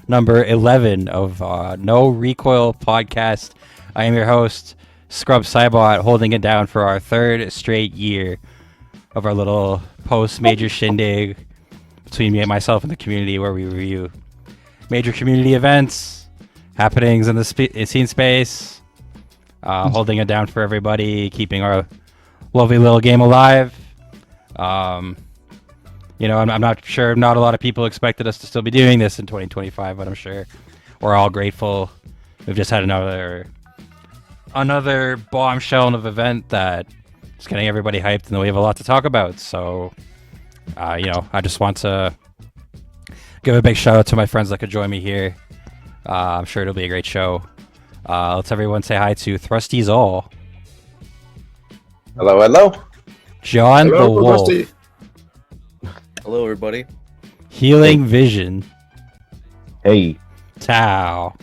number 11 of No Recoil podcast. I am your host, Scrub Cybot, holding it down for our third straight year of our little post-major shindig between me and myself and the community, where we review major community events, happenings in the scene space, holding it down for everybody, keeping our lovely little game alive. You know, I'm not sure, not a lot of people expected us to still be doing this in 2025, but I'm sure we're all grateful. We've just had another bombshell of event that is getting everybody hyped, and we have a lot to talk about. So, you know, I just want to give a big shout out to my friends that could join me here. I'm sure it'll be a great show. Let's everyone say hi to Thrusty All. Hello, hello. John Hello, the Wolf. Thrusty. Hello, everybody. Healing Vision. Hey. Tao.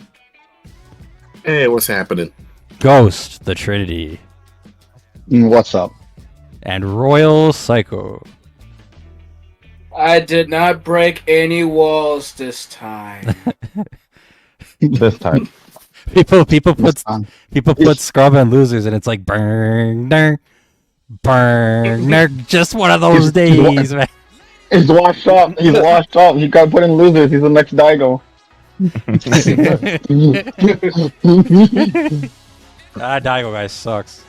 Hey, what's happening? Ghost the Trinity. What's up? And Royal Psycho. I did not break any walls this time. This time. People put Scrub and Losers, and it's like burn, just one of those days, man. He's washed up. He's washed up. He got put in losers. He's the next Daigo. Daigo guy sucks.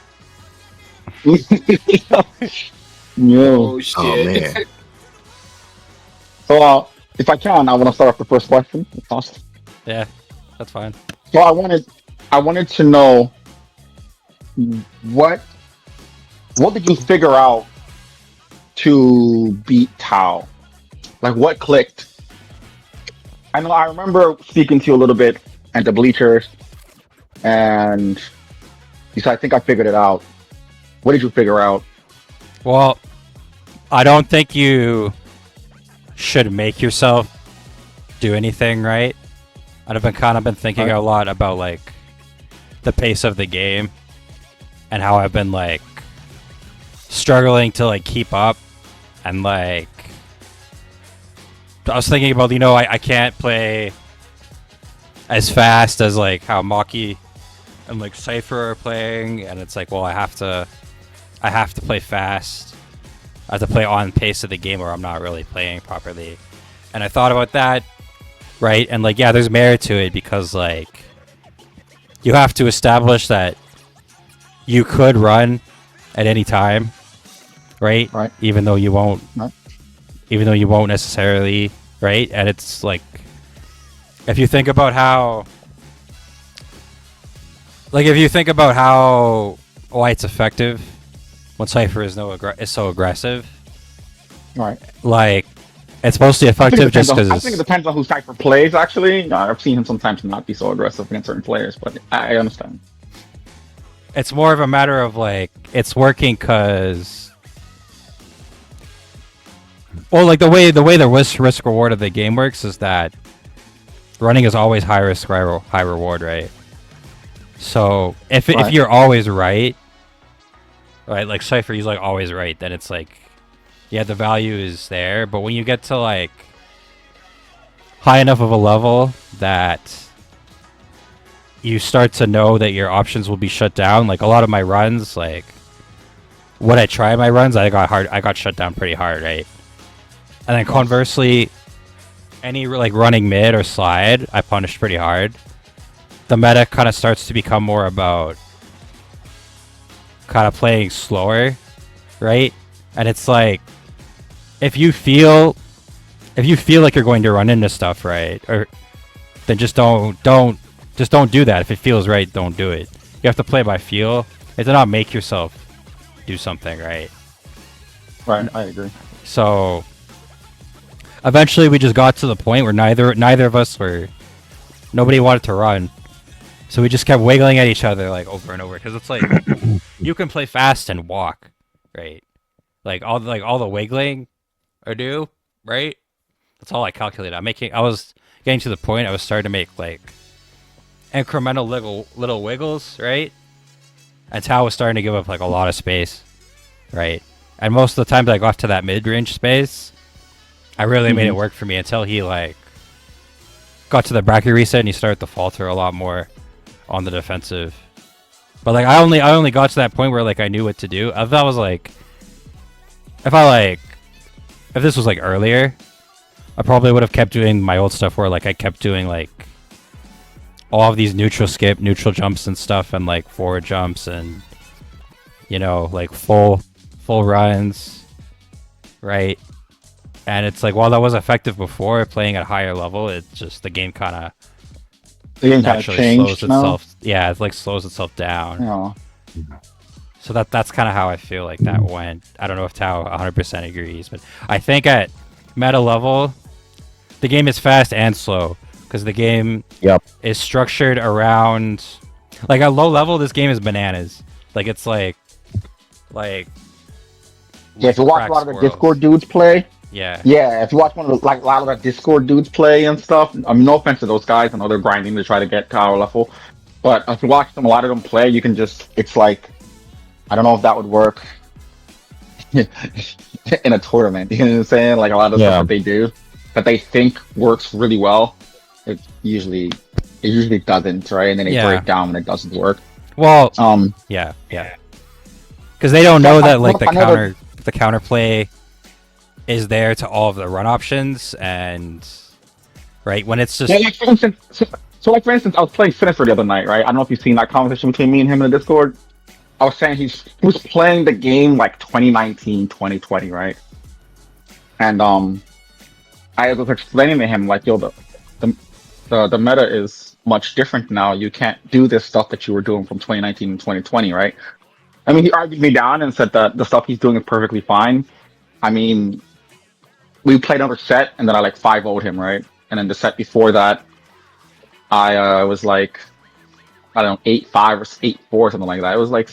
Yo. Oh shit. Oh man. So, if I can, I want to start off the first question. Awesome. Yeah, that's fine. So I wanted to know what did you figure out to beat Tao? Like, what clicked? I remember speaking to you a little bit at the bleachers, and you said, I think I figured it out. What did you figure out? Well, I don't think you should make yourself do anything, right? I've been thinking a lot about like the pace of the game and how I've been like struggling to like keep up, and like I was thinking about, you know, I can't play as fast as like how Maki and like Cypher are playing, and it's like, well, I have to play fast. I have to play on pace of the game, or I'm not really playing properly. And I thought about that, right? And like, yeah, there's merit to it, because like you have to establish that you could run at any time, right? Right. Even though you won't. Right. Even though you won't necessarily, right? And it's like, if you think about how why it's effective when Cypher is so aggressive, Right. like it's mostly effective just because. I think it depends on who Cypher plays. Actually, I've seen him sometimes not be so aggressive against certain players, but I understand. It's more of a matter of like it's working because. Well, like the way the risk reward of the game works is that running is always high risk, high reward, right? So if you're always right, like Cypher, he's like always right, then it's like, yeah, the value is there. But when you get to like high enough of a level that you start to know that your options will be shut down, like a lot of my runs, like when I try my runs, I got shut down pretty hard, right? And then conversely, any like running mid or slide, I punished pretty hard. The meta kind of starts to become more about kind of playing slower, right? And it's like, if you feel like you're going to run into stuff, right, or then just don't do that. If it feels right, don't do it. You have to play by feel. You have to not make yourself do something, right? Right. I agree. So eventually we just got to the point where neither of us nobody wanted to run, so we just kept wiggling at each other like over and over, because it's like you can play fast and walk, right? Like all the wiggling I do, right? That's all I calculated. I was getting to the point I was starting to make like incremental little wiggles, right? And Tao was starting to give up like a lot of space, right? And most of the times I got to that mid-range space, I really made it work for me until he like got to the bracket reset and you start to falter a lot more on the defensive. But like I only got to that point where like I knew what to do. If this was like earlier, I probably would have kept doing my old stuff where like I kept doing like all of these neutral skip, neutral jumps and stuff, and like forward jumps and like full runs, right? And it's like while that was effective before playing at a higher level, it's just the game kind of naturally slows itself. Yeah, it like slows itself down. Yeah. So that's kind of how I feel like that went. I don't know if Tao 100% agrees, but I think at meta level, the game is fast and slow because the game is structured around. Like at low level, this game is bananas. Like it's like. Yeah, if you watch a lot of the Discord dudes play. Yeah. Yeah, if you watch one of the, like a lot of the Discord dudes play and stuff. I mean, no offense to those guys. I know they're grinding to try to get tower level, but if you watch them, a lot of them play, you can just. It's like, I don't know if that would work in a tournament. You know what I'm saying? Like a lot of stuff that they do, that they think works really well, it usually doesn't, right? And then they break down when it doesn't work. Well, yeah. Because they don't know that like the counterplay is there to all of the run options, and right when it's just like for instance, I was playing Sinister the other night, right? I don't know if you've seen that conversation between me and him in the Discord. I was saying he was playing the game like 2019, 2020, right? And I was explaining to him like, yo, the meta is much different now. You can't do this stuff that you were doing from 2019 and 2020, right? I mean, he argued me down and said that the stuff he's doing is perfectly fine. I mean, we played another set, and then I like 5-0'd him, right? And then the set before that, I was like, I don't know, 8-5 or 8-4 or something like that. It was like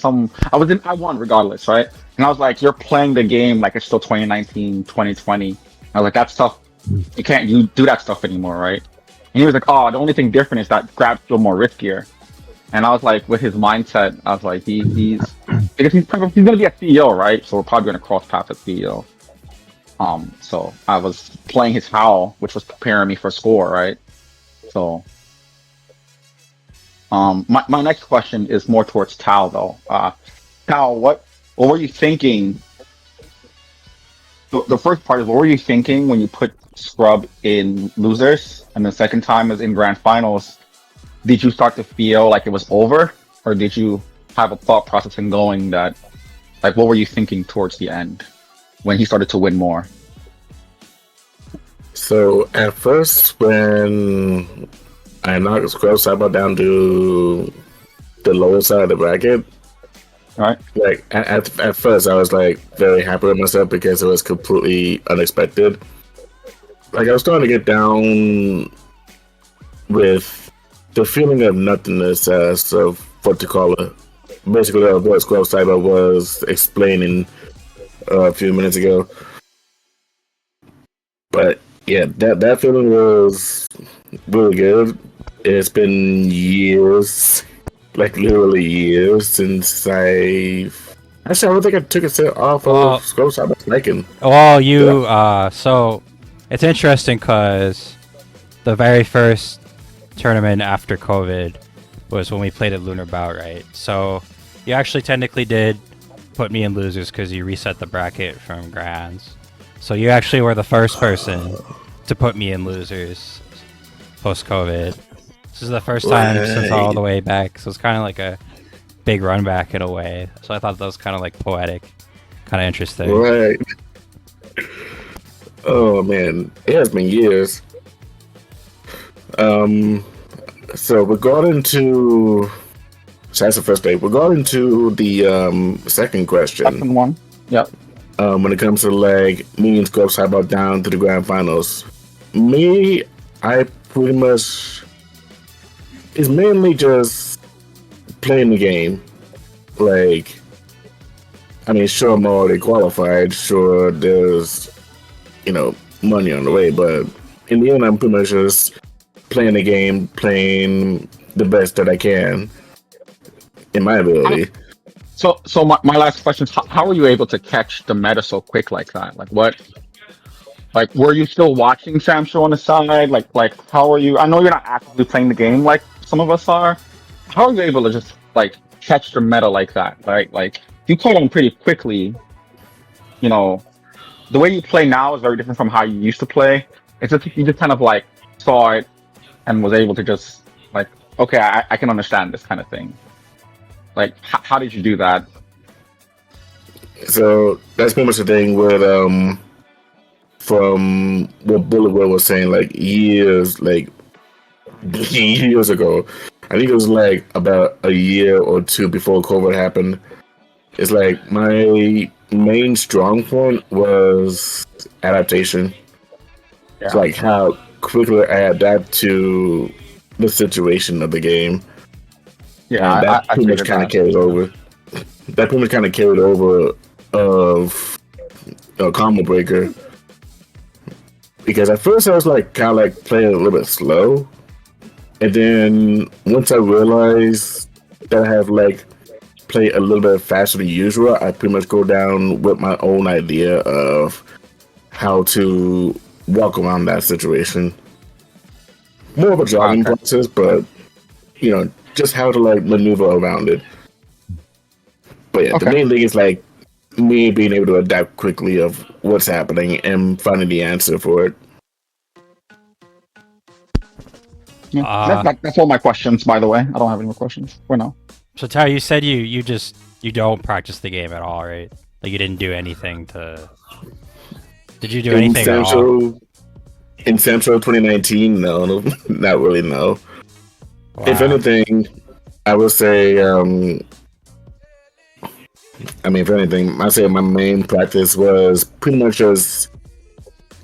I won regardless, right? And I was like, you're playing the game like it's still 2019, 2020. I was like, that stuff, you do that stuff anymore, right? And he was like, oh, the only thing different is that grabs feel more riskier. And I was like, with his mindset, I was like, he's because he's gonna be a CEO, right? So we're probably gonna cross paths at CEO. So I was playing his howl, which was preparing me for score, right? So, my next question is more towards Tao though. Tao, what were you thinking? The first part is, what were you thinking when you put Scrub in losers, and the second time is in grand finals? Did you start to feel like it was over, or did you have a thought process in going that, like, what were you thinking towards the end when he started to win more? So at first, when I knocked Scrub Cyber down to the lower side of the bracket, right? Like at first, I was like very happy with myself because it was completely unexpected. Like I was starting to get down with the feeling of nothingness as of what to call it. Basically, what Scrub Cyber was explaining a few minutes ago. But yeah, that feeling was really good. It's been years, like literally years, since I don't think I took a set off of Scrub Cyber's liking. Well, so it's interesting because the very first tournament after COVID was when we played at Lunar Bout, right? So you actually technically did put me in losers because you reset the bracket from grands. So you actually were the first person to put me in losers post-COVID. This is the first time since all the way back, so it's kind of like a big run back in a way. So I thought that was kind of like poetic, kind of interesting. Right. Oh man, it has been years. So regarding to, so that's the first day. Regarding to the second question. Second one. Yep. When it comes to like me and Scrub Cyber down to the grand finals, I pretty much, it's mainly just playing the game. Like, I mean, sure, I'm already qualified. Sure, there's, money on the way, but in the end, I'm pretty much just playing the game, playing the best that I can in my ability. So my last question is, how were you able to catch the meta so quick like that? Like, what Like, were you still watching Sam Show on the side? Like, how are you? I know you're not actively playing the game like some of us are. How are you able to just like catch the meta like that? Right? Like, you caught on pretty quickly. You know, the way you play now is very different from how you used to play. It's just you just kind of like saw it and was able to just like, okay, I can understand this kind of thing. Like, how did you do that? So that's pretty much the thing with from what Bullet Will was saying, like years ago. I think it was like about a year or two before COVID happened. It's like my main strong point was adaptation. Yeah. It's like how quickly I adapt to the situation of the game. Yeah, And that I pretty much figured kind of that. carried over. That pretty much kind of carried over of Combo Breaker. Because at first I was like kind of like playing a little bit slow, and then once I realized that I have like play a little bit faster than usual, I pretty much go down with my own idea of how to walk around that situation. More of a jogging process, but you know, just how to like maneuver around it. But yeah, the main thing is like me being able to adapt quickly of what's happening and finding the answer for it. Yeah, that's all my questions, by the way. I don't have any more questions for now. So Tao, you said you don't practice the game at all, right? Like you didn't do anything to. Did you do anything at all? In Central 2019, no, not really, no. Wow. If anything, I would say, if anything, I say my main practice was pretty much just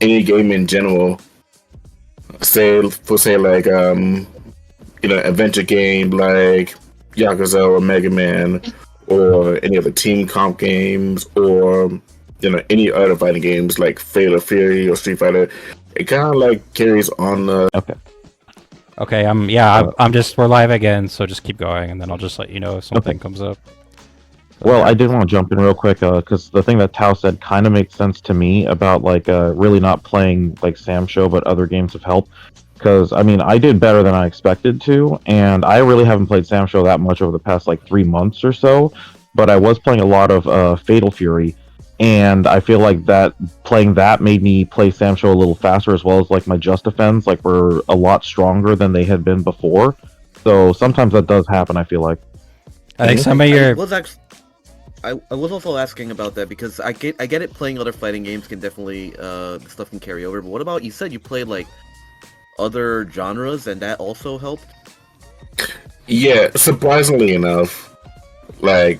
any game in general. Say like adventure game like Yakuza or Mega Man, or any other team comp games, or any other fighting games like Fatal Fury or Street Fighter. It kind of like carries on the. Okay. We're live again, so just keep going, and then I'll just let you know if something comes up. Well, I did want to jump in real quick because the thing that Tao said kind of makes sense to me about like really not playing like Sam Show, but other games have helped. Because I did better than I expected to, and I really haven't played Sam Show that much over the past like 3 months or so. But I was playing a lot of Fatal Fury, and I feel like that playing that made me play Sam Show a little faster, as well as like my Just Defense like were a lot stronger than they had been before. So sometimes that does happen. I feel like. I think some of your. I was also asking about that because I get it. Playing other fighting games can definitely stuff can carry over. But what about you said you played like other genres and that also helped? Yeah, surprisingly enough, like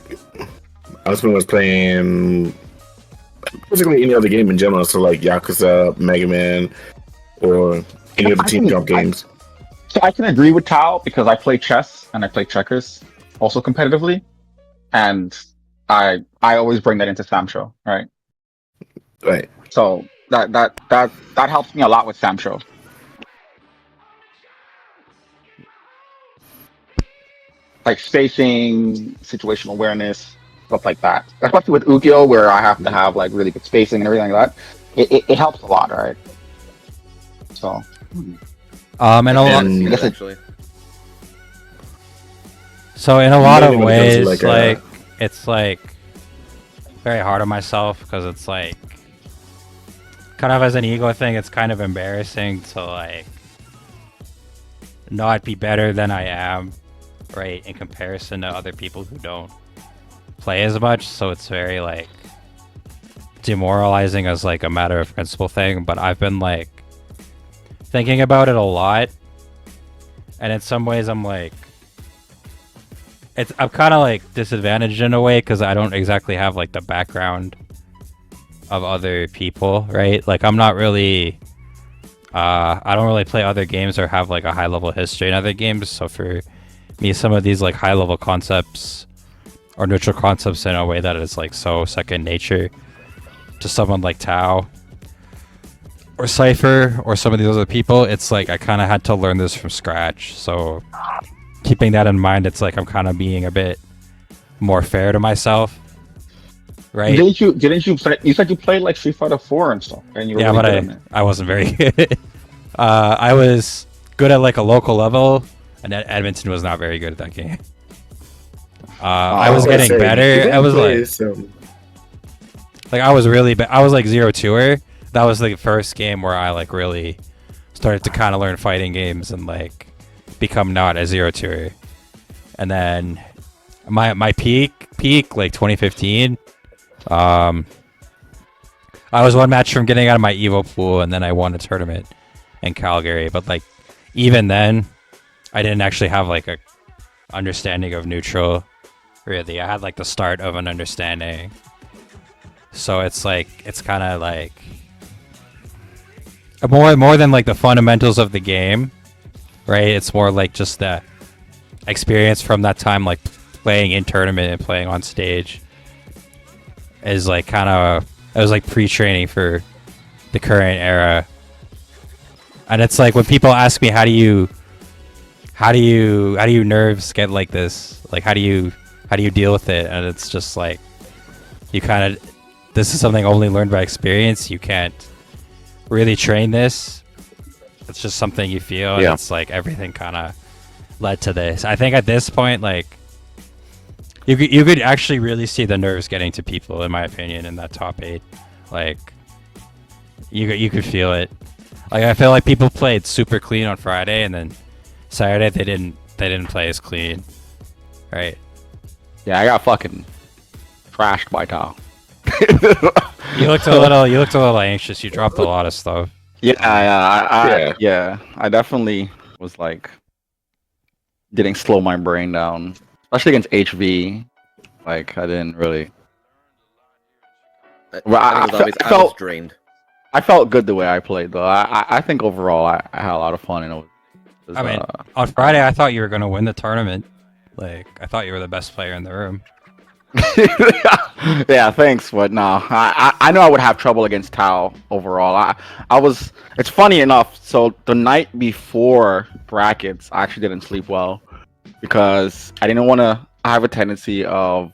I was pretty much playing basically any other game in general. So like Yakuza, Mega Man, or any other team comp games. So I can agree with Tao because I play chess and I play checkers also competitively, and I always bring that into Sam Show, right? Right. So that helps me a lot with Sam Show. Like spacing, situational awareness, stuff like that. Especially with Ukyo, where I have to have like really good spacing and everything like that. It helps a lot, right? So. And a lot. Actually. So in a lot of ways, like it's like very hard on myself because it's like kind of as an ego thing. It's kind of embarrassing to like not be better than I am, right, in comparison to other people who don't play as much. So it's very like demoralizing as like a matter of principle thing. But I've been like thinking about it a lot, and in some ways I'm like I'm kind of like disadvantaged in a way because I don't exactly have like the background of other people, right? Like I'm not really I don't really play other games or have like a high level history in other games. So for me, some of these like high level concepts or neutral concepts in a way that is like so second nature to someone like Tao or Cypher or some of these other people, it's like I kind of had to learn this from scratch. So keeping that in mind, it's like I'm kind of being a bit more fair to myself. right? Didn't you play? You said you played like Street Fighter 4 and stuff, and you were Yeah, really but good in it. I wasn't very good. I was good at like a local level, and Edmonton was not very good at that game. I was getting better. I was like I was really bad. I was like 0-2er. That was the first game where I like really started to kind of learn fighting games and like become not a 0-2er. And then my peak like 2015. I was one match from getting out of my Evo pool, and then I won a tournament in Calgary. But like even then, I didn't actually have like a understanding of neutral. Really, I had like the start of an understanding. So it's like it's kind of like more than like the fundamentals of the game, right? It's more like just the experience from that time, like playing in tournament and playing on stage. Is like kind of it was like pre-training for the current era. And it's like when people ask me how do you nerves get like this? Like how do you deal with it? And it's just like you kind of this is something only learned by experience. You can't really train this. It's just something you feel. And it's like everything kind of led to this. I think at this point, like you could actually really see the nerves getting to people, in my opinion, in that top 8. Like you could feel it. Like I feel like people played super clean on Friday, and then Saturday they didn't play as clean, right? Yeah, I got fucking trashed by Tao. You looked a little anxious. You dropped a lot of stuff. I definitely was like didn't slow my brain down, especially against HV. Like I didn't really. I was drained. I felt good the way I played though. I think overall I had a lot of fun, and it was I mean, on Friday I thought you were gonna win the tournament. Like I thought you were the best player in the room. Yeah, thanks, but no, I know I would have trouble against Tao overall. I was. It's funny enough. So the night before brackets, I actually didn't sleep well because I didn't want to. I have a tendency of,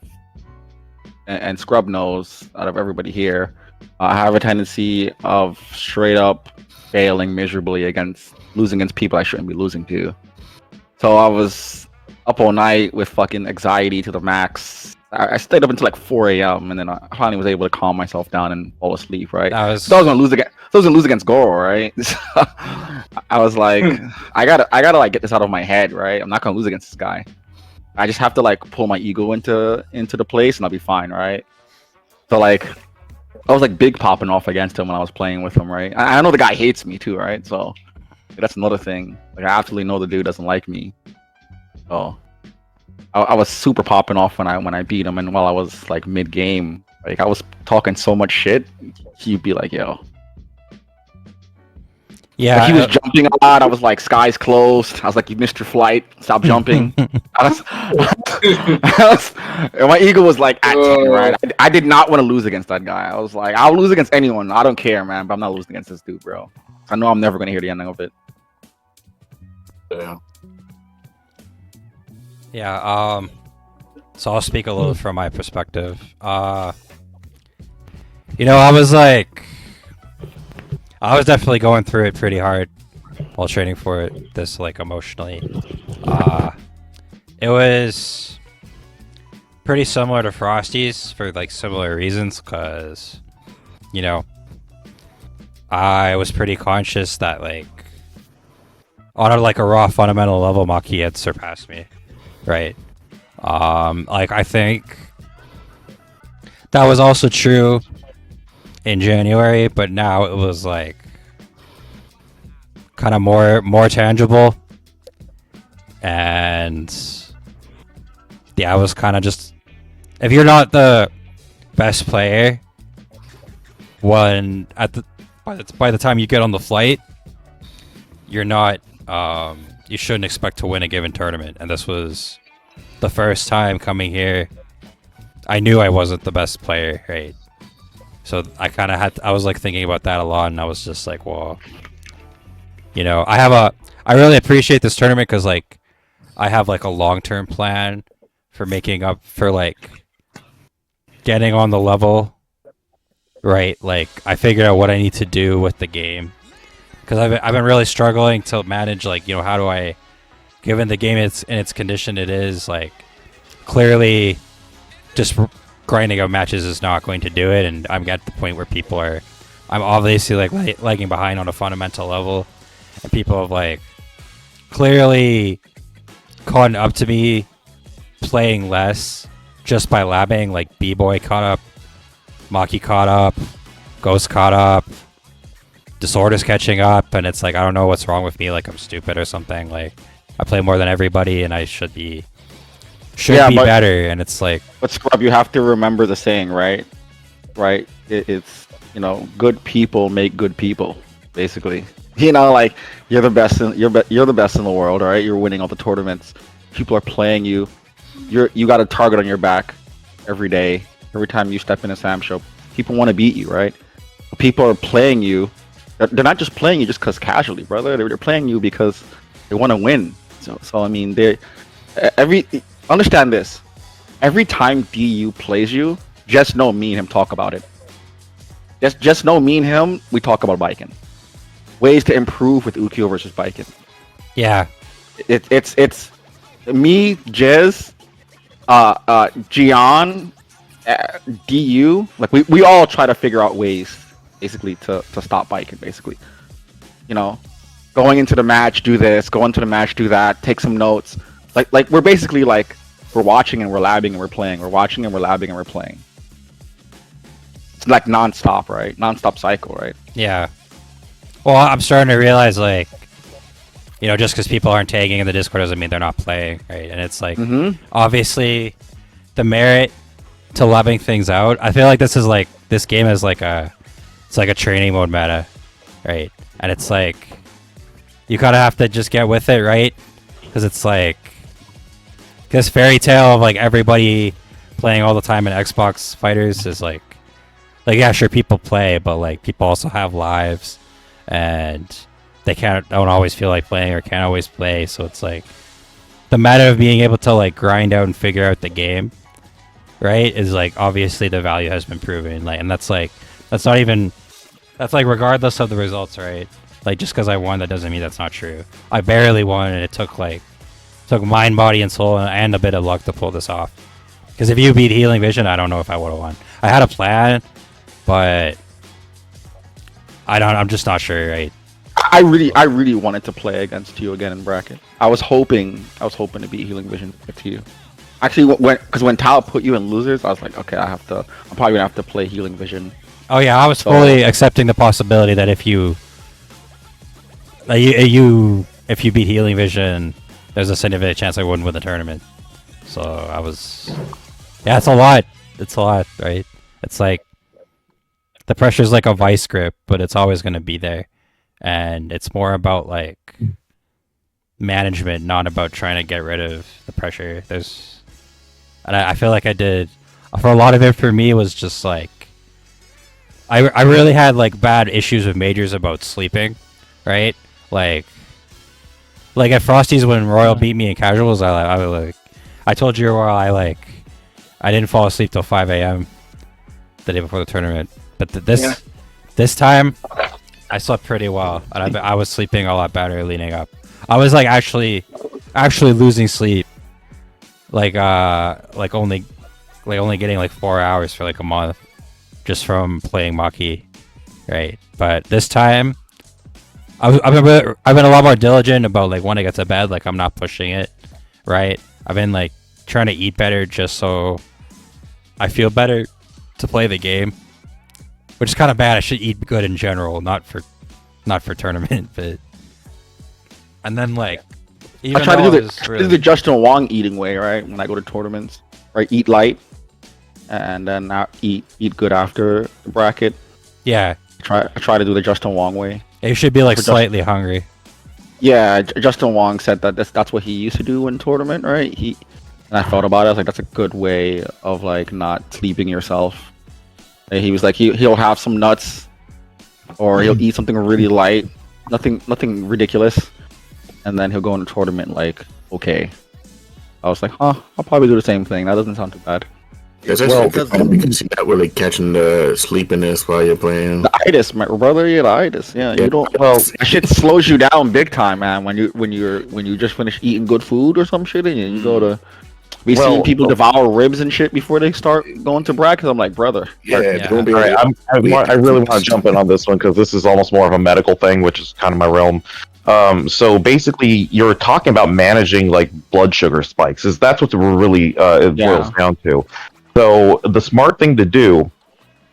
and Scrub knows out of everybody here, I have a tendency of straight up failing miserably losing against people I shouldn't be losing to. So I was up all night with fucking anxiety to the max. I stayed up until like 4 a.m. and then I finally was able to calm myself down and fall asleep. Right, I was gonna lose against Goro, right? I was like, I gotta like get this out of my head, right? I'm not gonna lose against this guy. I just have to like pull my ego into the place and I'll be fine, right? So like, I was like big popping off against him when I was playing with him, right? I know the guy hates me too, right? So that's another thing. Like I absolutely know the dude doesn't like me. So I was super popping off when I beat him, and while I was like mid game, like I was talking so much shit, he'd be like, "Yo." Yeah, like, he was jumping a lot. I was like, "Sky's closed." I was like, "You missed your flight. Stop jumping." And my ego was like at 10, right? I did not want to lose against that guy. I was like, "I'll lose against anyone. I don't care, man, but I'm not losing against this dude, bro." I know I'm never gonna hear the ending of it. Yeah. Yeah, so I'll speak a little from my perspective. I was definitely going through it pretty hard while training for it, this like emotionally. It was pretty similar to Frosty's for like similar reasons, because, I was pretty conscious that like on a raw fundamental level, Maki had surpassed me. Right. Like I think that was also true in January, but now it was like kind of more tangible. And yeah, I was kind of just, if you're not the best player by the time you get on the flight, you're not you shouldn't expect to win a given tournament. And this was the first time coming here. I knew I wasn't the best player, right? So I kind of I was like thinking about that a lot, and I was just like, well, I really appreciate this tournament because like I have like a long-term plan for making up for like getting on the level, right? Like I figured out what I need to do with the game, because I've been really struggling to manage, like, how do I, given the game it's in its condition it is, like clearly just grinding out matches is not going to do it, and I'm at the point where I'm obviously like lagging behind on a fundamental level, and people have like clearly caught up to me playing less just by labbing. Like B-Boy caught up, Maki caught up, Ghost caught up, Disorder's catching up, and it's like I don't know what's wrong with me, like I'm stupid or something. Like I play more than everybody and I should be better, and it's like, but Scrub, you have to remember the saying, right? It's good people make good people, basically. Like you're the best you're the best in the world, right? You're winning all the tournaments. People are playing you. You got a target on your back every day. Every time you step in a Sam show, people want to beat you, right? People are playing you. They're not just playing you just because casually, brother. They're playing you because they want to win. So I mean, understand this. Every time DU plays you, just know me and him talk about it. Just know me and him, we talk about Baiken. Ways to improve with Ukyo versus Baiken. yeah, It's me, Jez, Gian, DU. Like we all try to figure out ways, basically, to stop Baiken. Basically, going into the match, do this. Go into the match, do that. Take some notes. Like we're basically like we're watching and we're labbing and we're playing. We're watching and we're labbing and we're playing. It's like non-stop, right? Non-stop cycle, right? yeah. Well, I'm starting to realize, like, just because people aren't tagging in the Discord doesn't mean they're not playing, right? And it's like, obviously, the merit to loving things out. I feel like this game is like it's like a training mode meta, right? And it's like, you kind of have to just get with it, right? Because it's like this fairy tale of like everybody playing all the time in Xbox fighters is like yeah, sure, people play, but like people also have lives, and they don't always feel like playing or can't always play. So it's like the matter of being able to like grind out and figure out the game, right, is like obviously the value has been proven. Like, and that's like regardless of the results, right? Like just because I won, that doesn't mean that's not true. I barely won, and it took mind, body, and soul, and a bit of luck to pull this off. Because if you beat Healing Vision, I don't know if I would have won. I had a plan, but I'm just not sure, right? I really wanted to play against you again in bracket. I was hoping to beat Healing Vision with you. Actually, when Tao put you in losers, I was like, okay, I'm probably gonna have to play Healing Vision. Oh yeah, I was fully accepting the possibility that if you beat Healing Vision, there's a significant chance I wouldn't win the tournament. So I was, yeah, it's a lot. It's a lot, right? It's like the pressure's like a vice grip, but it's always going to be there, and it's more about like management, not about trying to get rid of the pressure. And I feel like I did for a lot of it. For me, it was just like I really had like bad issues with majors about sleeping, right? Like at Frosty's when Royal beat me in casuals, I told you, Royal, I didn't fall asleep till 5 a.m. the day before the tournament. But this time, I slept pretty well, and I was sleeping a lot better leading up. I was like actually losing sleep, like only getting like 4 hours for like a month, just from playing Maki, right? But this time, I've been a lot more diligent about like when I get to bed. Like I'm not pushing it, right? I've been like trying to eat better just so I feel better to play the game, which is kind of bad. I should eat good in general, not for tournament, but. And then like, I try to do the Justin Wong eating way, right? When I go to tournaments, right? Eat light, and then eat good after the bracket. Yeah. I try to do the Justin Wong way. You should be like slightly hungry. Yeah, Justin Wong said that that's what he used to do in tournament, right? And I thought about it. I was like, that's a good way of like not sleeping yourself. And he was like, he'll have some nuts, or he'll eat something really light, nothing ridiculous, and then he'll go in a tournament like, okay. I was like, I'll probably do the same thing. That doesn't sound too bad. Especially Well, because you're not really catching the sleepiness while you're playing. The itis, my brother, yeah, the itis. Yeah, Yeah. you don't. Well, that shit slows you down big time, man. When you just finish eating good food or some shit, and you go to. We seen people devour ribs and shit before they start going to practice. I'm like, brother. Yeah, don't be All right, I really want to jump in on this one because this is almost more of a medical thing, which is kind of my realm. So basically, you're talking about managing like blood sugar spikes. That's what we're really it boils down to. So the smart thing to do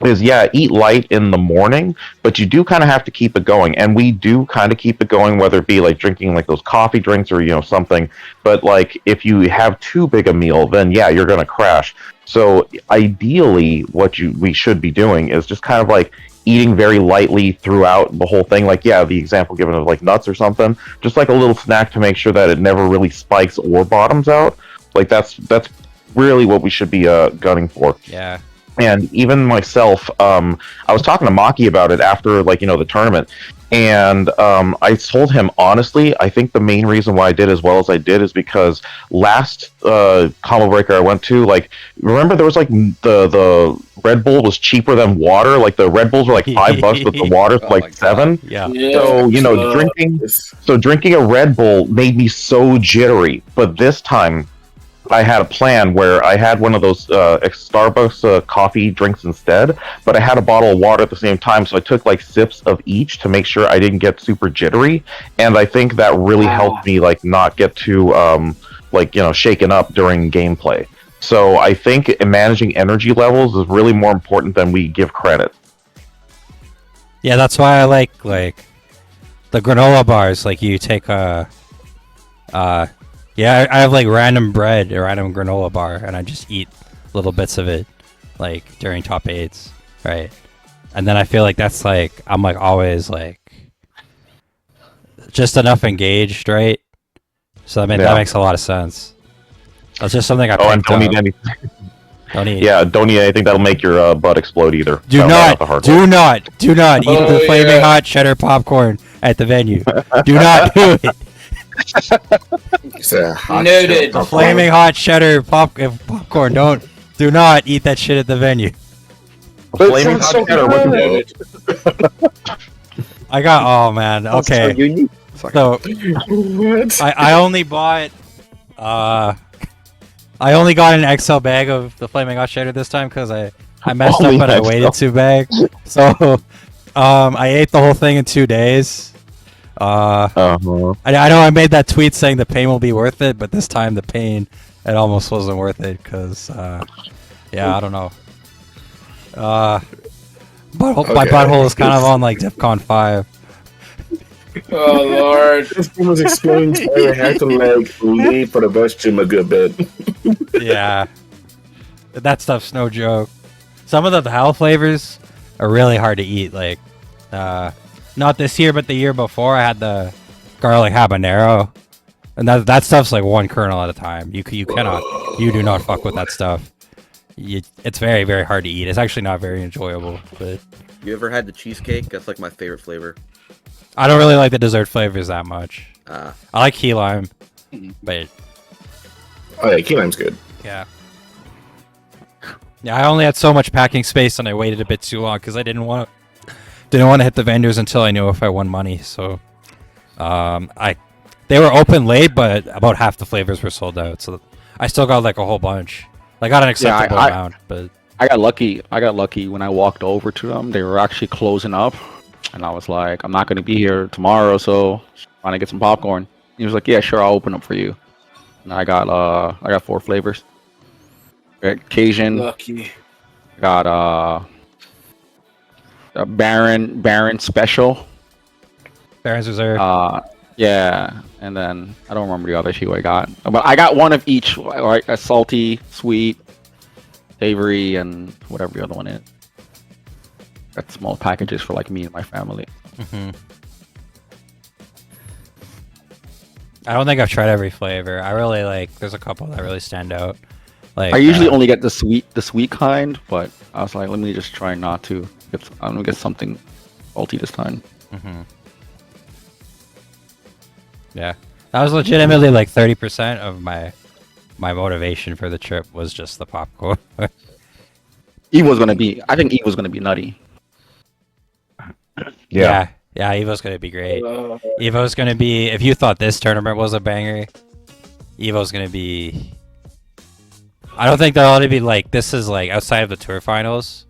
is eat light in the morning, but you do kind of have to keep it going, and we do kind of keep it going, whether it be like drinking like those coffee drinks or something. But like if you have too big a meal, then you're gonna crash. So ideally, what we should be doing is just kind of like eating very lightly throughout the whole thing. Like the example given of like nuts or something, just like a little snack to make sure that it never really spikes or bottoms out. Like that's really what we should be gunning for. Yeah. And even myself, I was talking to Maki about it after the tournament, and I told him honestly, I think the main reason why I did as well as I did is because last combo breaker I went to, remember there was the Red Bull was cheaper than water. Like the Red Bulls were like $5, but the water's $7. Yeah. So drinking a Red Bull made me so jittery. But this time, I had a plan where I had one of those Starbucks coffee drinks instead, but I had a bottle of water at the same time, so I took sips of each to make sure I didn't get super jittery, and I think that really helped me not get too shaken up during gameplay. So I think managing energy levels is really more important than we give credit. Yeah, that's why I like the granola bars. Like you take I have random bread or random granola bar, and I just eat little bits of it, during top 8s, right? And then I feel like that's I'm always just enough engaged, right? So that makes a lot of sense. That's just something I picked and don't eat anything. Don't eat. Yeah, don't eat anything that'll make your butt explode either. Do not eat the flaming hot cheddar popcorn at the venue. Do not do it. Noted. The flaming hot cheddar popcorn. Do not eat that shit at the venue. Flaming hot cheddar. I got. Oh man. Okay. So I only bought. I only got an XL bag of the flaming hot cheddar this time because I messed up and I waited 2 bags. So I ate the whole thing in 2 days. I know I made that tweet saying the pain will be worth it, but this time the pain, it almost wasn't worth it because I don't know. My butthole is kind of on DEFCON 5. Oh lord! This was explained why I had to leave for the restroom a good bit. Yeah, that stuff's no joke. Some of the Hal flavors are really hard to eat. Not this year, but the year before, I had the garlic habanero, and that stuff's 1 kernel at a time. You do not fuck with that stuff. It's very, very hard to eat. It's actually not very enjoyable. But You ever had the cheesecake? That's my favorite flavor. I don't really like the dessert flavors that much. Ah. I like key lime, but Oh yeah, key lime's good. yeah. Yeah, I only had so much packing space, and I waited a bit too long because I didn't want to hit the vendors until I knew if I won money. So, they were open late, but about half the flavors were sold out. So I still got a whole bunch. I got an acceptable amount, but I got lucky. When I walked over to them. They were actually closing up, and I was like, I'm not going to be here tomorrow, so trying to get some popcorn. He was like, yeah, sure, I'll open up for you. And I got 4 flavors. Cajun. Lucky. Got a Baron Special. Baron's Reserve. Yeah, and then I don't remember the other 2 I got, but I got one of each, right? A salty, sweet, savory, and whatever the other one is. Got small packages for me and my family. I don't think I've tried every flavor. I really there's a couple that really stand out. I usually only get the sweet kind, but I was like, let me just try not to. I'm gonna get something salty this time. Yeah, that was legitimately 30% of my motivation for the trip was just the popcorn. Evo's gonna be. I think Evo's gonna be nutty. Yeah, Evo's gonna be great. Evo's gonna be. If you thought this tournament was a banger, Evo's gonna be. I don't think there'll only be like this is like outside of the tour finals.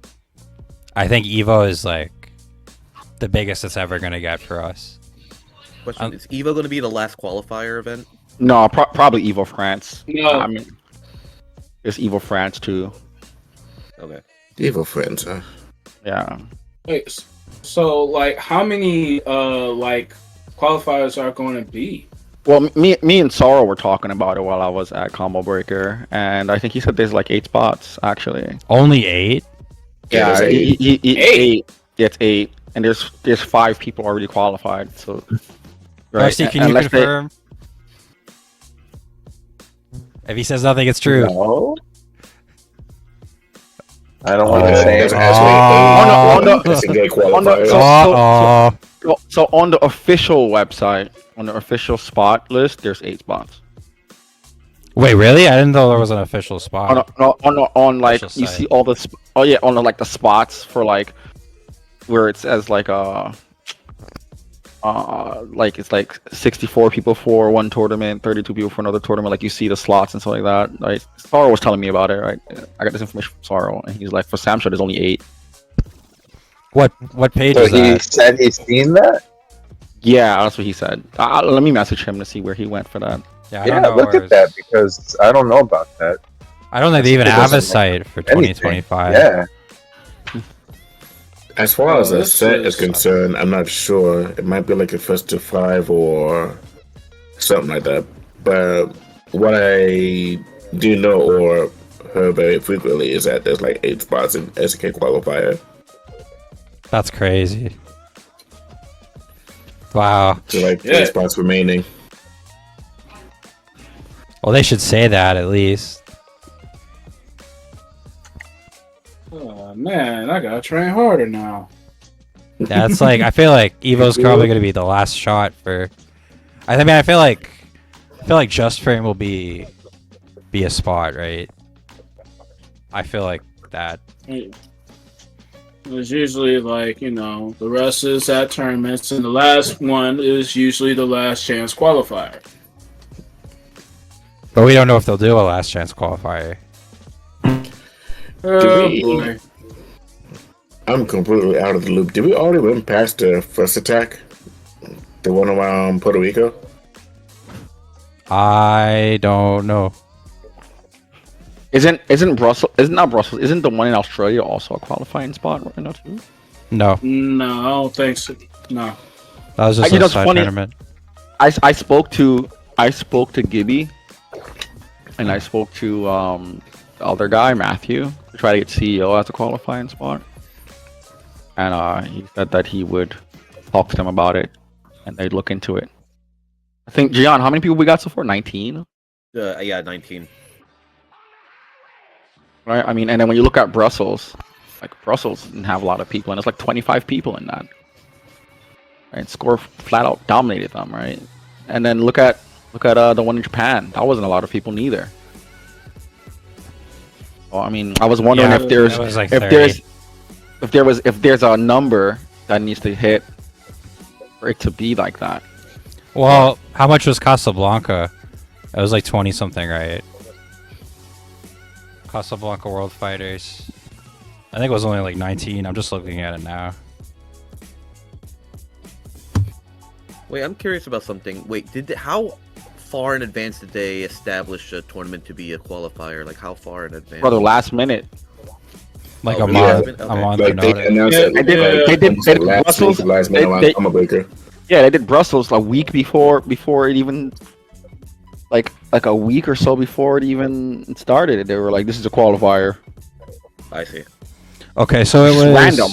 I think Evo is like the biggest it's ever gonna get for us. Question: Is Evo going to be the last qualifier event? No, probably Evo France. No. I mean, there's Evo France too. Okay. Evil friends, huh? Yeah. Wait, so like, how many like qualifiers are going to be? Well, me and Sorrow were talking about it while I was at Combo Breaker, and I think he said there's like 8 spots actually. Only 8. Yeah, Yeah, there's 8. eight. Yeah, it's 8, and there's 5 people already qualified. So, Rusty, can you unless they- confirm? If he says nothing, it's true. No. I don't want to say There's it. actually on the- 8 SNK on the- qualifiers. So on the official website, on the official spot list, there's 8 spots. Wait, really? I didn't know there was an official spot. On like Official you site. see all the on like the spots for like where it says like it's like 64 people for one tournament, 32 people for another tournament. Like you see the slots and stuff like that. Right? Sorrow was telling me about it. Right? I got this information from Sorrow, and he's like, for Sam Show, there's only 8. What page So is he that? said he's seen that? Yeah, that's what he said. Let me message him to see where he went for that. Yeah, I Yeah, don't know look where at that because I don't know about that. I don't think they even It have a doesn't site for Anything. 2025. Yeah. As far as Oh, the this set is- is concerned, I'm not sure. It might be like a Festive 5 or something like that. But what I do know or heard very frequently is that there's like 8 spots in SNK Qualifier. That's crazy. Wow. So like 3 Yeah. spots remaining. Well, they should say that at least. Oh man, I gotta train harder now. Yeah, it's like I feel like Evo's probably gonna be the last shot for. I feel like Just Frame will be a spot, right? I feel like that. It's usually like, the rest is at tournaments, and the last one is usually the last chance qualifier. But we don't know if they'll do a last chance qualifier. Oh we- boy. I'm completely out of the loop. Did we already went past the first attack? The one around Puerto Rico? I don't know. Isn't Brussels? Isn't not Brussels? Isn't the one in Australia also a qualifying spot right now too? No, No, I don't think so. No. that was just You know, a it's side funny. tournament. I spoke to Gibby, and I spoke to the other guy Matthew to try to get CEO as a qualifying spot, and he said that he would talk to them about it, and they'd look into it. I think Gian, how many people we got so far? 19, Yeah, 19. right? I mean, and then when you look at Brussels, like Brussels didn't have a lot of people, and it's like 25 people in that. Right, Score flat out dominated them, right? And then look at the one in Japan. That wasn't a lot of people neither. Well, I mean, I was wondering Yeah, if there's it was like if there's a number that needs to hit for it to be like that. Well, how much was Casablanca? It was like 20 something, right? Casablanca World Fighters. I think it was only like 19. I'm just looking at it now. Wait, I'm curious about something. Wait, how far in advance did they establish a tournament to be a qualifier? Like, how far in advance? Brother, last minute. Like Oh, a really? month. Okay. A month Like they notice. announced Yeah, it. they did- like, they did- almost like last Brussels- week, last minute they- around Combo Breaker. Yeah, they did Brussels a week before it even like a week or so before it even started. They were like, "This is a qualifier." I see. Okay, so it Just was random.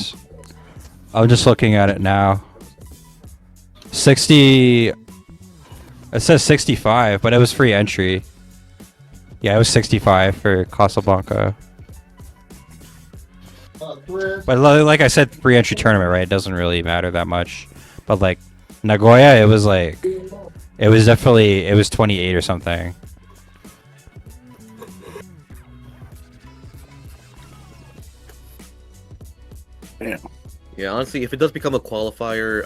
I'm just looking at it now. 60. It says 65, but it was free entry. Yeah, it was 65 for Casablanca. But like I said, free entry tournament, right? It doesn't really matter that much. But like Nagoya, it was definitely 28 or something. Yeah, honestly, if it does become a qualifier,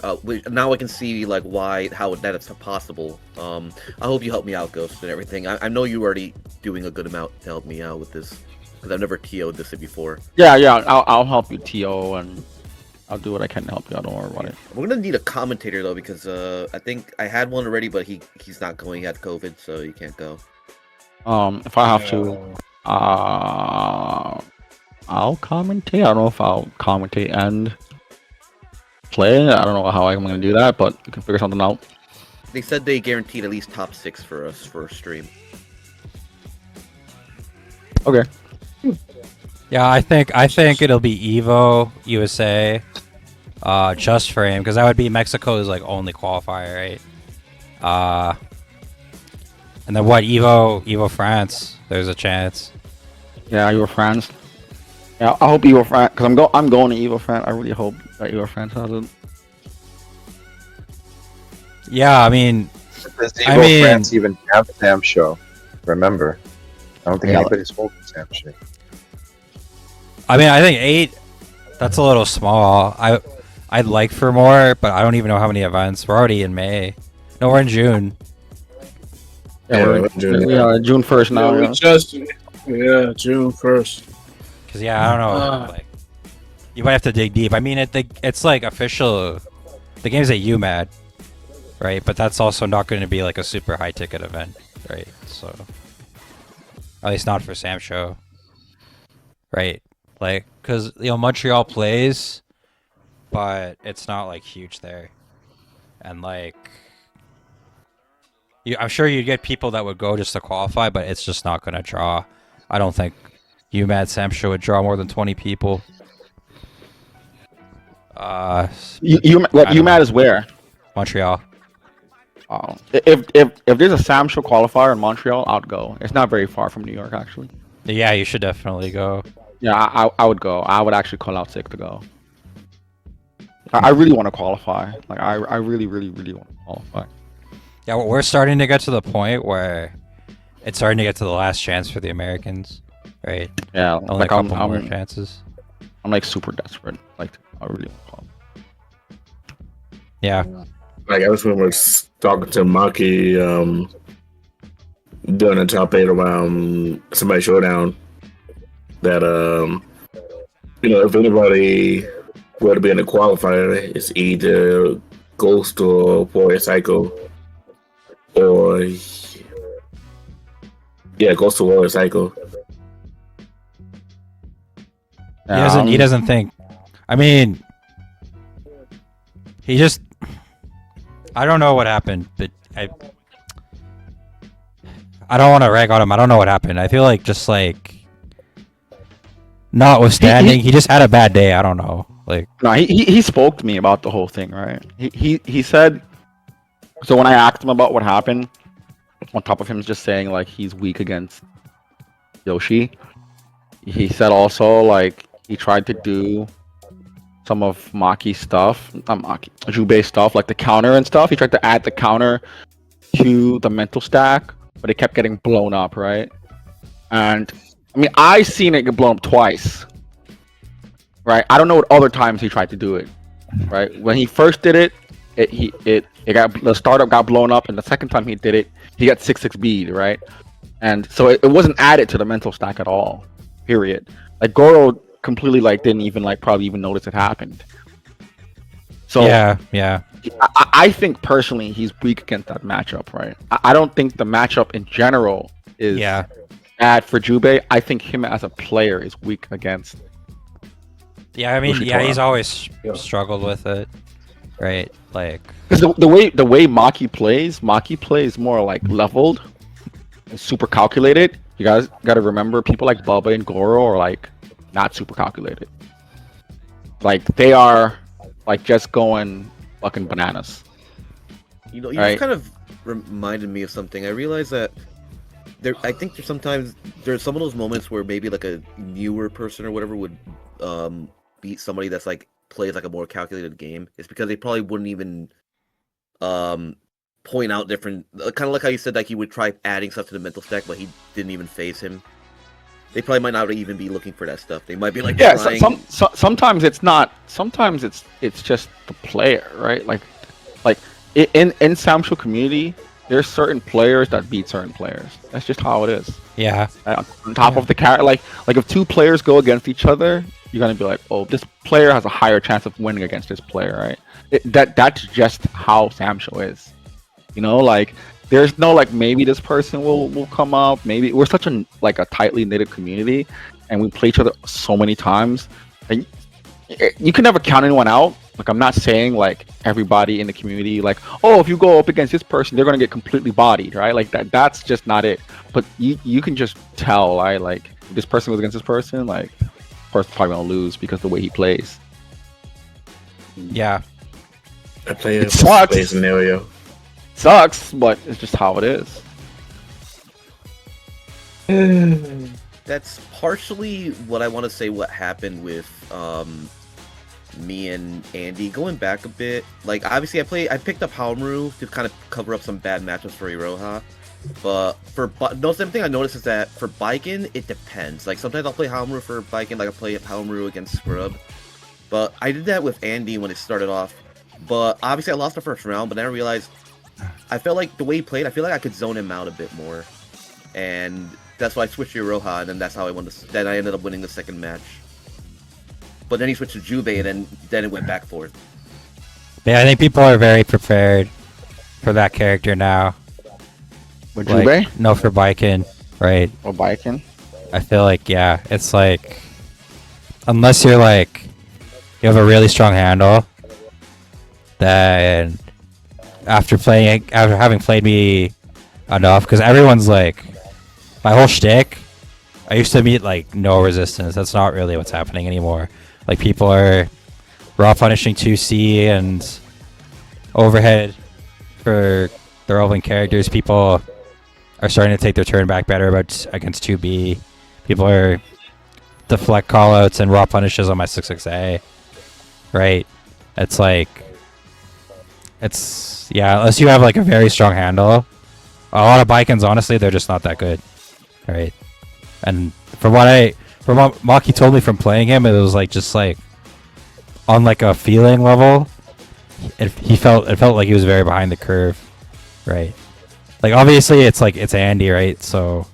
now I can see like how that it's possible. I hope you help me out, Ghost, and everything. I know you're already doing a good amount to help me out with this, because I've never TO'd this before. Yeah, I'll help you, TO, and I'll do what I can to help you out. Don't worry about it. We're gonna need a commentator though, because I think I had one already, but he's not going. He had COVID, so he can't go. If I have to, I'll commentate. I don't know if I'll commentate and play. I don't know how I'm gonna do that, but we can figure something out. They said they guaranteed at least top 6 for us for a stream. Okay. Yeah, I think it'll be Evo, USA, just frame, because that would be Mexico's like only qualifier, right? And then what? Evo France. There's a chance. Yeah, Evo France. Yeah, I hope Evo France, because I'm going to Evo France. I really hope that Evo France has it. Yeah, I mean, Does Evo France even have Sam Show? Remember, I don't think anybody's holding Sam Show. I mean, I think 8. That's a little small. I'd like for more, but I don't even know how many events. We're already in May. No, we're in June. Yeah, we're in June. We are June 1st now. Yeah, June 1st. Cause yeah, I don't know. Like, you might have to dig deep. I mean, it's like official. The game's at UMAD, right? But that's also not going to be like a super high ticket event, right? So, at least not for Sam Show, right? Like, cause Montreal plays, but it's not like huge there, and like, I'm sure you'd get people that would go just to qualify, but it's just not going to draw. I don't think UMAD Sam Show would draw more than 20 people. UMAD is where? Montreal. Oh, if there's a Sam Show qualifier in Montreal, I'd go. It's not very far from New York, actually. Yeah, you should definitely go. Yeah, I would go. I would actually call out sick to go. I really want to qualify. Like I really want to qualify. Yeah, well, we're starting to get to the point where it's starting to get to the last chance for the Americans, right? Yeah, only like a couple more chances. I'm like super desperate. Like I really want to qualify. Yeah. Like I was remember talking to Maki during the top 8 around Samurai Shodown that if anybody were to be in the qualifier, it's either Ghost or Warrior Psycho, or Ghost or Warrior Psycho. He doesn't think. I mean, he just. I don't know what happened, but I don't want to rag on him. I don't know what happened. I feel like just like, notwithstanding, he just had a bad day. I don't know. Like, no, he spoke to me about the whole thing, right? He said. So when I asked him about what happened, on top of him just saying like he's weak against Yoshi, he said also like he tried to do some of Maki's stuff, not Maki, Jubei stuff, like the counter and stuff. He tried to add the counter to the mental stack, but it kept getting blown up, right? And I mean, I seen it get blown up twice, right? I don't know what other times he tried to do it, right? When he first did it, the startup got blown up, and the second time he did it, he got 6-6 bead, right? And so it wasn't added to the mental stack at all, period. Like Goro completely like didn't even like probably even notice it happened. So yeah. I think personally he's weak against that matchup, right? I don't think the matchup in general is bad for Jubei. I think him as a player is weak against. Yeah, I mean, he's always struggled with it, right? Like, because the way Maki plays more like leveled and super calculated. You guys got to remember, people like Bubba and Goro are like not super calculated. Like they are like just going fucking bananas. You just kind of reminded me of something. I realized that I think there's some of those moments where maybe like a newer person or whatever would beat somebody that's like plays like a more calculated game. It's because they probably wouldn't even point out different, kind of like how you said like he would try adding stuff to the mental stack, but he didn't even phase him. they probably might not even be looking for that stuff. They might be like, Yeah, trying... sometimes it's not. Sometimes it's just the player, right? Like in Sam Show community, there's certain players that beat certain players. That's just how it is. Yeah. On top of the character, like if two players go against each other, you're gonna be like, oh, this player has a higher chance of winning against this player, right? That's just how Sam Show is. You know, like there's no like maybe this person will come up. Maybe we're such a tightly knitted community, and we play each other so many times, and you can never count anyone out. Like I'm not saying like everybody in the community, like, oh, if you go up against this person, they're gonna get completely bodied, right? Like that's just not it. But you can just tell, right? Like if this person goes against this person, like the person's probably gonna lose because of the way he plays. Yeah. I play It a sucks. scenario. Sucks, but it's just how it is. That's partially what I want to say. What happened with me and Andy going back a bit. Like obviously, I picked up Haomaru to kind of cover up some bad matchups for Iroha. But for something I noticed is that for Baiken, it depends. Like sometimes I'll play Haomaru for Baiken, like I play Haomaru against Scrub. But I did that with Andy when it started off. But obviously, I lost the first round. But then I realized I felt like the way he played, I feel like I could zone him out a bit more, and that's why I switched to Iroha, and then that's how I won. Then I ended up winning the second match. But then he switched to Jubei, and then it went back and forth. Yeah, I think people are very prepared for that character now. With Like, Jubei no, for Baiken, right? or Baiken? I feel like, yeah, it's like, unless you're like, you have a really strong handle, then after having played me enough, because everyone's like, my whole shtick, I used to meet like no resistance. That's not really what's happening anymore. Like people are raw punishing 2C and overhead for their relevant characters. People are starting to take their turn back better against 2B. People are deflect callouts and raw punishes on my 6-6A. Right? It's like, yeah, unless you have like a very strong handle. A lot of Baikens, honestly, they're just not that good. Right? And from what Maki told me from playing him, it was like just like on like a feeling level, it felt like he was very behind the curve. Right? Like obviously it's Andy, right? So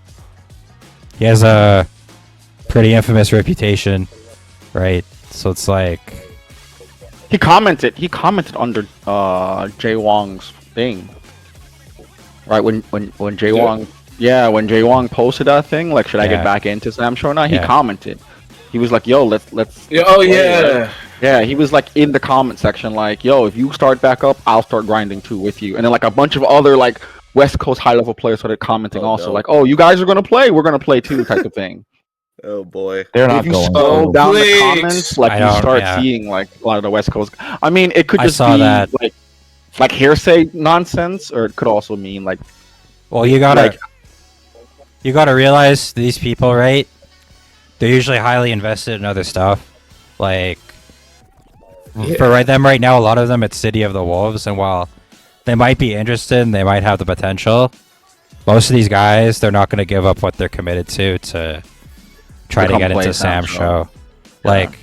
he has a pretty infamous reputation, right? So it's like He commented under Jay Wong's thing, right? When Jay Wong, when Jay Wong posted that thing, like, should I get back into Sam Show now? He commented. He was like, "Yo, let's." Oh yeah. Yeah, he was like in the comment section, like, "Yo, if you start back up, I'll start grinding too with you." And then like a bunch of other like West Coast high level players started commenting like, "Oh, you guys are gonna play, we're gonna play too," type of thing. Oh boy. They're not If you going. scroll down the Please. comments, like you start seeing like a lot of the West Coast. I mean, it could I just saw be that. like hearsay nonsense, or it could also mean like. Well, you gotta realize these people, right? They're usually highly invested in other stuff. Like, for them right now, a lot of them it's City of the Wolves, and while they might be interested and they might have the potential, most of these guys, they're not going to give up what they're committed to try to get into Sam's show. Like,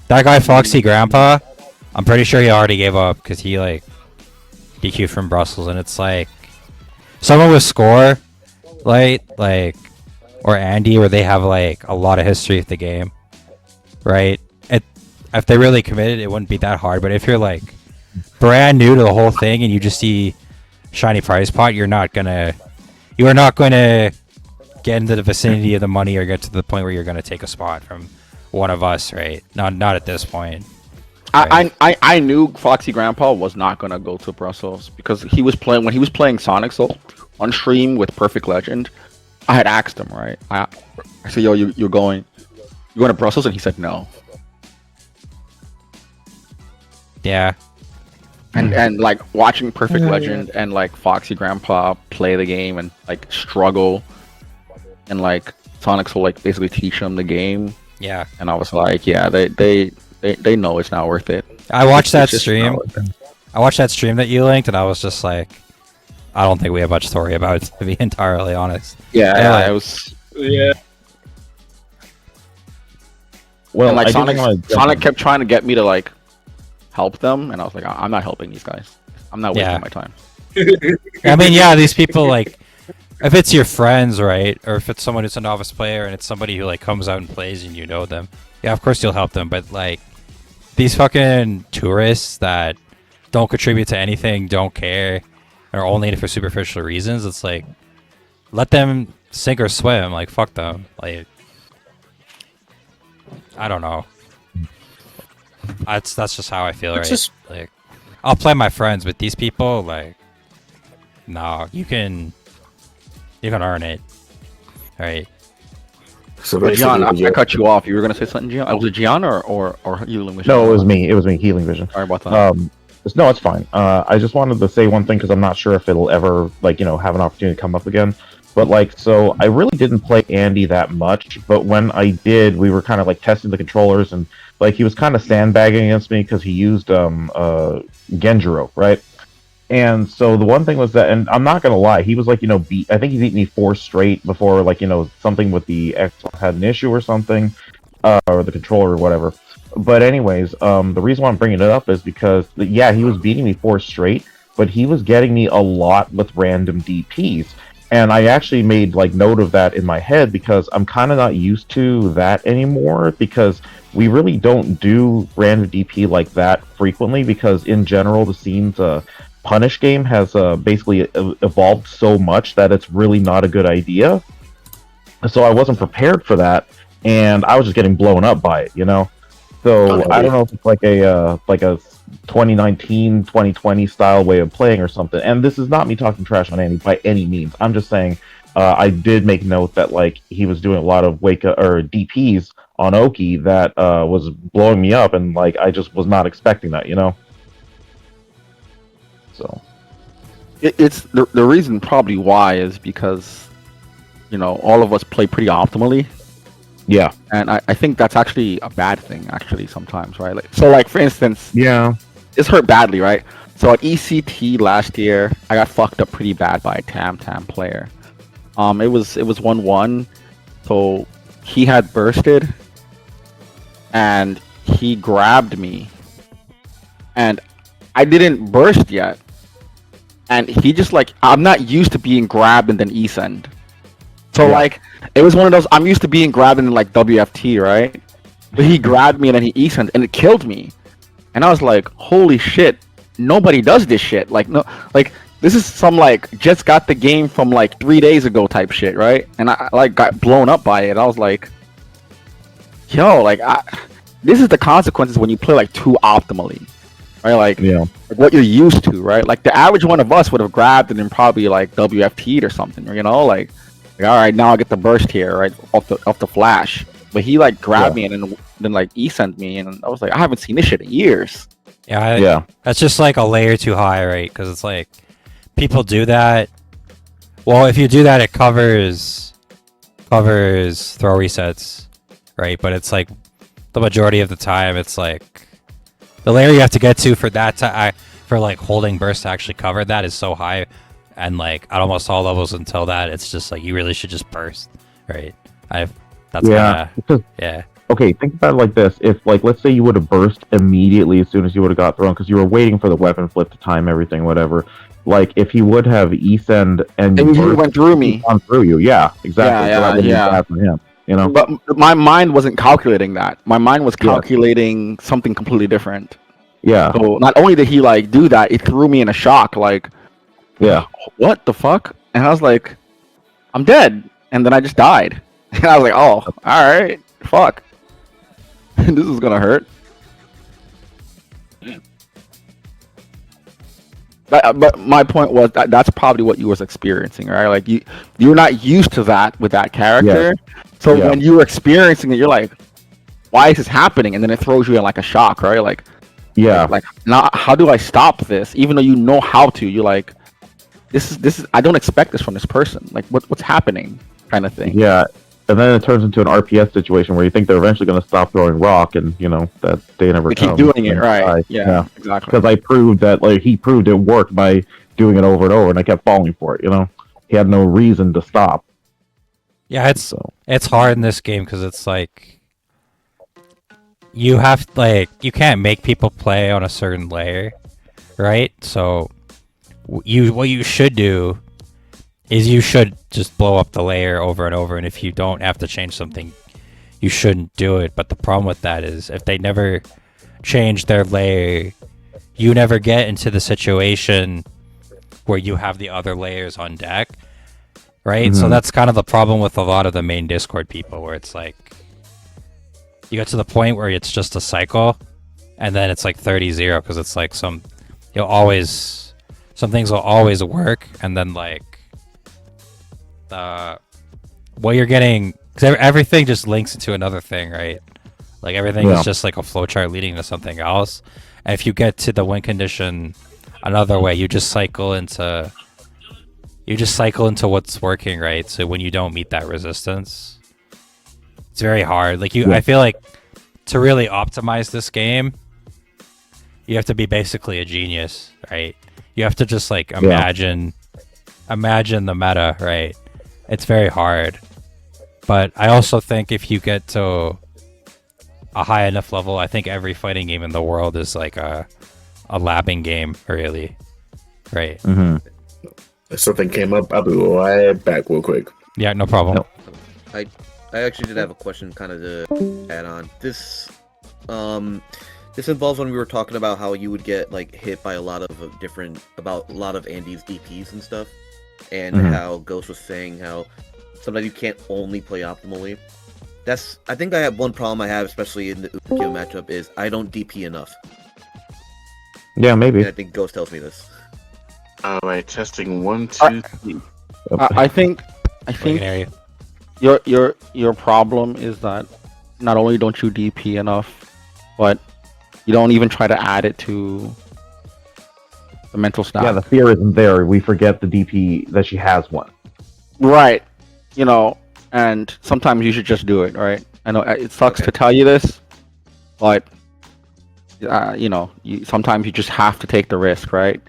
that guy Foxy Grandpa, I'm pretty sure he already gave up because he, like, DQ'd from Brussels, and it's like, someone with Score, like, or Andy, where they have, like, a lot of history with the game, right? If they really committed, it wouldn't be that hard, but if you're, like, brand new to the whole thing and you just see shiny prize pot, you are not going to get into the vicinity of the money or get to the point where you're going to take a spot from one of us, right? Not at this point. Right? I knew Foxy Grandpa was not gonna go to Brussels because he was playing Sonic Soul on stream with Perfect Legend. I had asked him, right? I said, "Yo, you're going to Brussels?" And he said no. Yeah. And like watching Perfect Legend and like Foxy Grandpa play the game and like struggle, and like Sonic Soul like basically teach him the game. Yeah. And I was like, yeah, they know it's not worth it. I watched that stream. I watched that stream that you linked, and I was just like, I don't think we have much to worry about, to be entirely honest. Yeah, it was. Yeah. Well, and like I didn't wanna Sonic kept trying to get me to like help them, and I was like, I'm not helping these guys. I'm not wasting my time. I mean, yeah, these people, like, if it's your friends, right, or if it's someone who's a novice player and it's somebody who like comes out and plays and you know them, yeah, of course you'll help them. But like these fucking tourists that don't contribute to anything, don't care, are only in it for superficial reasons, it's like, let them sink or swim. Like, fuck them. Like, I don't know. That's just how I feel, right? Like, I'll play my friends, but these people, like, no, you can earn it, right? So Gian, I cut you off. You were gonna say something, Gian? Was it Gian or Healing Vision? No, it was me. It was me. Healing Vision. Sorry about that. No, it's fine. I just wanted to say one thing because I'm not sure if it'll ever, like, have an opportunity to come up again. But like, so I really didn't play Andy that much. But when I did, we were kind of like testing the controllers, and like he was kind of sandbagging against me because he used Genjiro, right? And so the one thing was that, and I'm not gonna lie, he was like, beat. I think he's eaten me 4 straight before, like, something with the Xbox had an issue or something, or the controller or whatever. But anyways, the reason why I'm bringing it up is because, yeah, he was beating me 4 straight, but he was getting me a lot with random DPs. And I actually made like note of that in my head because I'm kind of not used to that anymore, because we really don't do random DP like that frequently, because in general the scene's punish game has basically evolved so much that it's really not a good idea. So I wasn't prepared for that, and I was just getting blown up by it, So I don't know if it's like a 2019, 2020 style way of playing or something. And this is not me talking trash on Andy by any means. I'm just saying I did make note that like he was doing a lot of DPs on Oki that was blowing me up, and like I just was not expecting that, So it's the reason probably why is because all of us play pretty optimally. Yeah, and I think that's actually a bad thing, actually, sometimes, right? Like, for instance, yeah, it's hurt badly, right? So at ECT last year, I got fucked up pretty bad by a Tam player. It was 1-1, so he had bursted, and he grabbed me, and I didn't burst yet, and he just like, I'm not used to being grabbed and then E-send. So like, it was one of those, I'm used to being grabbed in like WFT, right? But he grabbed me and then he E-sent and it killed me. And I was like, holy shit, nobody does this shit. Like, no, like, this is some like, just got the game from like 3 days ago type shit, right? And I like got blown up by it. I was like, yo, like, this is the consequences when you play like too optimally, right? Like, like what you're used to, right? Like the average one of us would have grabbed and then probably like WFT'd or something, like all right, now I get the burst here, right, off the flash. But he like grabbed me and then like E-sent me, and I was like, I haven't seen this shit in years. Yeah, that's just like a layer too high, right? Because it's like people do that. Well, if you do that, it covers throw resets, right? But it's like the majority of the time, it's like the layer you have to get to for that for like holding burst to actually cover that is so high. And like at almost all levels until that, it's just like you really should just burst, right? Okay, think about it like this: if like let's say you would have burst immediately as soon as you would have got thrown because you were waiting for the weapon flip to time everything, whatever. Like if he would have E-send and he went through me, on through you, yeah, exactly. For him, But my mind wasn't calculating that. My mind was calculating something completely different. Yeah. So not only did he like do that, it threw me in a shock, like. Yeah. What the fuck? And I was like, I'm dead. And then I just died. And I was like, oh, all right, fuck. This is gonna hurt. But my point was that's probably what you was experiencing, right? Like you're not used to that with that character. Yeah. So when you're experiencing it, you're like, why is this happening? And then it throws you in like a shock, right? Like, like now how do I stop this? Even though you know how to, you're like, this is I don't expect this from this person. Like what's happening, kind of thing. Yeah, and then it turns into an RPS situation where you think they're eventually going to stop throwing rock, and that day never comes. Keep doing it, right? Yeah, exactly. Because I proved that he proved it worked by doing it over and over, and I kept falling for it. He had no reason to stop. Yeah, it's hard in this game because it's like you have you can't make people play on a certain layer, right? So what you should do is you should just blow up the layer over and over, and if you don't have to change something, you shouldn't do it. But the problem with that is if they never change their layer, you never get into the situation where you have the other layers on deck, right? So that's kind of the problem with a lot of the main Discord people, where it's like you get to the point where it's just a cycle, and then it's like 30-0 because it's like some things will always work, and then like what you're getting, because everything just links into another thing, right? Like everything is just like a flowchart leading to something else. And if you get to the win condition another way, you just cycle into what's working, right? So when you don't meet that resistance, it's very hard. Like I feel like to really optimize this game, you have to be basically a genius, right? You have to just like imagine the meta, right? It's very hard. But I also think if you get to a high enough level, I think every fighting game in the world is like a labbing game, really, right? Something came up. I'll be right back real quick. Yeah, no problem. I actually did have a question kind of to add on. This involves when we were talking about how you would get like hit by a lot of Andy's DPs and stuff, and how Ghost was saying how sometimes you can't only play optimally. I think I have one problem I have, especially in the Ukyo matchup, is I don't DP enough. Yeah, maybe. And I think Ghost tells me this. Alright, testing 1, 2, 3. I think your problem is that not only don't you DP enough, but you don't even try to add it to the mental stack. Yeah, the fear isn't there. We forget the DP that she has one. Right. And sometimes you should just do it, right? I know it sucks to tell you this, but sometimes you just have to take the risk, right?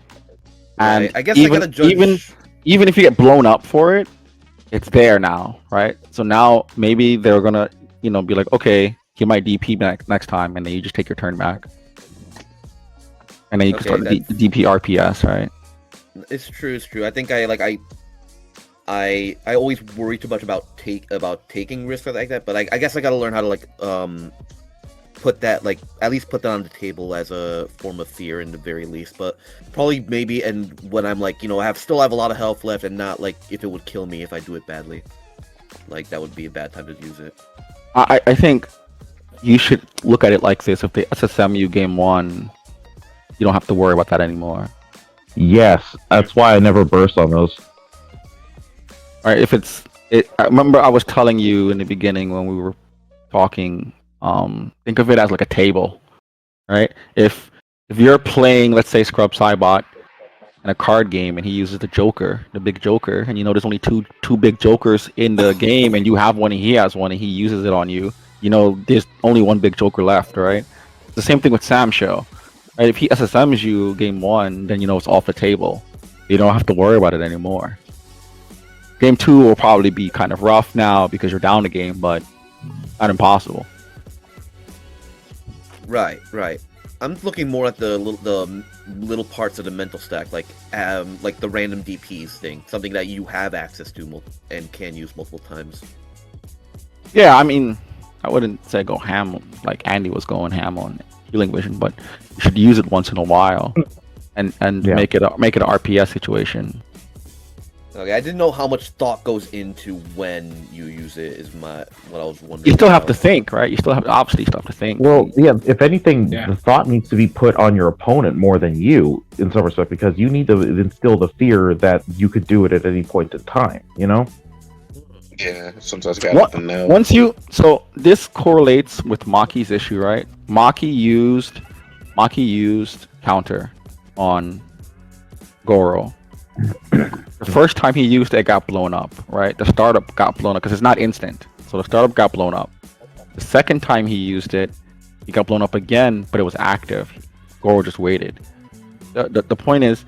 And I guess I gotta judge. Even if you get blown up for it, it's there now, right? So now maybe they're gonna, be like, okay, he might DP next time, and then you just take your turn back, and then you can start the DP RPS, right? It's true. I think I always worry too much about taking risks like that, but I guess I gotta learn how to put that at least put that on the table as a form of fear in the very least. But probably maybe, and when I'm I still have a lot of health left, and not if it would kill me if I do it badly, that would be a bad time to use it. I think you should look at it like this: if they SSM you game 1, you don't have to worry about that anymore. Yes, that's why I never burst on those. Right, I remember I was telling you in the beginning when we were talking, think of it as like a table, right? If you're playing, let's say, Scrub Cybot in a card game, and he uses the big joker, and there's only two big jokers in the game, and you have one and he has one, and he uses it on you, there's only one big joker left, right? It's the same thing with Sam Show, right? If he SSMs you game 1, then it's off the table. You don't have to worry about it anymore. Game 2 will probably be kind of rough now because you're down the game, but not impossible. Right. I'm looking more at the little parts of the mental stack, like the random DPs thing, something that you have access to and can use multiple times. Yeah, I mean, I wouldn't say go ham like Andy was going ham on Healing Vision, but you should use it once in a while and make it an RPS situation. Okay, I didn't know how much thought goes into when you use it. Is what I was wondering. You still have to think, right? You still have to think. Well, yeah. If anything, the thought needs to be put on your opponent more than you, in some respect, because you need to instill the fear that you could do it at any point in time. Yeah, sometimes you gotta know. So this correlates with Maki's issue, right? Maki used counter on Goro. The first time he used it got blown up, right? The startup got blown up because it's not instant. So the startup got blown up. The second time he used it, he got blown up again, but it was active. Goro just waited. The point is,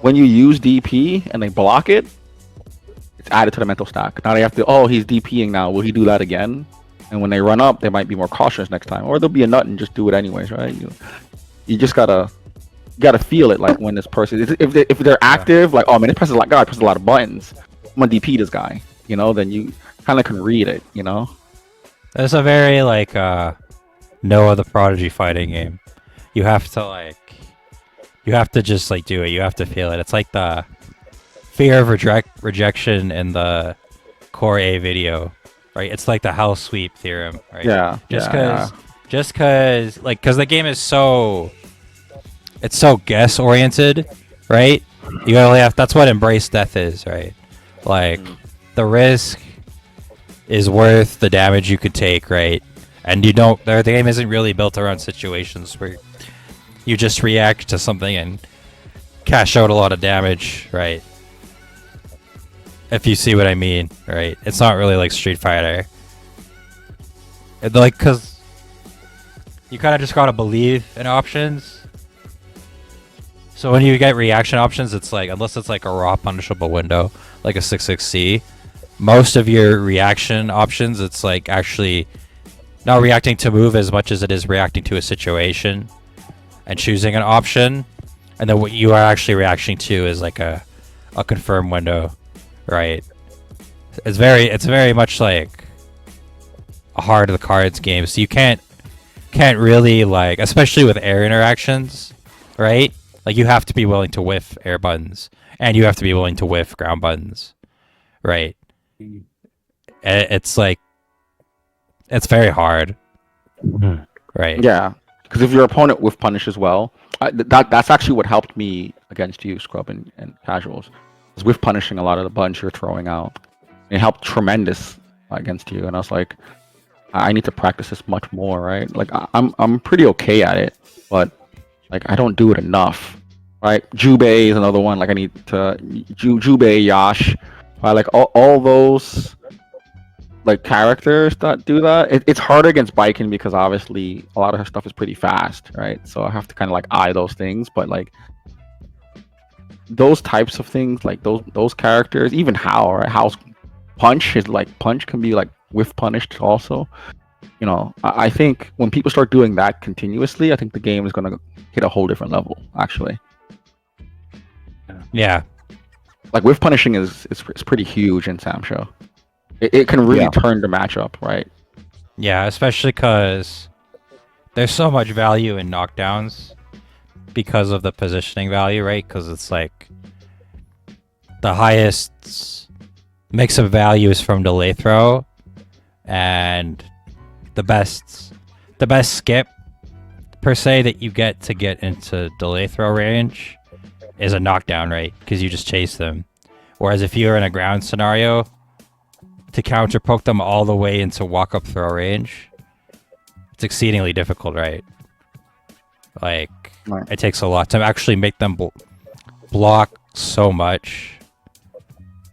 when you use DP and they block it, it's added to the mental stack. Now they have to, he's DPing now. Will he do that again? and when they run up, they might be more cautious next time, or they'll be a nut and just do it anyways, right? You just gotta feel it, like when this person if they're active, like, oh man, this person's like, God, presses a lot of buttons. I'm gonna DP this guy, then you kind of can read it, It's a very like Noah the Prodigy fighting game. You have to just like do it. You have to feel it. It's like the fear of rejection in the Core A video, right? It's like the house sweep theorem, right? Yeah. Just because the game is so guess oriented, right? You only have, that's what embrace death is, right? Like the risk is worth the damage you could take, right? And the game isn't really built around situations where you just react to something and cash out a lot of damage, right? If you see what I mean, right? It's not really like Street Fighter. Cause you kind of just gotta believe in options. So when you get reaction options, it's like, unless it's like a raw punishable window, like a 6-6C, most of your reaction options, it's like actually not reacting to move as much as it is reacting to a situation and choosing an option. And then what you are actually reacting to is like a confirm window, right? It's very much like a heart of the cards game. So you can't really, like, especially with air interactions, right? Like you have to be willing to whiff air buttons and you have to be willing to whiff ground buttons, right? It's like, it's very hard, right? Yeah, because if your opponent whiff punish as well, that's actually what helped me against you, Scrub and Casuals, is whiff punishing a lot of the buttons you're throwing out. It helped tremendous against you, and I was like, I need to practice this much more, right? Like I'm pretty okay at it, but like I don't do it enough, right? Jubei is another one. Like I need to Jubei, Yash, right? Like all those like characters that do that. It's harder against Baiken because obviously a lot of her stuff is pretty fast, right? So I have to kind of like eye those things, but like those types of things, like those characters, even Hao, right? Hao's punch can be like whiff punished also. I think when people start doing that continuously, I think the game is gonna hit a whole different level, actually. Yeah. Like whiff punishing is pretty huge in Sam Show. It can really turn the matchup, right? Yeah, especially because there's so much value in knockdowns because of the positioning value, right? Because it's like the highest mix of value is from delay throw, and the best skip per se that you get into delay throw range is a knockdown, right? Because you just chase them. Whereas if you're in a ground scenario, to counter poke them all the way into walk up throw range, it's exceedingly difficult, right? Like it takes a lot to actually make them block so much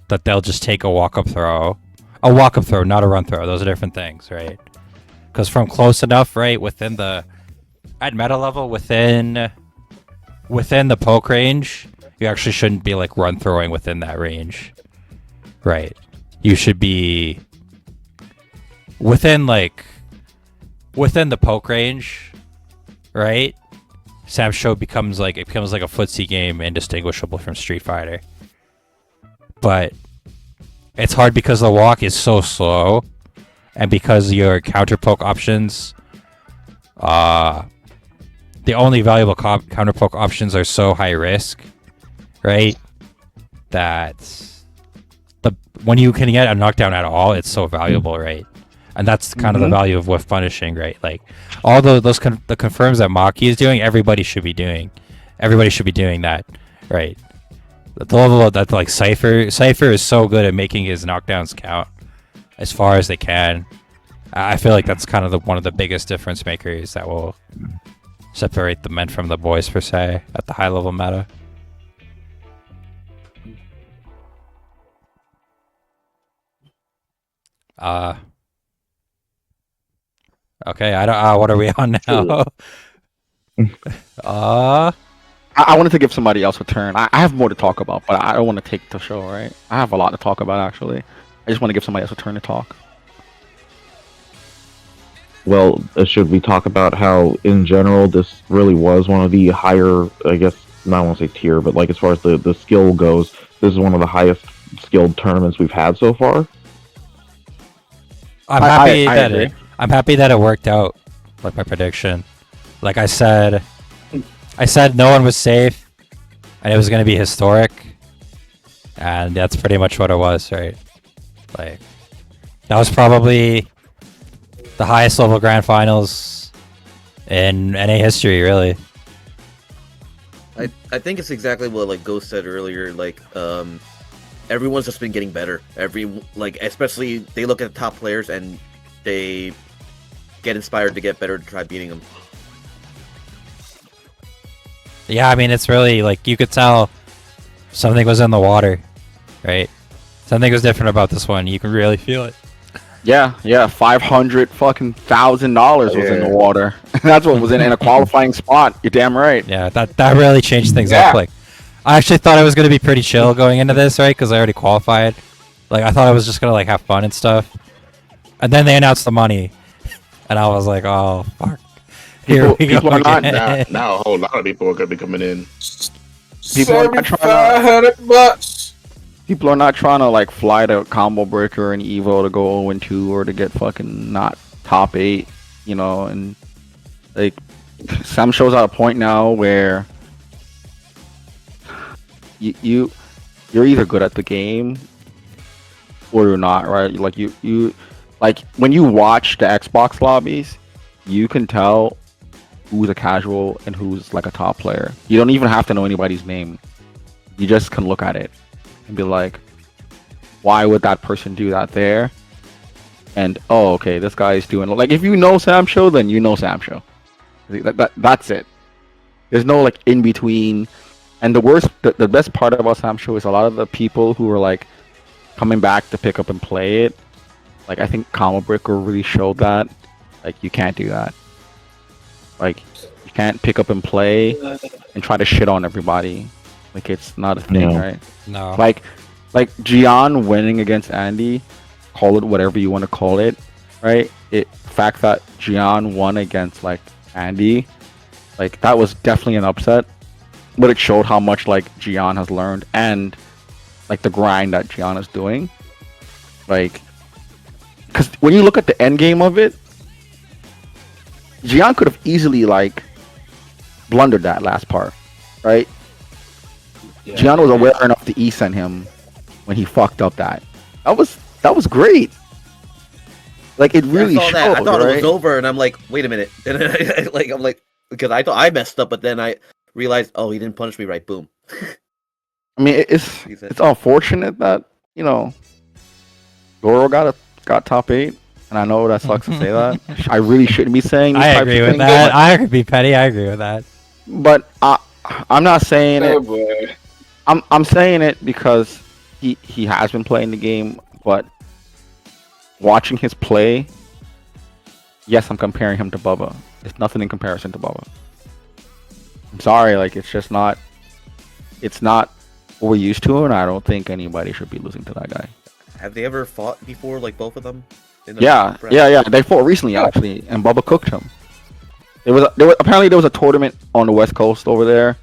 that they'll just take a walk up throw, not a run throw. Those are different things, right? Because from close enough, right, at meta level, within the poke range, you actually shouldn't be like run throwing within that range, right? You should be within the poke range, right? Sam Show becomes like a footsie game, indistinguishable from Street Fighter. But it's hard because the walk is so slow, and because your counter poke options, the only valuable counter poke options are so high risk, right? That when you can get a knockdown at all, it's so valuable, right? And that's kind of the value of whiff punishing, right? Like all the confirms that Maki is doing, everybody should be doing that, right? The level that like Cypher is so good at making his knockdowns count as far as they can. I feel like that's kind of one of the biggest difference makers that will separate the men from the boys per se at the high level meta. Okay, I don't. What are we on now? I wanted to give somebody else a turn. I have more to talk about, but I don't want to take the show, right? I have a lot to talk about, actually. I just want to give somebody else a turn to talk. well, should we talk about how, in general, this really was one of the higher, I guess, not want to say tier, but like as far as the skill goes, this is one of the highest skilled tournaments we've had so far. I'm happy that it worked out, like my prediction. Like I said no one was safe, and it was going to be historic, and that's pretty much what it was, right? Like, that was probably the highest level grand finals in NA history, really. I think it's exactly what like Ghost said earlier. Like, everyone's just been getting better. Especially they look at the top players and they get inspired to get better to try beating them. Yeah, I mean, it's really like you could tell something was in the water, right? Something was different about this one. You can really feel it. Yeah, $500,000 was in the water. That's what was in a qualifying spot. You're damn right. Yeah, that really changed things up. Like, I actually thought it was going to be pretty chill going into this, right? Because I already qualified. Like, I thought I was just going to like have fun and stuff. And then they announced the money, and I was like, oh fuck. Here we go. Now a whole lot of people are going to be coming in. $7,500. People are not trying to like fly to Combo Breaker and Evo to go 0-2 or to get fucking not top 8, you know. And like Sam shows at a point now where you're either good at the game or you're not, right? Like you like when you watch the Xbox lobbies, you can tell who's a casual and who's like a top player. You don't even have to know anybody's name. You just can look at it and be like, why would that person do that there? And oh, okay, this guy is doing like, if you know Sam Show, then you know Sam Show. That's it. There's no like in between. And the best part about Sam Show is a lot of the people who are like coming back to pick up and play it. Like I think Combo Breaker really showed that. Like you can't do that. Like you can't pick up and play and try to shit on everybody. Like it's not a thing, right? No. Like Gian winning against Andy, call it whatever you want to call it, right? Fact that Gian won against like Andy, like that was definitely an upset, but it showed how much like Gian has learned and like the grind that Gian is doing. Like, because when you look at the end game of it, Gian could have easily like blundered that last part, right? Yeah, Gian was aware enough to E-send him when he fucked up that. That was great. Like it really showed. I thought right? it was over, and I'm like, wait a minute. And then I'm like, because I thought I messed up, but then I realized, oh, he didn't punish me right. Boom. I mean, it's unfortunate that Goro got top 8, and I know that sucks to say that. I really shouldn't be saying. I agree with that. I agree, Petty. I agree with that. But I'm not saying it. Boy. I'm saying it because he has been playing the game, but watching his play, yes, I'm comparing him to Bubba. It's nothing in comparison to Bubba. I'm sorry, like it's just not. It's not what we're used to, and I don't think anybody should be losing to that guy. Have they ever fought before, like both of them? Yeah. They fought recently actually, and Bubba cooked him. Apparently there was a tournament on the West Coast over there.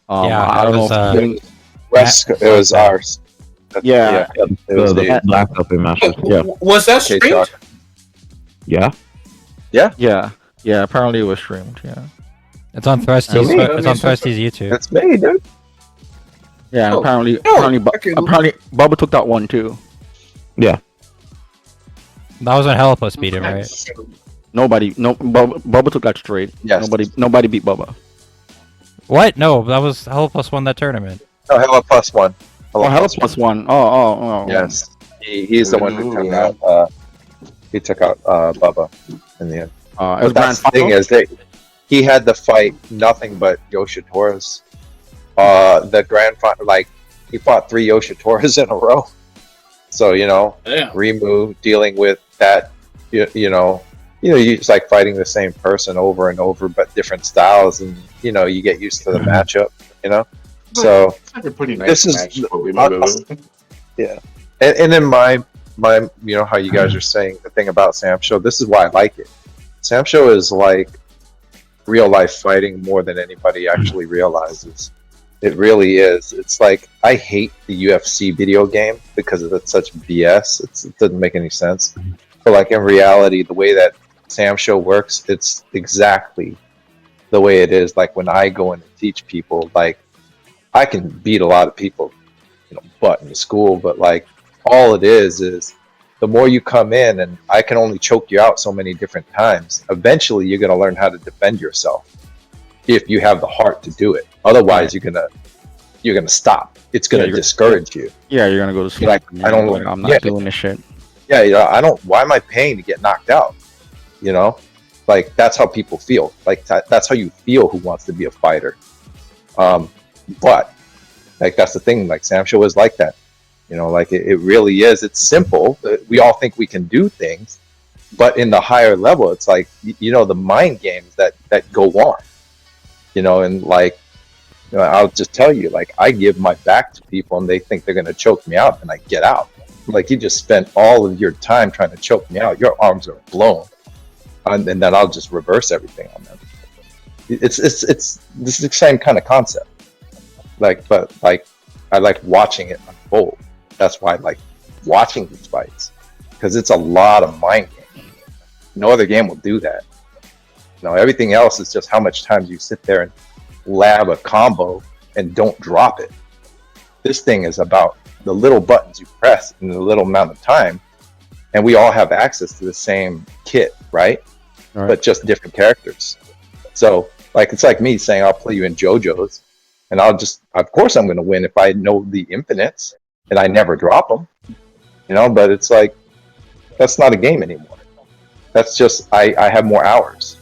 I don't know. It was ours. Yeah. It was the Black Up in Masters. Yeah. Was that streamed? Yeah. Yeah. Apparently it was streamed. Yeah. It's on Thrusty's. It's on Thrusty's YouTube. That's me, dude. Yeah. Apparently Bubba took that one too. Yeah. That was when Helipus beat him, right? Bubba took that straight. Yes. Nobody beat Bubba. What? No, that was Helipus won that tournament. No, Hella plus one. Helipus won. Oh. Yes. He's the one who took out. He took out Bubba in the end. That's the thing is he had to fight nothing but Yoshitoras. The grand final, like he fought 3 Yoshitoras in a row. So Rimu dealing with that, you it's like fighting the same person over and over, but different styles, and you get used to the matchup. So pretty nice. This is yeah, and then my how you guys are saying the thing about Sam Show. This is why I like it. Sam Show is like real life fighting more than anybody actually realizes. It really is. It's like, I hate the UFC video game because it's such BS. It doesn't make any sense. But like in reality, the way that Sam Show works, it's exactly the way it is. Like when I go in and teach people, like I can beat a lot of people, butt in school, but like all it is the more you come in, and I can only choke you out so many different times, eventually you're going to learn how to defend yourself if you have the heart to do it. Otherwise, you're gonna stop. It's gonna discourage you. Yeah, you're gonna go to sleep. Like, I don't. Like, I'm not doing this shit. Yeah, I don't. Why am I paying to get knocked out? Like that's how people feel. Like that's how you feel. Who wants to be a fighter? But like that's the thing. Like Sam Show is like that. Like it really is. It's simple. We all think we can do things, but in the higher level, it's like the mind games that go on. And like, I'll just tell you, like, I give my back to people and they think they're going to choke me out and I get out. Like, you just spent all of your time trying to choke me out. Your arms are blown. And then I'll just reverse everything on them. It's the same kind of concept. Like, but like, I like watching it unfold. That's why I like watching these fights, because it's a lot of mind game. No other game will do that. Everything else is just how much time you sit there and lab a combo and don't drop it. This thing is about the little buttons you press in the little amount of time, and we all have access to the same kit, right? But just different characters. So, like, it's like me saying I'll play you in JoJo's, and of course I'm going to win if I know the infinites, and I never drop them. But it's like, that's not a game anymore. That's just, I have more hours.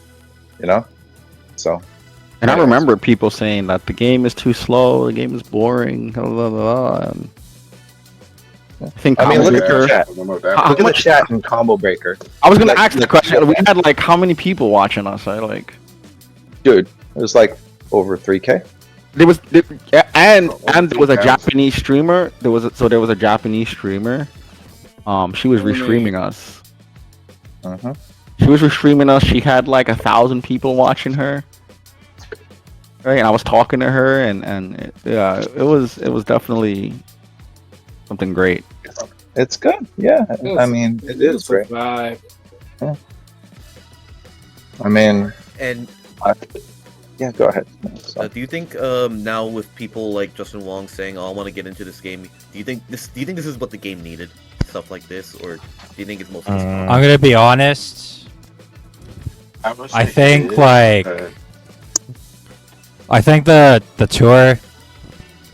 So. And I remember people saying that the game is too slow, the game is boring, blah, blah, blah. I think look at the chat. Look at the chat in Combo Breaker. I was gonna ask the question. We had like how many people watching us? Dude, it was like over 3K. There was there was a Japanese streamer. There was a Japanese streamer. She was restreaming us. She was restreaming us. She had like 1,000 people watching her. Right, and I was talking to her, and yeah, it was definitely something great. It's good, yeah. It is great. Vibe. Yeah. Yeah, go ahead. Do you think now with people like Justin Wong saying, "Oh, I want to get into this game," do you think this is what the game needed, stuff like this, or do you think it's mostly? I'm gonna be honest. I think the tour,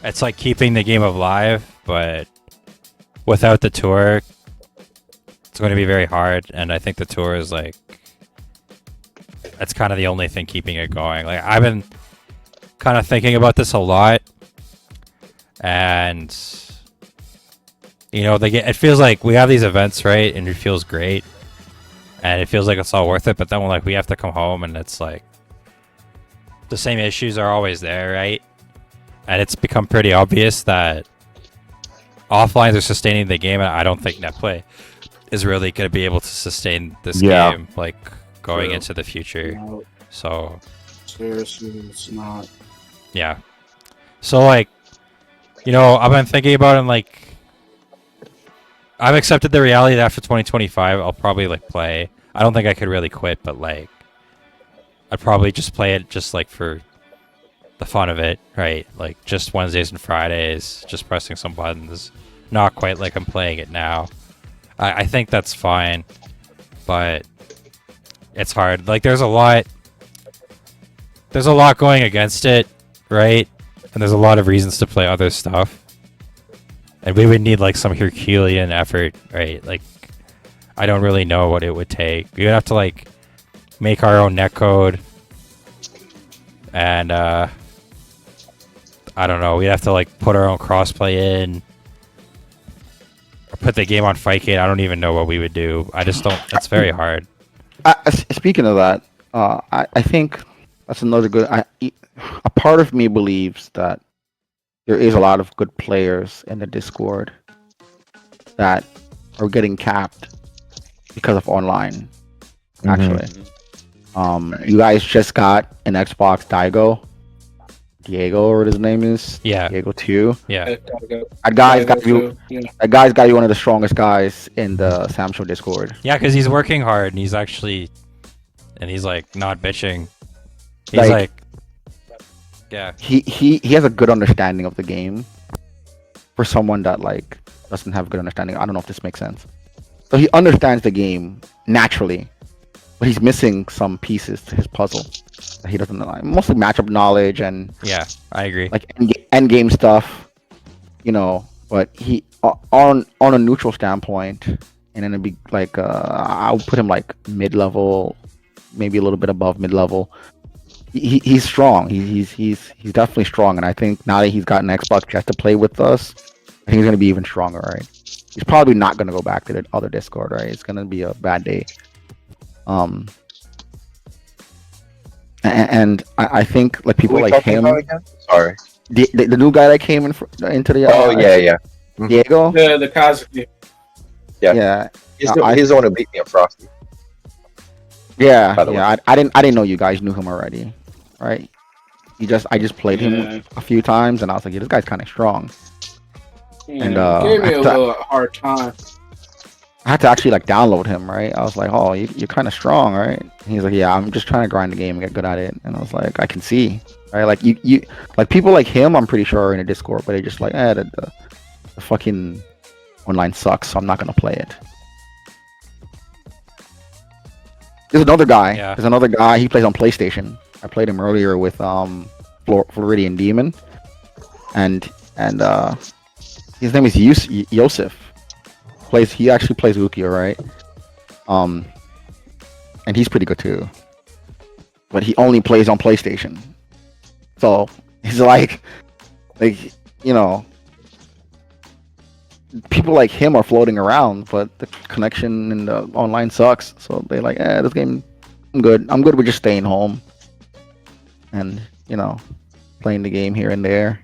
it's like keeping the game alive, but without the tour, it's going to be very hard. And I think the tour is like, it's kind of the only thing keeping it going. Like, I've been kind of thinking about this a lot, and it feels like we have these events, right? And it feels great, and it feels like it's all worth it. But then we have to come home, and it's like the same issues are always there, right? And it's become pretty obvious that offlines are sustaining the game, and I don't think netplay is really going to be able to sustain this game, like, going into the future. No. So Seriously, it's not. Yeah. So, like, I've been thinking about it, and, like, I've accepted the reality that after 2025, I'll probably, like, play. I don't think I could really quit, but, like, I'd probably just play it just, like, for the fun of it, right? Like, just Wednesdays and Fridays, just pressing some buttons. Not quite like I'm playing it now. I think that's fine, but it's hard. Like, there's a lot going against it, right? And there's a lot of reasons to play other stuff. And we would need, like, some Herculean effort, right? Like, I don't really know what it would take. We would have to, like, make our own netcode. And, I don't know. We'd have to, like, put our own crossplay in. Or put the game on Fightgate. I don't even know what we would do. I just don't. It's very hard. Speaking of that, I think that's another good. A part of me believes that there is a lot of good players in the Discord that are getting capped because of online. Actually, You guys just got an Xbox Diego, or what his name is. Yeah. Diego 2. Yeah. That guy's got to be one of the strongest guys in the Sam Show Discord. Yeah, because he's working hard and he's like not bitching. He's like yeah. He has a good understanding of the game for someone that like doesn't have a good understanding. I don't know if this makes sense. So he understands the game naturally, but he's missing some pieces to his puzzle that he doesn't know. Mostly matchup knowledge and yeah, I agree. Like end game stuff, you know. But he on a neutral standpoint, and then it'd be like I would put him like mid-level, maybe a little bit above mid-level. He's strong. He's definitely strong, and I think now that he's got an Xbox just to play with us, I think he's gonna be even stronger, right? He's probably not gonna go back to the other Discord, right? It's gonna be a bad day. And I think like people like him. Sorry, the new guy that came into the. Yeah. Diego. Yeah, the Kazuki. Yeah. He's the one who beat me at Frosty. Yeah. I didn't know you guys knew him already, right? I just played him a few times, and I was like, yeah, this guy's kind of strong. Yeah, and gave me a little hard time. I had to actually like download him, right? I was like, oh, you're kind of strong, right? And he's like, yeah, I'm just trying to grind the game and get good at it. And I was like, I can see, right? Like you like people like him, I'm pretty sure are in a Discord, but they're just like, the fucking online sucks, so I'm not gonna play it. There's another guy. Yeah. There's another guy. He plays on PlayStation. I played him earlier with Floridian Demon, and his name is Yosef. He actually plays Ukiyo, right? And he's pretty good too. But he only plays on PlayStation. So he's like you know, people like him are floating around, but the connection in the online sucks. So they're like, this game, I'm good. I'm good with just staying home and, you know, playing the game here and there,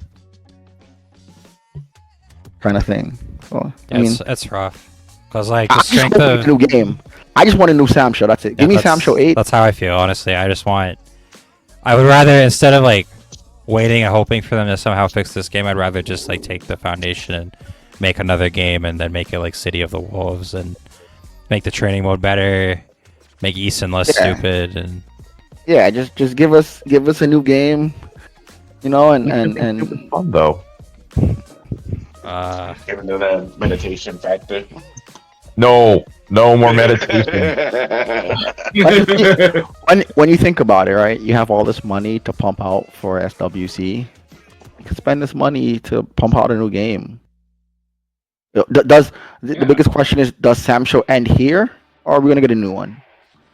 kind of thing. So yeah, I mean, it's rough. Cause like the strength of a new game. I just want a new Sam Show. That's it. Give me Sam Show 8. That's how I feel, honestly. I would rather, instead of like waiting and hoping for them to somehow fix this game, I'd rather just like take the foundation and make another game and then make it like City of the Wolves and make the training mode better, make Easton less stupid, and just give us a new game, you know, and fun though. Giving to that meditation factor. No more meditation. when you think about it, right? You have all this money to pump out for SWC. You can spend this money to pump out a new game. The biggest question is, does Sam Show end here, or are we gonna get a new one?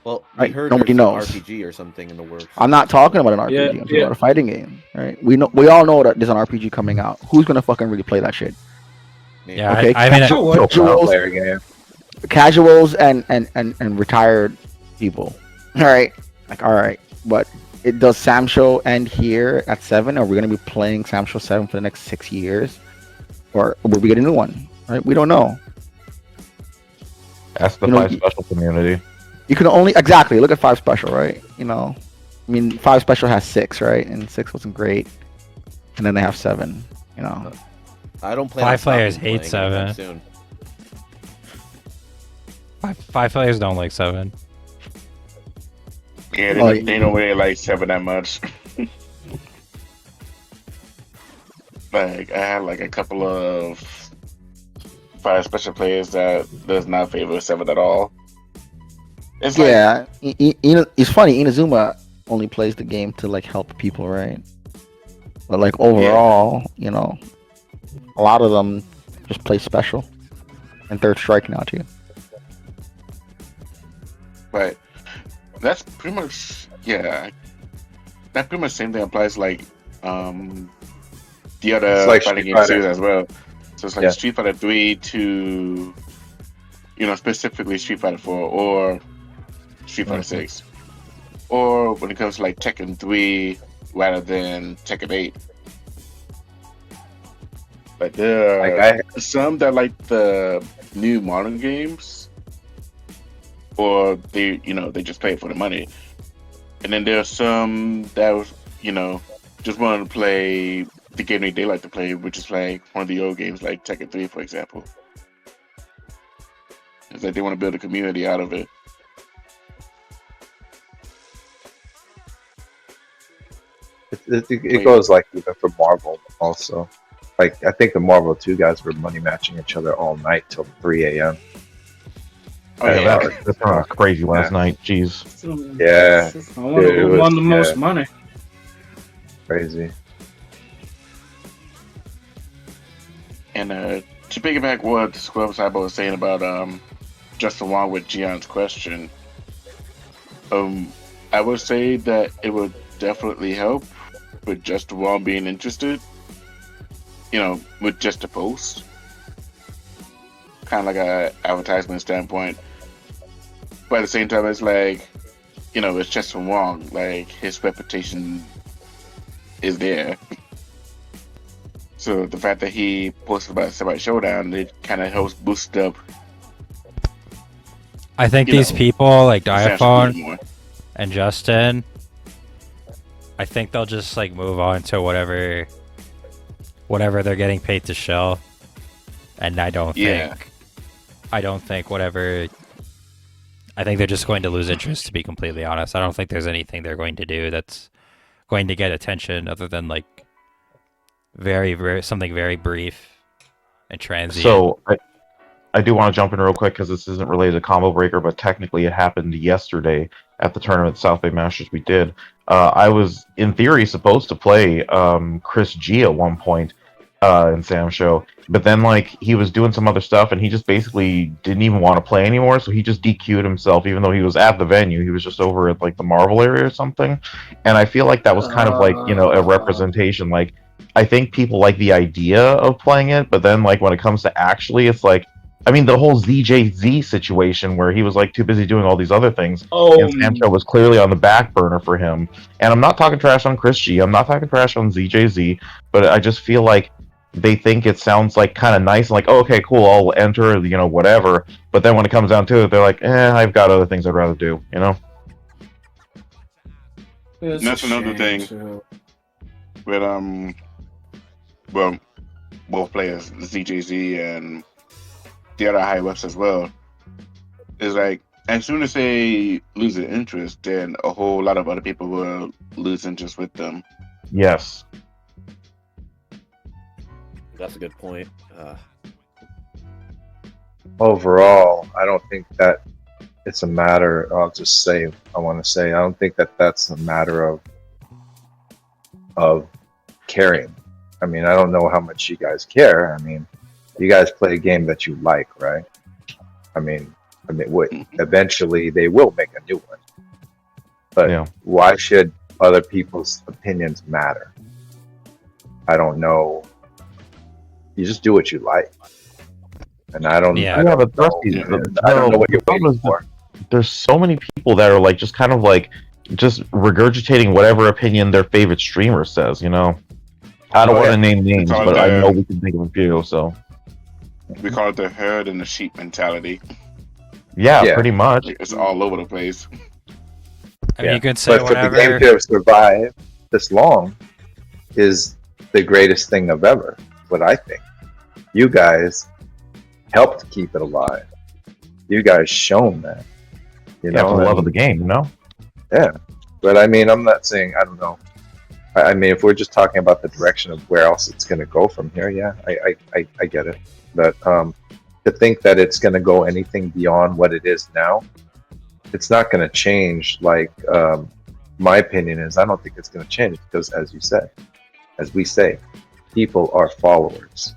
Well, right? Heard Nobody knows. An RPG or something in the works. I'm not talking about an RPG. I'm talking about a fighting game, right? We all know that there's an RPG coming out. Who's gonna fucking really play that shit? Yeah, okay. I mean, casuals and retired people. All right, but does Sam Show end here at 7? Are we gonna be playing Sam Show 7 for the next 6 years, or will we get a new one? Right, we don't know. Ask the 5 Special community. You can only look at 5 Special, right? You know, I mean, 5 Special has 6, right? And 6 wasn't great, and then they have 7. You know, I don't play. 5 players hate 7. Soon. 5 players don't like 7. Yeah, they don't really like 7 that much. Like I had like a couple of 5 Special players that does not favor 7 at all. It's like, it's funny. Inazuma only plays the game to like help people, right? But like overall, you know, a lot of them just play Special and Third Strike now too. But that's pretty much that pretty much same thing applies like the other like fighting games too as well. So it's like Street Fighter 3 to specifically Street Fighter 4 or Street Fighter 6. Or when it comes to like Tekken 3 rather than Tekken 8. But there are some that like the new modern games, or they just play it for the money. And then there's some that was, just wanted to play the game they like to play, which is like one of the old games like Tekken 3, for example. It's like they want to build a community out of it. It goes like even for Marvel also. Like I think the Marvel 2 guys were money matching each other all night till 3 a.m. Oh yeah, that's crazy last night. Jeez. Yeah. I wonder who won the most money. Crazy. And to piggyback what Squab Cyber was saying about just along with Gian's question, I would say that it would definitely help with just one being interested, with just a post, kind of like a advertisement standpoint. But at the same time, it's like, it's just Wong, like his reputation is there. So the fact that he posted about Samurai Shodown, it kind of helps boost up. I think these people like Diaphone and Justin, I think they'll just like move on to whatever they're getting paid to show, and I don't think whatever. I think they're just going to lose interest, to be completely honest. I don't think there's anything they're going to do that's going to get attention other than like something very brief and transient. So I do want to jump in real quick because this isn't related to Combo Breaker, but technically it happened yesterday at the tournament South Bay Masters we did. I was in theory supposed to play Chris G at one point in Sam's show, but then like he was doing some other stuff and he just basically didn't even want to play anymore, so he just DQ'd himself even though he was at the venue. He was just over at like the Marvel area or something, and I feel like that was kind of like a representation. Like I think people like the idea of playing it, but then like when it comes to actually, it's like, I mean, the whole ZJZ situation where he was like too busy doing all these other things, and Samcho was clearly on the back burner for him. And I'm not talking trash on Chris G, I'm not talking trash on ZJZ, but I just feel like they think it sounds like kind of nice, like, oh, okay, cool, I'll enter, whatever. But then when it comes down to it, they're like, I've got other things I'd rather do, That's another thing with both players, ZJZ and the other high ups as well, is like as soon as they lose their interest, then a whole lot of other people will lose interest with them. Yes. That's a good point. Overall, I don't think that it's a matter. I don't think that that's a matter of caring. I mean, I don't know how much you guys care. I mean, you guys play a game that you like, right? I mean, eventually they will make a new one. But why should other people's opinions matter? I don't know. You just do what you like. And I don't know what you're waiting for. There's so many people that are like just kind of like just regurgitating whatever opinion their favorite streamer says, I don't want to name names, but I know we can think of a few, so. We call it the herd and the sheep mentality. Yeah, pretty much. It's all over the place. I mean, you could say but for the game to have survived this long is the greatest thing of ever, what I think. You guys helped keep it alive. You guys shown that. For the love of the game, Yeah. But I mean, I'm not saying, I don't know. I mean, if we're just talking about the direction of where else it's going to go from here, I get it. But to think that it's going to go anything beyond what it is now, it's not going to change. Like, my opinion is, I don't think it's going to change because, as you said, as we say, people are followers.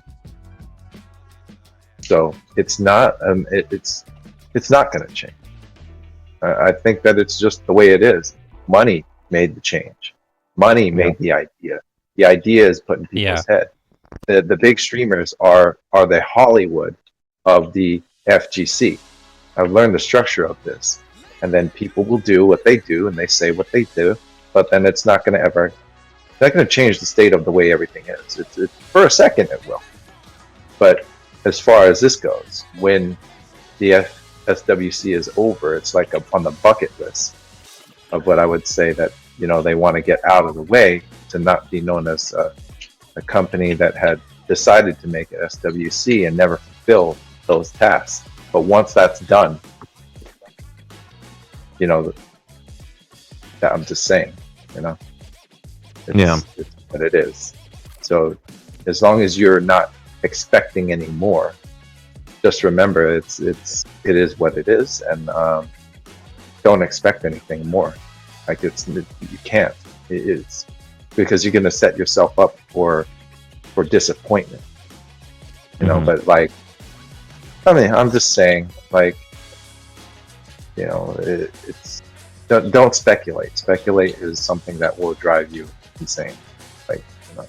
So it's not not going to change. I think that it's just the way it is. Money made the change. Money made the idea. The idea is put in people's head. The big streamers are the Hollywood of the FGC. I've learned the structure of this. And then people will do what they do and they say what they do, but then it's not going to change the state of the way everything is. It's for a second it will. But as far as this goes, when the SWC is over, it's like on the bucket list. of what I would say that, you know, they want to get out of the way to not be known as a company that had decided to make it SWC and never fulfill those tasks. But once that's done, you know, that I'm just saying, you know, it's what it is. So as long as you're not expecting any more, just remember it is what it is, and don't expect anything more. Like you can't. It is, because you're going to set yourself up for disappointment. You know, but like, I mean, I'm just saying, like, you know, it's don't speculate. Speculate is something that will drive you insane. Like, you know,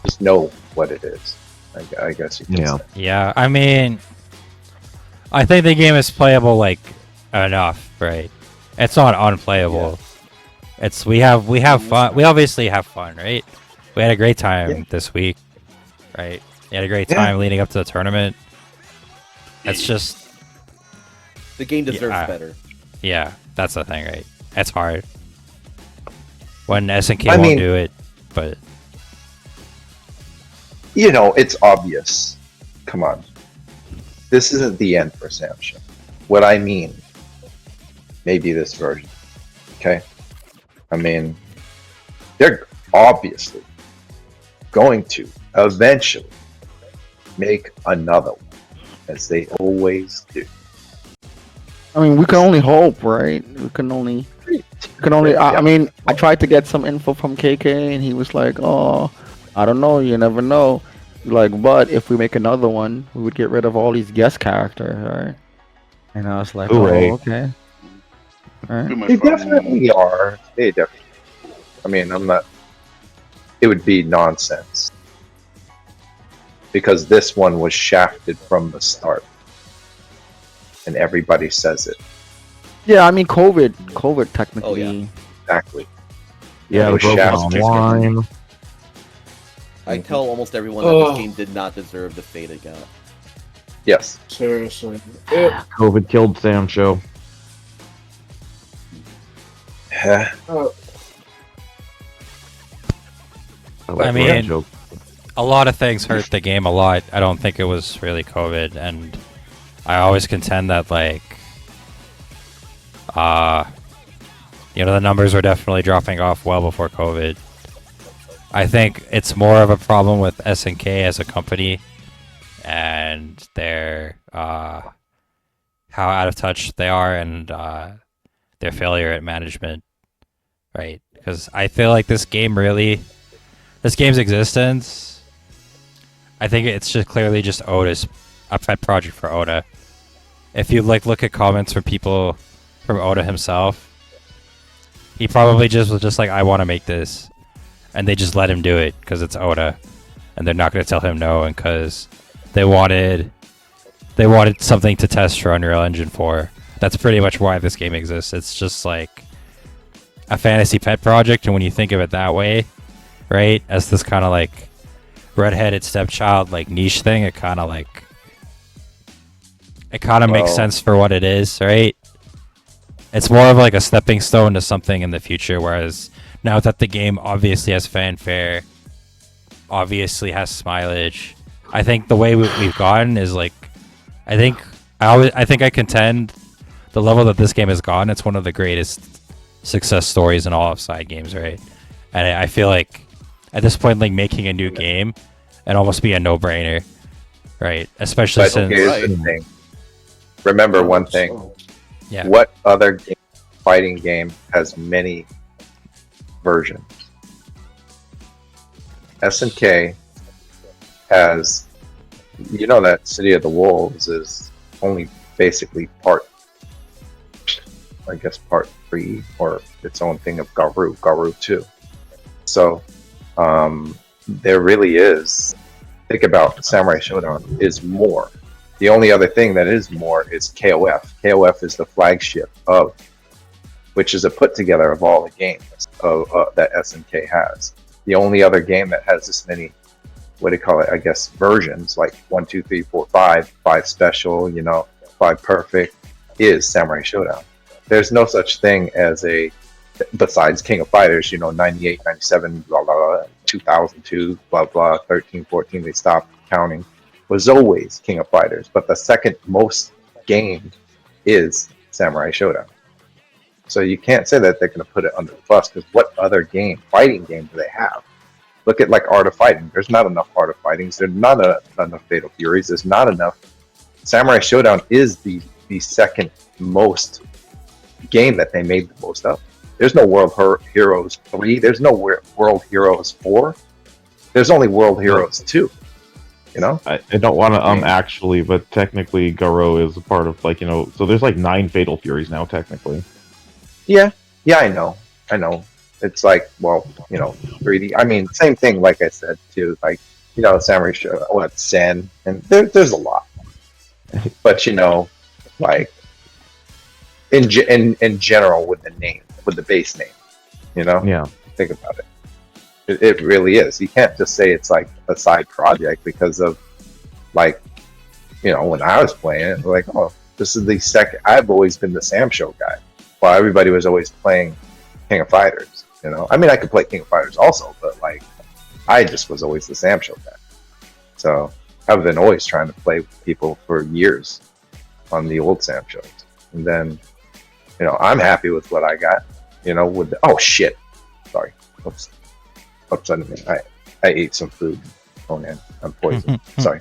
just know what it is. I guess you can say. Yeah, I mean, I think the game is playable like enough, right? It's not unplayable. Yeah. We have fun. We obviously have fun, right? We had a great time this week, right? We had a great time leading up to the tournament. It's just the game deserves better. Yeah, that's the thing, right? It's hard when SNK won't do it, but you know, it's obvious. Come on, this isn't the end for Samsung. What I mean, maybe this version. Okay, I mean, they're obviously going to eventually make another one, as they always do. I mean, we can only hope, right? We can only. I mean, I tried to get some info from KK, and he was like, "Oh, I don't know. You never know." Like, but if we make another one, we would get rid of all these guest characters, right? And I was like, "Oh, okay." All right. They definitely are. They definitely. I mean, I'm not. It would be nonsense, because this one was shafted from the start, and everybody says it. Yeah, I mean, COVID technically. Oh, yeah. Exactly. Yeah, it was shafted. Online. I tell almost everyone that this game did not deserve the fate it got. Yes. Seriously. COVID killed Sam Show. I mean, a lot of things hurt the game a lot. I don't think it was really COVID, and I always contend that, like, you know, the numbers were definitely dropping off well before COVID. I think it's more of a problem with SNK as a company and their how out of touch they are, and their failure at management, right? Because I feel like this game's existence, I think it's just clearly just Oda's a pet project for Oda. If you look at comments from people from Oda himself, he probably just was just like, I want to make this, and they just let him do it because it's Oda, and they're not going to tell him no, and because they wanted something to test for Unreal Engine 4. That's pretty much why this game exists. It's just like a fantasy pet project, and when you think of it that way, right, as this kind of like redheaded stepchild like niche thing, it kind of makes sense for what it is, right? It's more of like a stepping stone to something in the future, whereas now that the game obviously has fanfare, obviously has mileage, I think the way we've gotten is like, I think I contend the level that this game has gone, it's one of the greatest success stories in all of side games, right? And I feel like at this point, like, making a new game, it'd almost be a no-brainer, right? Especially since. Here's the thing. Remember one thing. Yeah. What other fighting game has many versions? SNK has, you know, that City of the Wolves is only basically part 3 or its own thing of Garou 2. So there really is, think about Samurai Shodown is more. The only other thing that is more is KOF. KOF is the flagship of, which is a put together of all the games that SNK has. The only other game that has this many, what do you call it, I guess, versions, like 1, 2, 3, 4, 5 special, you know, 5 perfect, is Samurai Shodown. There's no such thing as a besides King of Fighters, 98, 97, blah, blah, blah, 2002, blah, blah, 13, 14, they stopped counting, was always King of Fighters. But the second most game is Samurai Shodown. So you can't say that they're going to put it under the bus, because what other fighting game do they have? Look at like Art of Fighting. There's not enough Art of Fightings. There's not enough Fatal Furies. There's not enough. Samurai Shodown is the second most game that they made the most of. There's no World Heroes 3. There's no World Heroes 4. There's only World Heroes 2. I don't want to actually, but technically Garo is a part of so there's like 9 Fatal Furies now technically. Yeah, I know. It's like, well, 3D. I mean, same thing. Like I said too, like Samurai Shodown, Sen, and there's a lot. But like in general with the name, with the base name, Yeah. Think about it. It really is. You can't just say it's like a side project because of like, when I was playing it, like, oh, this is the second. I've always been the Sam Show guy, while everybody was always playing King of Fighters. I mean, I could play King of Fighters also, but like, I just was always the Sam Show guy. So I've been always trying to play with people for years on the old Sam shows, and then, I'm happy with what I got. With oh shit, sorry, oops, upset me. I ate some food. Oh man, I'm poisoned. Sorry.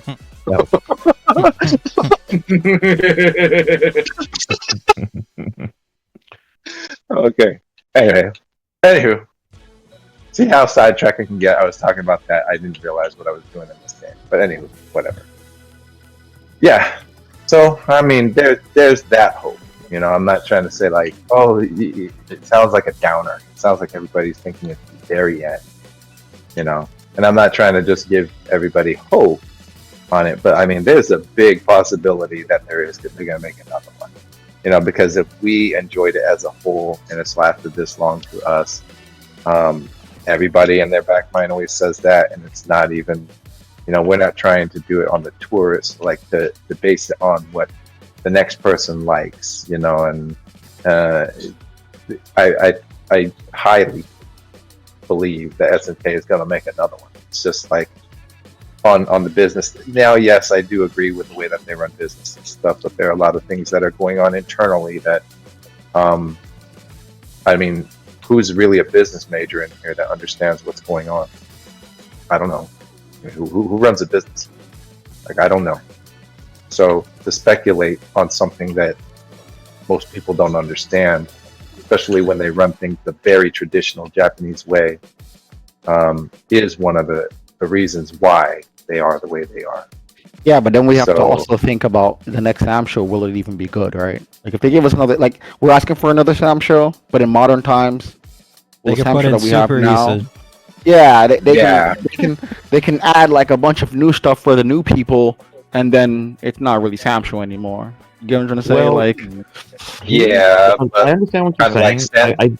Okay. Anywho, see how sidetracked I can get. I was talking about that. I didn't realize what I was doing in this game. But anyway, whatever. Yeah. So I mean, there's that hope. I'm not trying to say like, oh, it sounds like a downer. It sounds like everybody's thinking it's there yet. And I'm not trying to just give everybody hope on it, but I mean, there's a big possibility that there is, because they're gonna make another one. Because if we enjoyed it as a whole and it's lasted this long to us, everybody in their back mind always says that, and it's not even, we're not trying to do it on the tourists, like to base it on what the next person likes, and I highly believe that SNK is going to make another one. It's just like on the business. Now, yes, I do agree with the way that they run business and stuff, but there are a lot of things that are going on internally that, I mean, who's really a business major in here that understands what's going on? I don't know. I mean, who runs a business? Like, I don't know. So to speculate on something that most people don't understand, especially when they run things the very traditional Japanese way, is one of the reasons why they are the way they are. Yeah, but then we have to also think about the next Sam show. Will it even be good, right? Like, if they give us another, like, we're asking for another Sam show, but in modern times, they can put in Super Issa. Yeah, they can add like a bunch of new stuff for the new people, and then it's not really Sam show anymore. You get what I'm trying to say? Well, yeah, I understand what you're saying.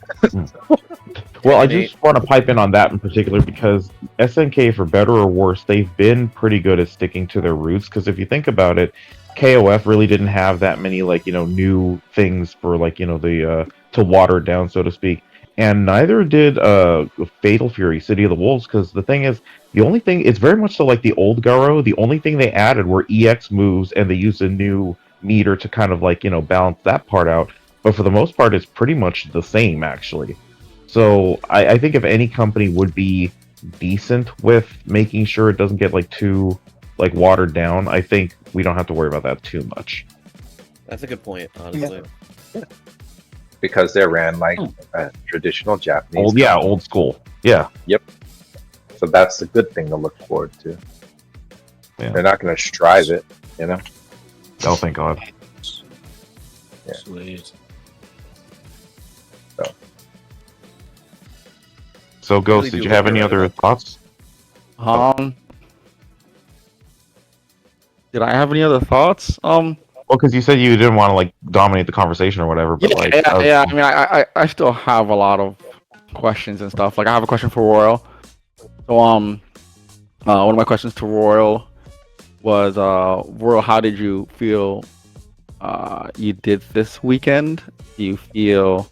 Well, I just want to pipe in on that in particular, because SNK, for better or worse, they've been pretty good at sticking to their roots. Because if you think about it, KOF really didn't have that many new things for the to water it down, so to speak. And neither did Fatal Fury, City of the Wolves, because the thing is, the only thing, it's very much so like the old Garo, the only thing they added were EX moves, and they used a new meter to kind of balance that part out. But for the most part, it's pretty much the same, actually. So I think if any company would be decent with making sure it doesn't get too watered down, I think we don't have to worry about that too much. That's a good point, honestly. Yeah. Because they ran traditional Japanese. Old school. Yeah. Yep. So that's a good thing to look forward to. Yeah. They're not going to strive it, Oh, thank God. Yeah. Sweet. So Ghost, did you have any other thoughts? Did I have any other thoughts? Well, because you said you didn't want to dominate the conversation or whatever. But yeah. I mean, I still have a lot of questions and stuff. Like, I have a question for Royal. So one of my questions to Royal was, Royal, how did you feel you did this weekend? Do you feel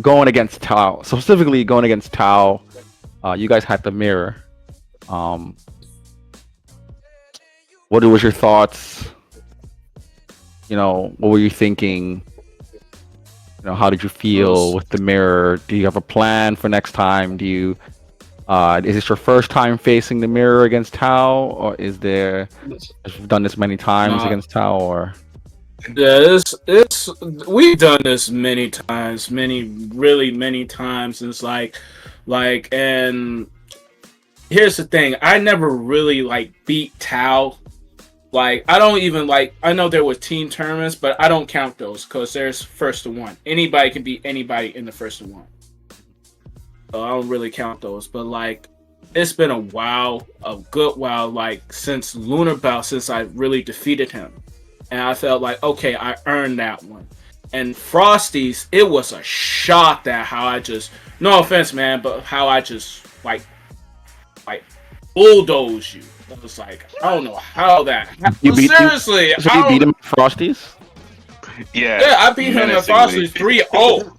going against Tao. So specifically going against Tao, you guys had the mirror. What was your thoughts? What were you thinking? How did you feel with the mirror? Do you have a plan for next time? Is this your first time facing the mirror against Tao, or have you done this many times against Tao, or? Yeah, we've done this many times, really many times. It's and here's the thing: I never really beat Tao. I don't even I know there were team tournaments, but I don't count those because there's first to one. Anybody can beat anybody in the first to one. So I don't really count those. But it's been a while, a good while, since Lunar Bout, since I really defeated him. And I felt okay, I earned that one. And Frosty's, it was a shock that how I just, no offense, man, but how I just bulldoze you. I was I don't know how that happened. Seriously, so you beat him at Frosty's? Yeah, I beat him at Frosty's 3-0.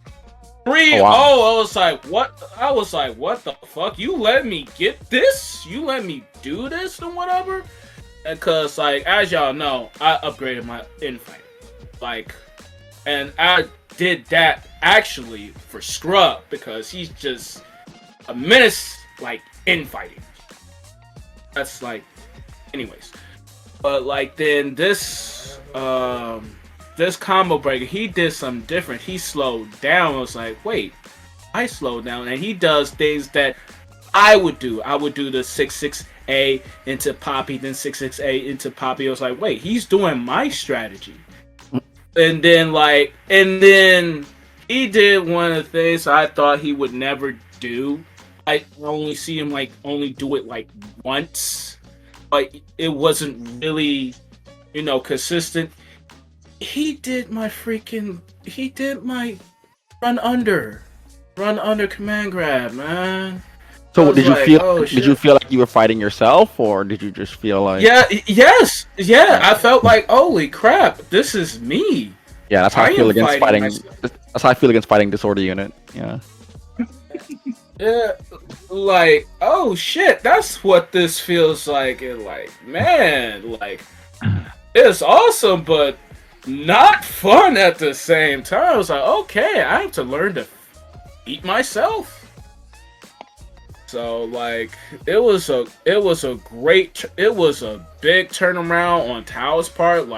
3-0. Wow. I was what? I was what the fuck? You let me get this? You let me do this and whatever? Because as y'all know, I upgraded my infighting. And I did that actually for Scrub because he's just a menace infighting. That's anyways. But then this combo breaker, he did something different. He slowed down. I was wait, I slowed down, and he does things that I would do. I would do the 6-6-A into Poppy, then 6-6-A into Poppy. I was wait, he's doing my strategy. And then he did one of the things I thought he would never do. I only see him only do it once, but it wasn't really, consistent. He did my run under command grab, man. So did you feel like you were fighting yourself, or did you just feel like? Yes. I felt holy crap, this is me. Yeah, that's how I feel against fighting. That's how I feel against fighting Disorder Unit. Yeah. Yeah, oh shit, that's what this feels like. And man, it's awesome, but not fun at the same time. I was okay, I have to learn to beat myself. So it was a big turnaround on Tao's part.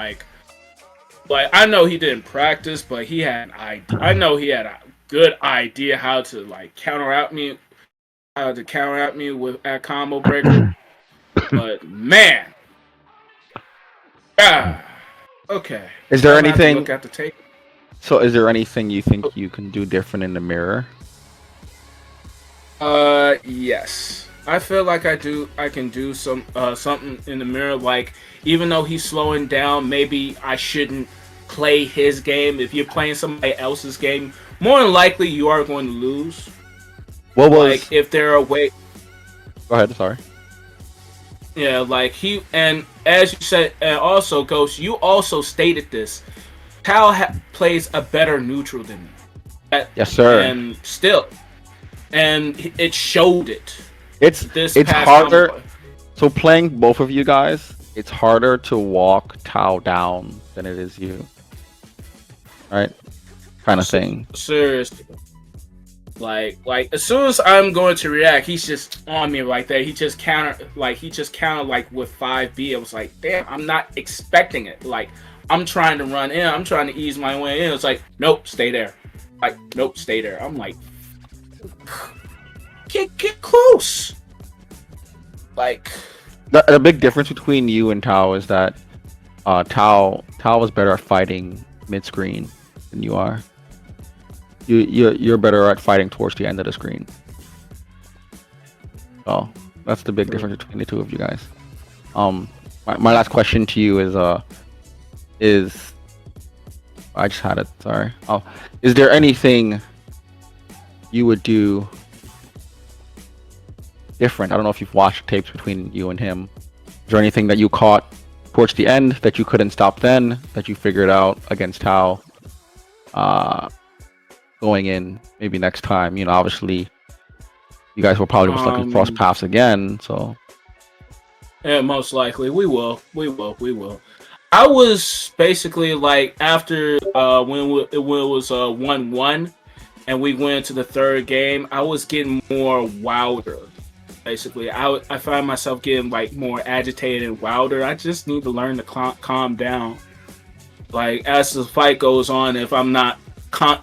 I know he didn't practice, but he had an idea. I know he had a good idea how to counteract me with a combo breaker. But man, okay. Is there anything? Look at the tape. So, is there anything you think you can do different in the mirror? Yes. I feel like I can do something in the mirror. Even though he's slowing down, maybe I shouldn't play his game. If you're playing somebody else's game, more than likely you are going to lose. What was if there are way? Go ahead. Sorry. Yeah, he, and as you said, and also Ghost, you also stated this. Tao plays a better neutral than me. Yes, sir. And still, and it showed it. It's harder. So playing both of you guys, it's harder to walk Tao down than it is you. Right? Kind of thing. Seriously. As soon as I'm going to react, he's just on me like that. He just countered with 5B. I was damn, I'm not expecting it. I'm trying to run in. I'm trying to ease my way in. It's nope, stay there. Nope, stay there. I'm get close. The big difference between you and Tao is that Tao is better at fighting mid-screen than you are. You're better at fighting towards the end of the screen. Oh, that's the big difference between the two of you guys. My last question to you is I just had it. Sorry. Oh, is there anything you would do different? I don't know if you've watched tapes between you and him. Is there anything that you caught towards the end that you couldn't stop then that you figured out against Tao? going in maybe next time. You know, obviously, you guys will probably most likely cross paths again. So, yeah, most likely we will. I was basically like after when it was 1-1 and we went to the third game, I was getting more wilder. Basically, I find myself getting like more agitated and wilder. I just need to learn to calm down. Like as the fight goes on, if I'm not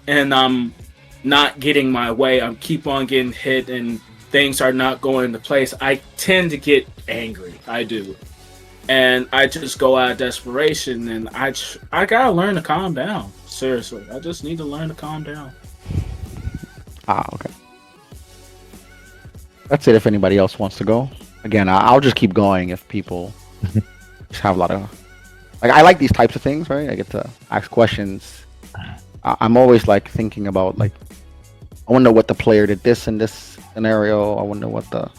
and I'm not getting my way, I keep on getting hit and things are not going into place, I tend to get angry. I do. And I just go out of desperation, and I gotta learn to calm down. Seriously, I just need to learn to calm down. Okay. That's it. If anybody else wants to go, again, I'll just keep going if people just have a lot of. Like, I like these types of things, right? I get to ask questions. I'm always like thinking about like, I wonder what the player did this in this scenario. I wonder what the,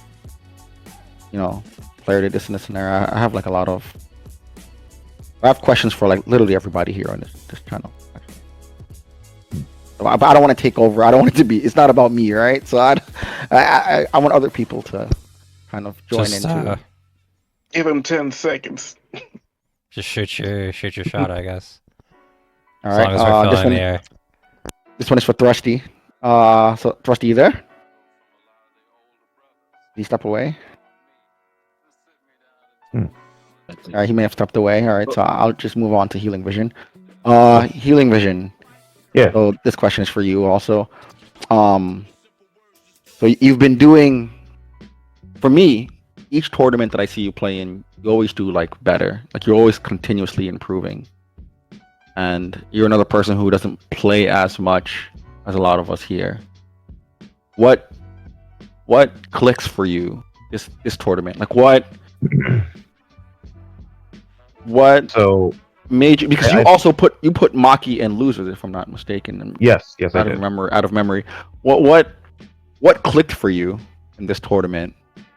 player did this in this scenario. I have like a lot of. I have questions for like literally everybody here on this channel. So I don't want to take over. I don't want it to be. It's not about me, right? So I want other people to kind of join into. Give him 10 seconds. Just shoot your shot, I guess. All right. As long as we're filling the air. This one is for Thrusty. So Thrusty, you there? Did he step away? All right, he may have stepped away. All right, so I'll just move on to Healing Vision. Healing Vision. Yeah. So this question is for you also. So you've been doing, for me, each tournament that I see you play in, you always do like better. Like you're always continuously improving. And you're another person who doesn't play as much as a lot of us here. What clicks for you this tournament? Like what so made you, because you also put Maki and losers, if I'm not mistaken. Yes, I did. Out of memory. What clicked for you in this tournament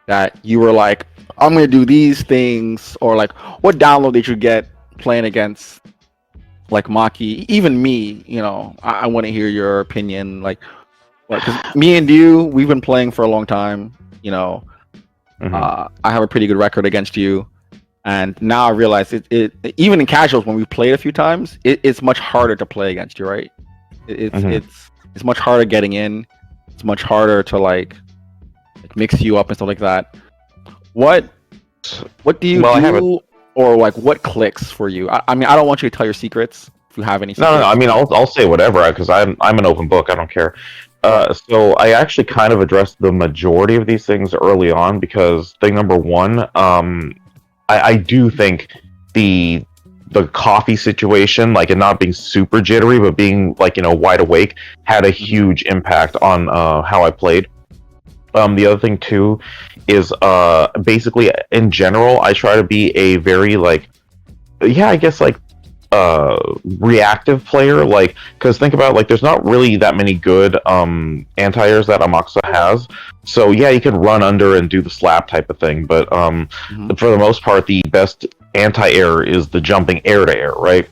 that you were like, I'm gonna do these things, or like what download did you get playing against like Maki? Even me, I want to hear your opinion. Like, because me and you, we've been playing for a long time. I have a pretty good record against you. And now I realize it even in casuals when we played a few times, it's much harder to play against you, right? It's much harder getting in. It's much harder to like mix you up and stuff like that. What do you do, or like what clicks for you? I mean, I don't want you to tell your secrets if you have any. Secrets. No. I mean, I'll say whatever because I'm an open book. I don't care. So I actually kind of addressed the majority of these things early on because thing number one, I do think the coffee situation, like it not being super jittery, but being like, wide awake, had a huge impact on how I played. The other thing too is basically in general, I try to be a very reactive player, like, because think about there's not really that many good anti-airs that Amakusa has, so yeah, you can run under and do the slap type of thing, but for the most part the best anti-air is the jumping air to air, right?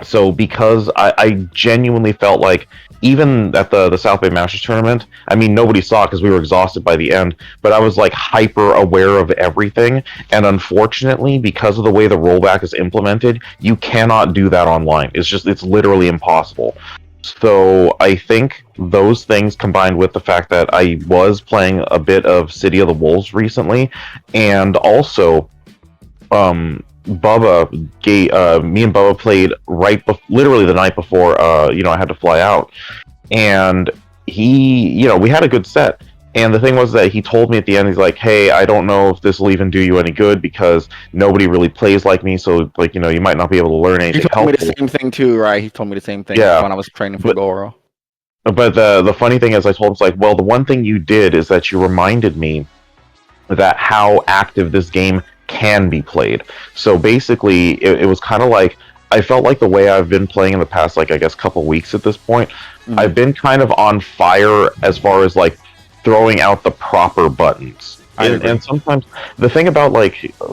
So because I genuinely felt like even at the South Bay Masters tournament, I mean, nobody saw it because we were exhausted by the end, but I was like hyper aware of everything, and unfortunately, because of the way the rollback is implemented, you cannot do that online. It's literally impossible. So I think those things combined with the fact that I was playing a bit of City of the Wolves recently, and also Bubba, me and Bubba played literally the night before, I had to fly out, and he, we had a good set, and the thing was that he told me at the end, he's like, hey, I don't know if this will even do you any good, because nobody really plays like me, so, you might not be able to learn anything helpful. He told me the same thing too, right? He told me the same thing when I was training for Goro. But the funny thing is, I told him, well, the one thing you did is that you reminded me that how active this game can be played. So basically it was kind of like, I felt like the way I've been playing in the past, I guess couple weeks at this point, I've been kind of on fire as far as throwing out the proper buttons. And sometimes the thing about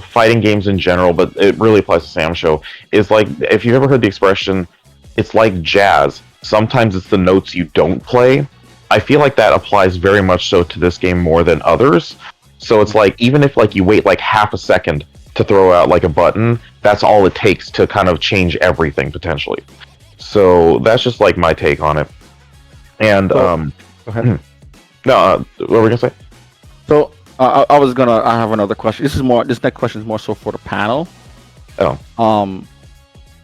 fighting games in general, but it really applies to Sam Show, is if you've ever heard the expression, it's like jazz. sometimes it's the notes you don't play. I feel like that applies very much so to this game more than others. So it's like, even if like you wait like half a second to throw out like a button, that's all it takes to kind of change everything potentially. So that's just like my take on it. And go ahead. No, what were we gonna say? So I have another question. This next question is more so for the panel. Oh.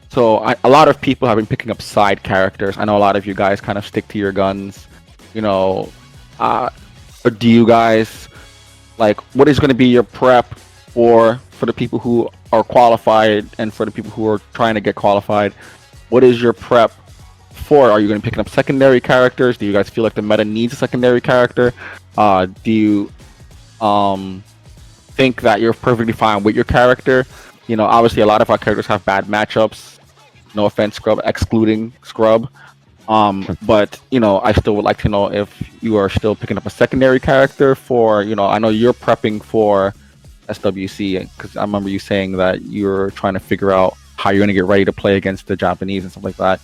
So a lot of people have been picking up side characters. I know a lot of you guys kind of stick to your guns. You know, do you guys like, what is going to be your prep for the people who are qualified and for the people who are trying to get qualified? What is your prep for? Are you going to be picking up secondary characters? Do you guys feel like the meta needs a secondary character? Do you think that you're perfectly fine with your character? You know, obviously a lot of our characters have bad matchups. No offense, Scrub, excluding Scrub. But, you know, I still would like to know if you are still picking up a secondary character for, you know, I know you're prepping for SWC, because I remember you saying that you're trying to figure out how you're going to get ready to play against the Japanese and stuff like that.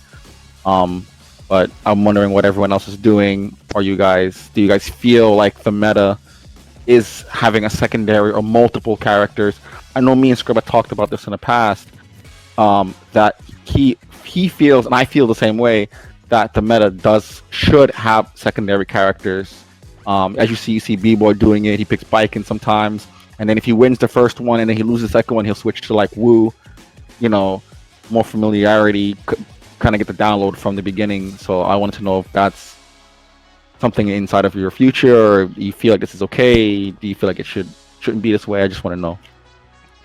But I'm wondering what everyone else is doing. Do you guys feel like the meta is having a secondary or multiple characters? I know me and Scrub have talked about this in the past, that he feels, and I feel the same way, that the meta should have secondary characters. As you see B-Boy doing it. He picks Baiken sometimes, and then if he wins the first one and then he loses the second one, he'll switch to like Wu. You know, more familiarity, kind of get the download from the beginning. So I wanted to know if that's something inside of your future, or do you feel like this is okay? Do you feel like it shouldn't be this way? I just want to know.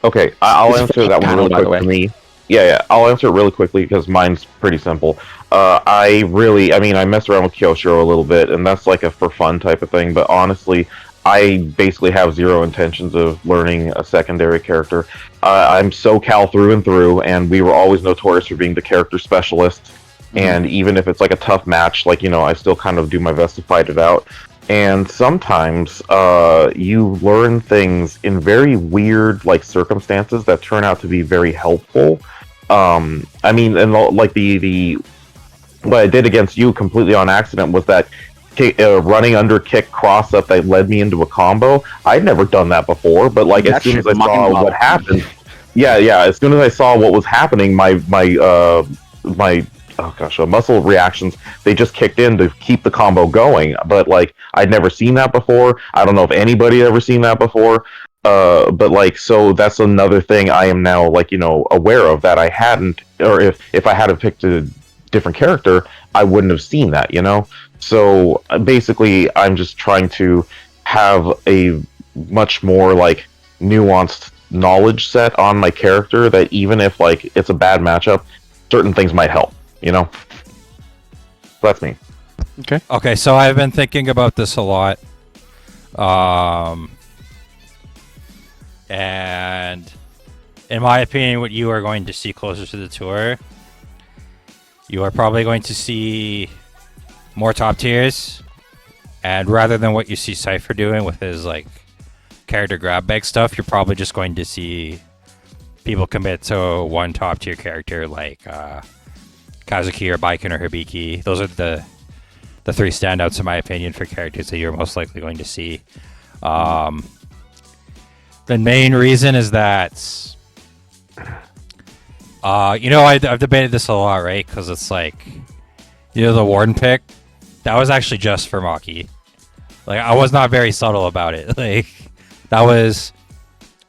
Okay, I'll answer that one really quick for me. Yeah, I'll answer it really quickly because mine's pretty simple. I mess around with Kyoshiro a little bit, and that's like a for fun type of thing, but honestly, I basically have zero intentions of learning a secondary character. I'm SoCal through and through, and we were always notorious for being the character specialists, and even if it's like a tough match, like, you know, I still kind of do my best to fight it out. And sometimes you learn things in very weird like circumstances that turn out to be very helpful. I mean, and like the what I did against you completely on accident was that running under kick cross up that led me into a combo. I'd never done that before, but like as soon as I saw what happened, as soon as I saw what was happening, my muscle reactions, they just kicked in to keep the combo going. But like, I'd never seen that before. I don't know if anybody had ever seen that before. But like, so that's another thing I am now, like, you know, aware of that I hadn't, or if I hadn't picked a different character, I wouldn't have seen that, you know? So basically, I'm just trying to have a much more like nuanced knowledge set on my character, that even if like it's a bad matchup, certain things might help. You know, that's me. Okay. So I've been thinking about this a lot, and in my opinion, what you are going to see closer to the tour, you are probably going to see more top tiers, and rather than what you see Cypher doing with his like character grab bag stuff, you're probably just going to see people commit to one top tier character like Kazuki or Baiken or Hibiki. Those are the three standouts in my opinion for characters that you're most likely going to see. The main reason is that I've debated this a lot, right? Because it's like, the Warden pick, that was actually just for Maki. Like, I was not very subtle about it. Like, that was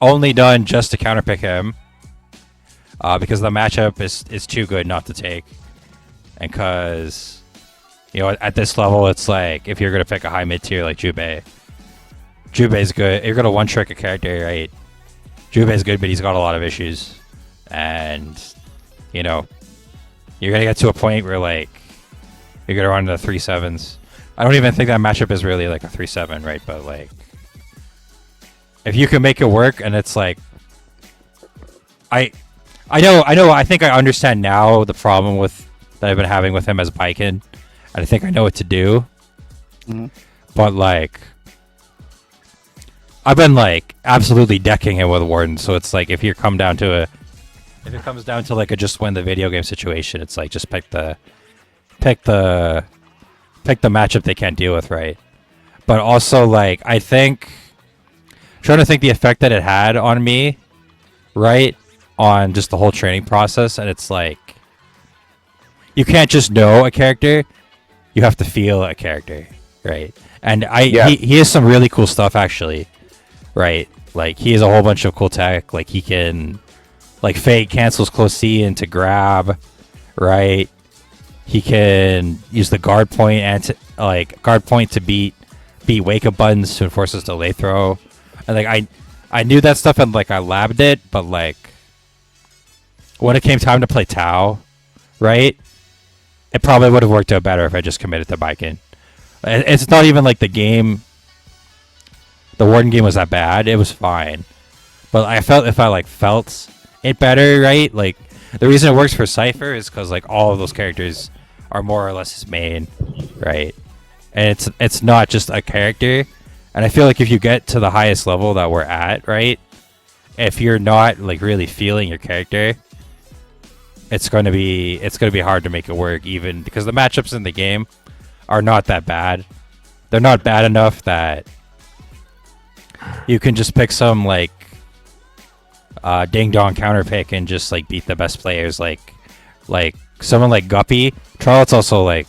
only done just to counterpick him, because the matchup is too good not to take. And because, at this level, it's like, if you're going to pick a high mid-tier like Jubei's good. You're going to one-trick a character, right? Jubei's good, but he's got a lot of issues. And, you're going to get to a point where, like, you're going to run into 3-7s. I don't even think that matchup is really, like, a 3-7, right? But, like, if you can make it work, and it's like... I think I understand now the problem that I've been having with him as Baiken, and I think I know what to do. Mm-hmm. But like, I've been like absolutely decking him with Warden, so it's like if it comes down to like a just win the video game situation, it's like just pick the pick the matchup they can't deal with, right? But also, like, I think, trying to think the effect that it had on me, right, on just the whole training process, and it's like, you can't just know a character, you have to feel a character, right? And he has some really cool stuff, actually, right? Like, he has a whole bunch of cool tech, like, he can, like, fade cancels close C into grab, right? He can use the guard point to beat wake up buttons to enforce his delay throw. And like I knew that stuff and like I labbed it, but like when it came time to play Tau, right? It probably would have worked out better if I just committed to Bikin. It's not even like the Warden game was that bad. It was fine. But I felt if I felt it better, right? Like the reason it works for Cypher is because like all of those characters are more or less his main, right? And it's not just a character. And I feel like if you get to the highest level that we're at, right? If you're not like really feeling your character, it's gonna be hard to make it work, even because the matchups in the game are not that bad. They're not bad enough that you can just pick some like ding dong counter pick and just like beat the best players, like someone like Guppy. Charlotte's also like,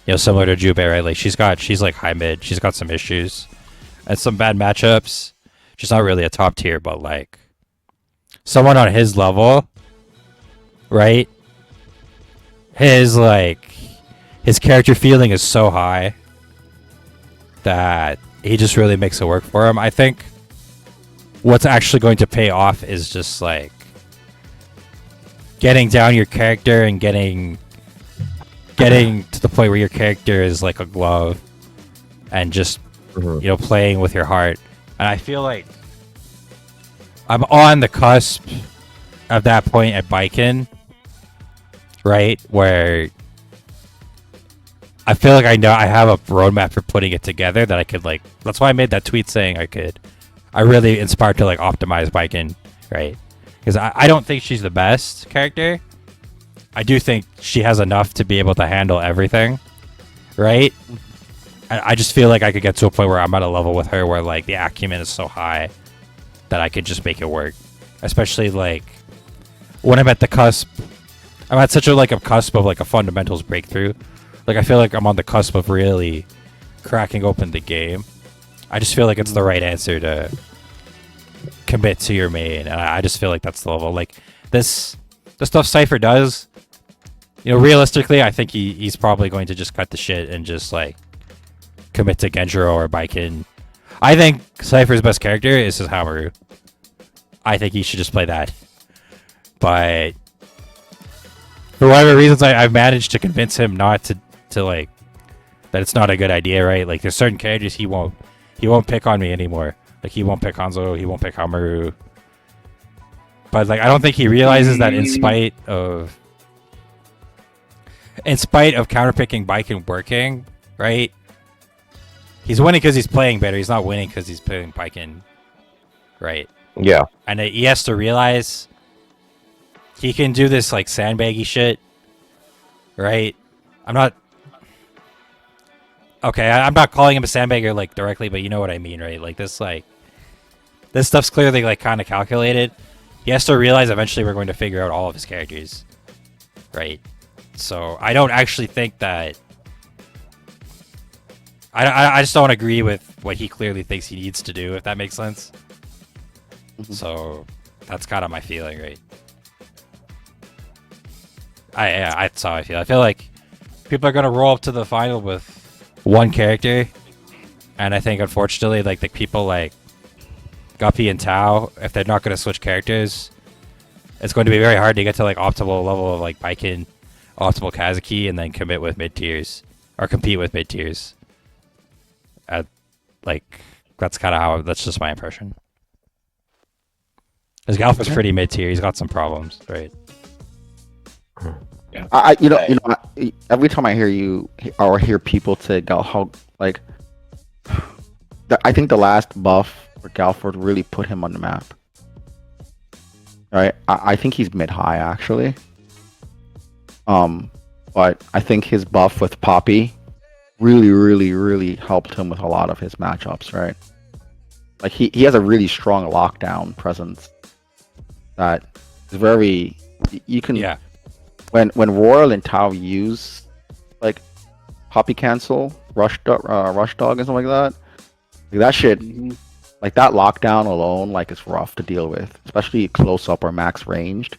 you know, similar to Jube, right? Like she's like high mid. She's got some issues and some bad matchups. She's not really a top tier, but like someone on his level, right? His character feeling is so high that he just really makes it work for him. I think what's actually going to pay off is just like getting down your character and getting to the point where your character is like a glove and just you know, playing with your heart. And I feel like I'm on the cusp of that point at Bikin, right, where I feel like I know I have a roadmap for putting it together that I could like. That's why I made that tweet saying I really inspired to like optimize Bikin, right? Because I don't think she's the best character. I do think she has enough to be able to handle everything, right? I just feel like I could get to a point where I'm at a level with her where like the acumen is so high that I could just make it work. Especially like when I'm at the cusp, I'm at such a cusp of like a fundamentals breakthrough. Like I feel like I'm on the cusp of really cracking open the game. I just feel like it's the right answer to commit to your main, and I just feel like that's the level. Like the stuff Cypher does, you know, realistically, I think he's probably going to just cut the shit and just like commit to Genjiro or Bikin. I think Cypher's best character is his Hamaru. I think he should just play that. But for whatever reasons, I've managed to convince him not to like that it's not a good idea, right? Like there's certain characters he won't pick on me anymore. Like he won't pick Hanzo, he won't pick Hamaru. But like I don't think he realizes that in spite of counterpicking Bikin working, right? He's winning because he's playing better. He's not winning because he's playing Bikin, right? Yeah. And he has to realize he can do this like sandbaggy shit, right? I'm not calling him a sandbagger like directly, but you know what I mean, right? Like this stuff's clearly like kind of calculated. He has to realize eventually we're going to figure out all of his characters, right? So I don't actually think that. I just don't agree with what he clearly thinks he needs to do, if that makes sense. Mm-hmm. So that's kind of my feeling, right? That's how I feel. I feel like people are gonna roll up to the final with one character, and I think unfortunately, like the people like Guppy and Tau, if they're not gonna switch characters, it's going to be very hard to get to like optimal level of like Bikin, optimal Kazuki, and then commit with mid tiers or compete with mid tiers. Like that's kind of that's just my impression. His Galfa's pretty mid tier. He's got some problems, right? Yeah. Every time I hear you or hear people say Galfa, like, I think the last buff for Galford really put him on the map. Right? I think he's mid high actually. but I think his buff with Poppy really helped him with a lot of his matchups, right? Like he has a really strong lockdown presence that is very you can when Royal and Tao use like Poppy cancel, rush dog and something like that. Like that shit like that lockdown alone like it's rough to deal with, especially close up or max ranged.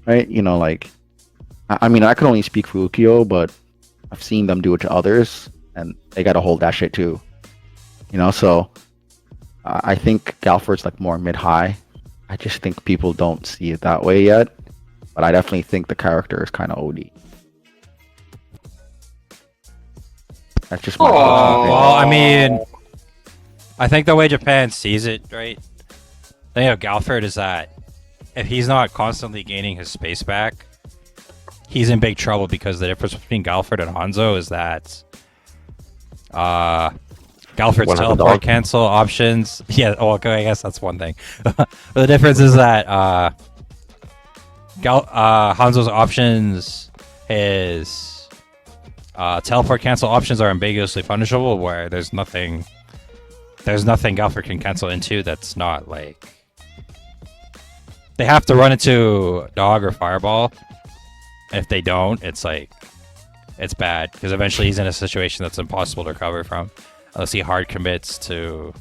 Right? You know, like I mean I can only speak for Ukyo, but I've seen them do it to others and they gotta hold that shit too. You know, so I think Galford's like more mid-high. I just think people don't see it that way yet. But I definitely think the character is kind of OD. That's just my well, I mean, I think the way Japan sees it, right? The thing of Galford is that if he's not constantly gaining his space back, he's in big trouble because the difference between Galford and Hanzo is that Galford's teleport cancel options. Yeah, okay, I guess that's one thing. The difference is that Hanzo's options, his teleport cancel options are ambiguously punishable, where there's nothing Galford can cancel into that's not like they have to run into Dog or Fireball. If they don't, it's like it's bad because eventually he's in a situation that's impossible to recover from. Unless he hard commits to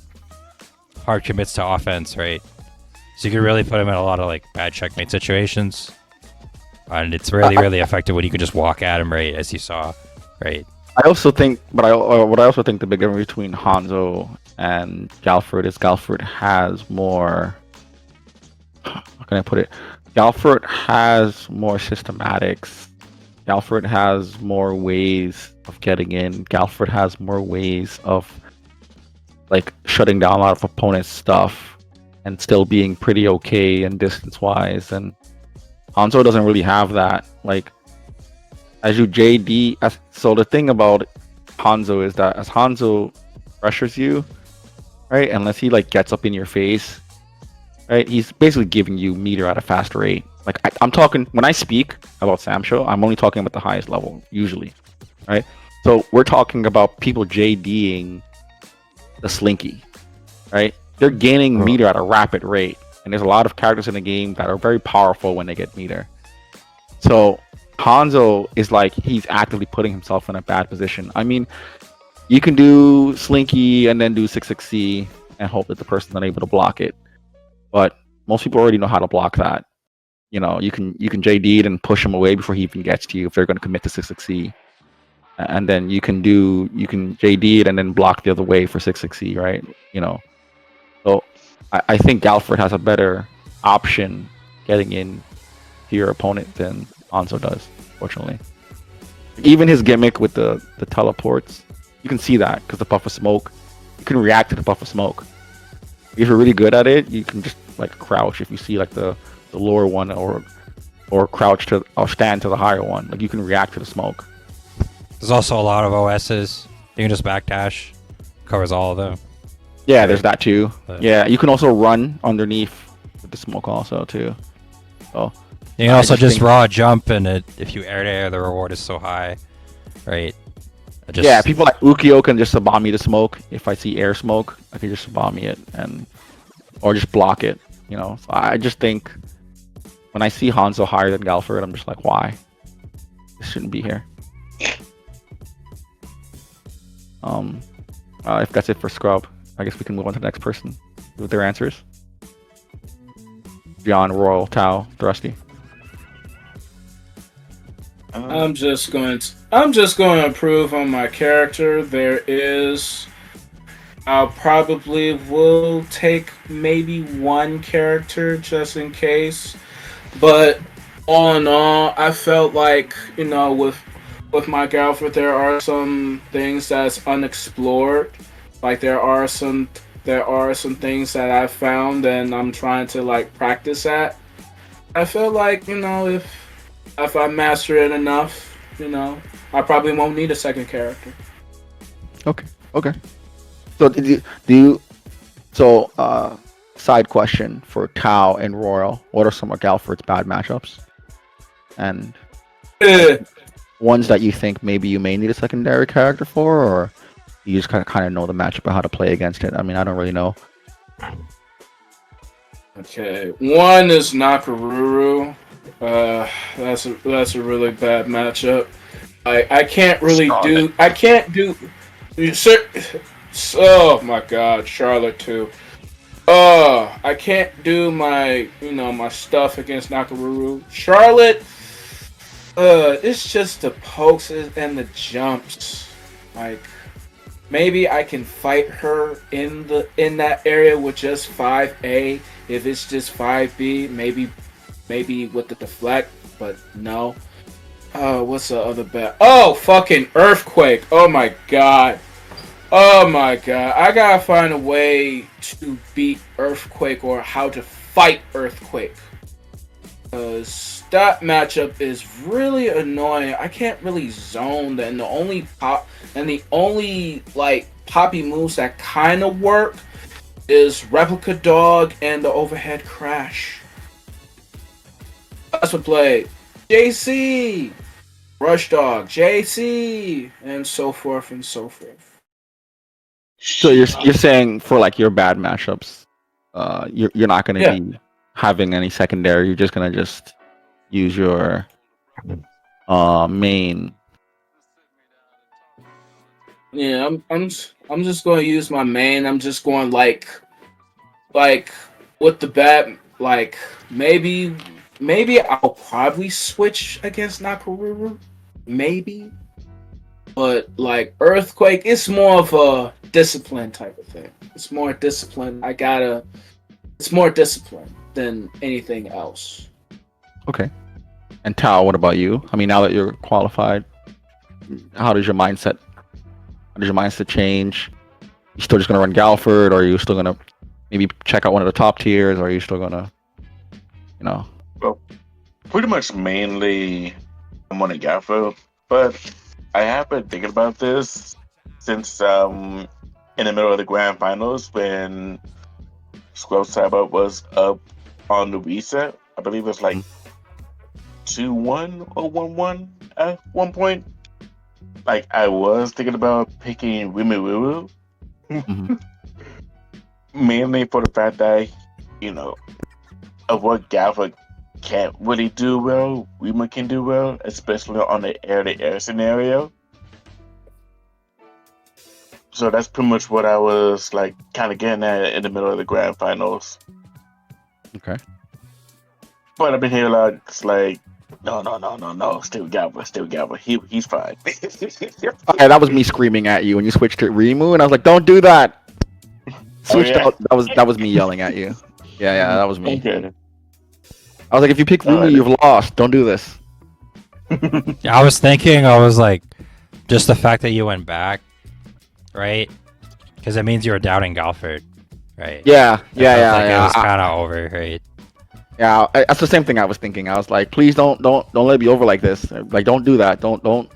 offense, right? So you can really put him in a lot of like bad checkmate situations, and it's really effective when you can just walk at him, right, as you saw, right? I also think, what I also think the big difference between Hanzo and Galford is Galford has more. How can I put it? Galford has more systematics. Galford has more ways of getting in. Galford has more ways of like shutting down a lot of opponents' stuff and still being pretty okay and distance-wise. And Hanzo doesn't really have that. Like as you JD, so the thing about Hanzo is that as Hanzo pressures you, right? Unless he like gets up in your face, right? He's basically giving you meter at a fast rate. Like I'm talking when I speak about Samsho, I'm only talking about the highest level usually, right? So we're talking about people JDing the Slinky, right? They're gaining meter at a rapid rate, and there's a lot of characters in the game that are very powerful when they get meter. So Hanzo is like he's actively putting himself in a bad position. I mean, you can do Slinky and then do 6-6C and hope that the person's unable to block it, but most people already know how to block that. You know, you can JD it and push him away before he even gets to you if they're going to commit to 6-6C. And then you can JD it and then block the other way for 6-6C, right? You know, so I think Galford has a better option getting in to your opponent than Hanzo does, fortunately. Even his gimmick with the teleports, you can see that because the puff of smoke, you can react to the puff of smoke. If you're really good at it, you can just like crouch if you see like the lower one or crouch to or stand to the higher one. Like you can react to the smoke. There's also a lot of OSs. You can just backdash. Covers all of them. Yeah, there's that too. Yeah, you can also run underneath with the smoke also too. So you can also just raw jump, and if you air to air, the reward is so high, right? Yeah, people like Ukyo can just Sabami the smoke. If I see air smoke, I can just Sabami it or just block it. You know, so I just think when I see Hanzo higher than Galford, I'm just like, why? This shouldn't be here. If that's it for Scrub, I guess we can move on to the next person with their answers. John, Royal, Tao, Thrusty. I'm just going to improve on my character. I'll probably will take maybe one character just in case, but all in all, I felt like, you know, with my Galford, there are some things that's unexplored. Like there are some things that I found and I'm trying to like practice at. I feel like, you know, if I master it enough, you know, I probably won't need a second character. Okay. So side question for Tao and Royal, what are some of Galford's bad matchups? And ones that you think maybe you may need a secondary character for, or you just kind of know the matchup and how to play against it? I mean, I don't really know. Okay, one is Nakaruru. That's a really bad matchup. I can't really do. I can't do. Oh my God, Charlotte too. I can't do my my stuff against Nakaruru. Charlotte. It's just the pokes and the jumps. Like, maybe I can fight her in that area with just 5A. If it's just 5B, maybe with the deflect, but no. What's the other bet? Oh, fucking Earthquake. Oh my God. I gotta find a way to beat Earthquake or how to fight Earthquake. Because that matchup is really annoying. I can't really zone, and the only like poppy moves that kind of work is Replica Dog and the Overhead Crash. That's what played. JC, Rush Dog, JC, and so forth and so forth. So you're saying for like your bad matchups, you're not gonna be having any secondary. You're just gonna use your main. Yeah, I'm just going to use my main. I'm just going like with the bad, like maybe I'll probably switch against Nakaruru, maybe. But like Earthquake, it's more of a discipline type of thing. It's more discipline. It's more discipline than anything else. Okay. And Tao, what about you? I mean, now that you're qualified, how does your mindset change? You still just gonna run Galford, or are you still gonna maybe check out one of the top tiers, or are you still gonna, Well, pretty much mainly I'm on a Galford, but I have been thinking about this since in the middle of the grand finals when Scrub Cyber was up on the reset. I believe it was like 2-1 or 1-1 at one point. Like, I was thinking about picking Rimiru. Mainly for the fact that, of what Galva can't really do well, Rima can do well, especially on the air-to-air scenario. So that's pretty much what I was, like, kind of getting at in the middle of the grand finals. Okay. But I've been hearing a lot, it's like, no, still Galva, he's fine. Okay, that was me screaming at you when you switched to Rimu, and I was like, "Don't do that." Switched out. That was me yelling at you. Yeah, that was me. Okay. I was like, "If you pick Rimu, you've lost. Don't do this." I was thinking, like, just the fact that you went back, right? Because it means you were doubting Galford, right? Yeah. It was kind of over, right? Yeah, that's the same thing I was thinking. I was like, please don't let it be over like this. Like, don't do that. Don't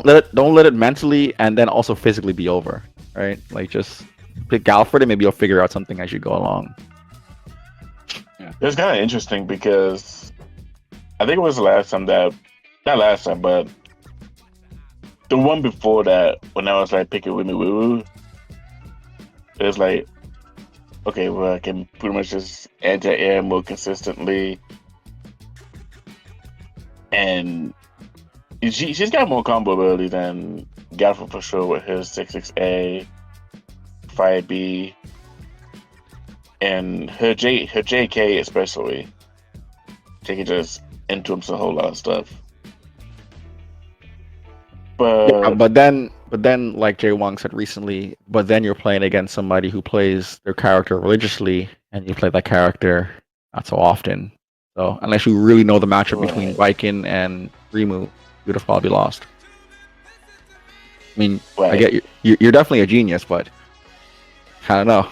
let it mentally and then also physically be over, right? Like, just pick Galford and maybe you'll figure out something as you go along. Yeah. It was kind of interesting because I think it was the last time not last time, but the one before that, when I was like picking Wimiwuru, it was like, okay, well, I can pretty much just anti-air more consistently. And she's got more combo ability than Galford for sure with his 6-6A, 5B, and her JK especially. She can just influence a whole lot of stuff. But then, like Jay Wong said recently, but then you're playing against somebody who plays their character religiously, and you play that character not so often. So unless you really know the matchup between Viking and Rimu, you'd have probably lost. I mean, I get you're definitely a genius, but I don't know.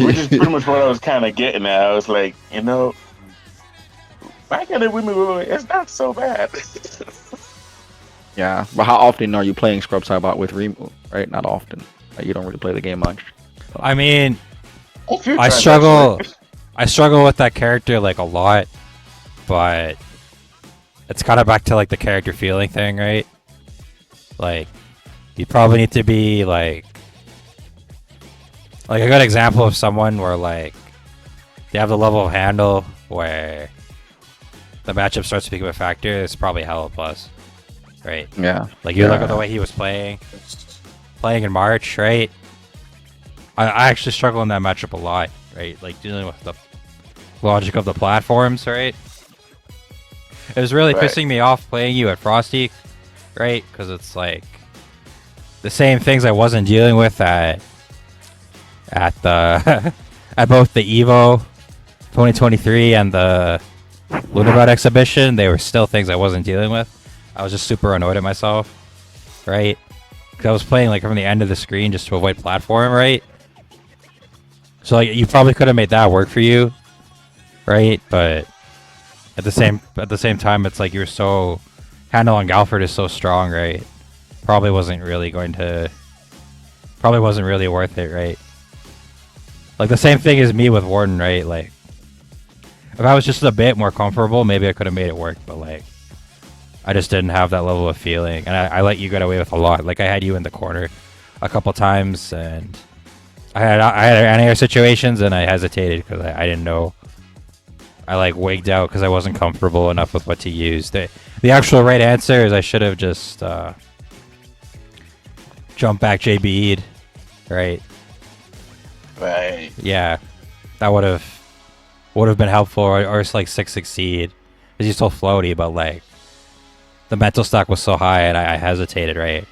Which is pretty much what I was kind of getting at. I was like, Viking and Rimu, it's not so bad. Yeah, but how often are you playing Scrub Cybot with Rimu? Right, not often. Like, you don't really play the game much. So. I mean, I struggle with that character like a lot, but it's kind of back to like the character feeling thing, right? Like, you probably need to be like a good example of someone where like they have the level of handle where the matchup starts to become a factor. It's probably Hella Plus, right? Yeah. Like you look at the way he was playing in March, right? I actually struggle in that matchup a lot, right? Like dealing with the logic of the platforms, right? It was really pissing me off playing you at Frosty, right? Because it's like the same things I wasn't dealing with at the at both the Evo 2023 and the Lunabout exhibition. They were still things I wasn't dealing with. I was just super annoyed at myself, right? Because I was playing like from the end of the screen just to avoid platform, right? So like you probably could have made that work for you, right? But at the same time, it's like you're so handle on Galford is so strong, right? Probably wasn't really worth it, right? Like the same thing as me with Warden, right? Like if I was just a bit more comfortable, maybe I could have made it work, but like I just didn't have that level of feeling, and I let you get away with a lot. Like I had you in the corner a couple times, and I had anti-air situations, and I hesitated because I didn't know. I like wigged out because I wasn't comfortable enough with what to use. The actual right answer is I should have just jump back JB'd, right? Right. Yeah, that would have been helpful, or it's like 6 succeed because he's so floaty, but like the mental stack was so high and I hesitated, right?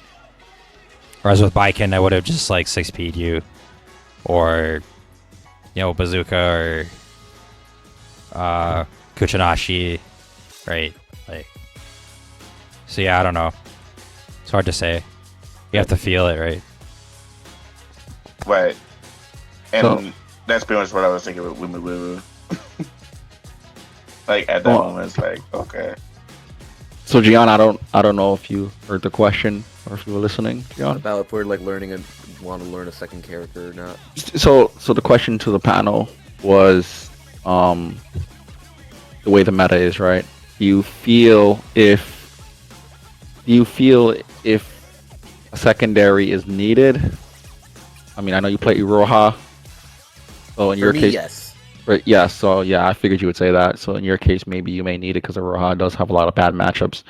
Whereas with Baiken, I would have just like 6P'd you, or Bazooka or Kuchinashi, right? Like, so yeah, I don't know. It's hard to say. You have to feel it, right? Right. And that's pretty much what I was thinking with Wimmy. Like at that moment, it's like, okay. So Gian, I don't know if you heard the question or if you were listening, Gian. About if we're like learning and want to learn a second character or not. So the question to the panel was, the way the meta is, right? Do you feel if a secondary is needed? I mean, I know you play Iroha, so in your case, yes. Right? Yeah. So yeah, I figured you would say that. So in your case, maybe you may need it because Iroha does have a lot of bad matchups.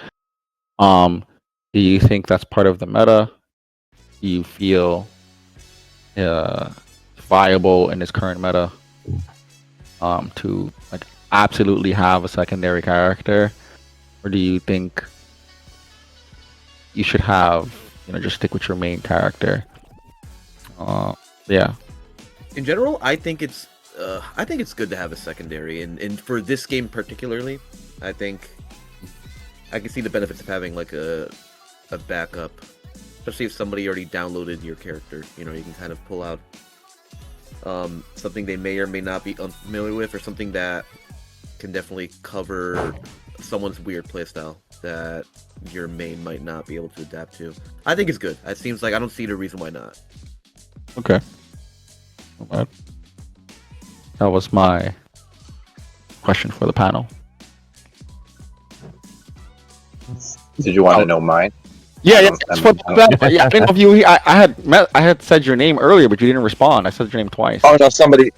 Do you think that's part of the meta? Do you feel viable in this current meta to like absolutely have a secondary character, or do you think you should have just stick with your main character? Yeah. In general, I think it's good to have a secondary, and for this game particularly, I think I can see the benefits of having like a backup, especially if somebody already downloaded your character. You can kind of pull out something they may or may not be unfamiliar with, or something that can definitely cover someone's weird playstyle that your main might not be able to adapt to. I think it's good. It seems like I don't see the reason why not. Okay. Alright. That was my question for the panel. Did you want to know mine? Yeah. I didn't know if you. I had said your name earlier, but you didn't respond. I said your name twice. Oh no! Somebody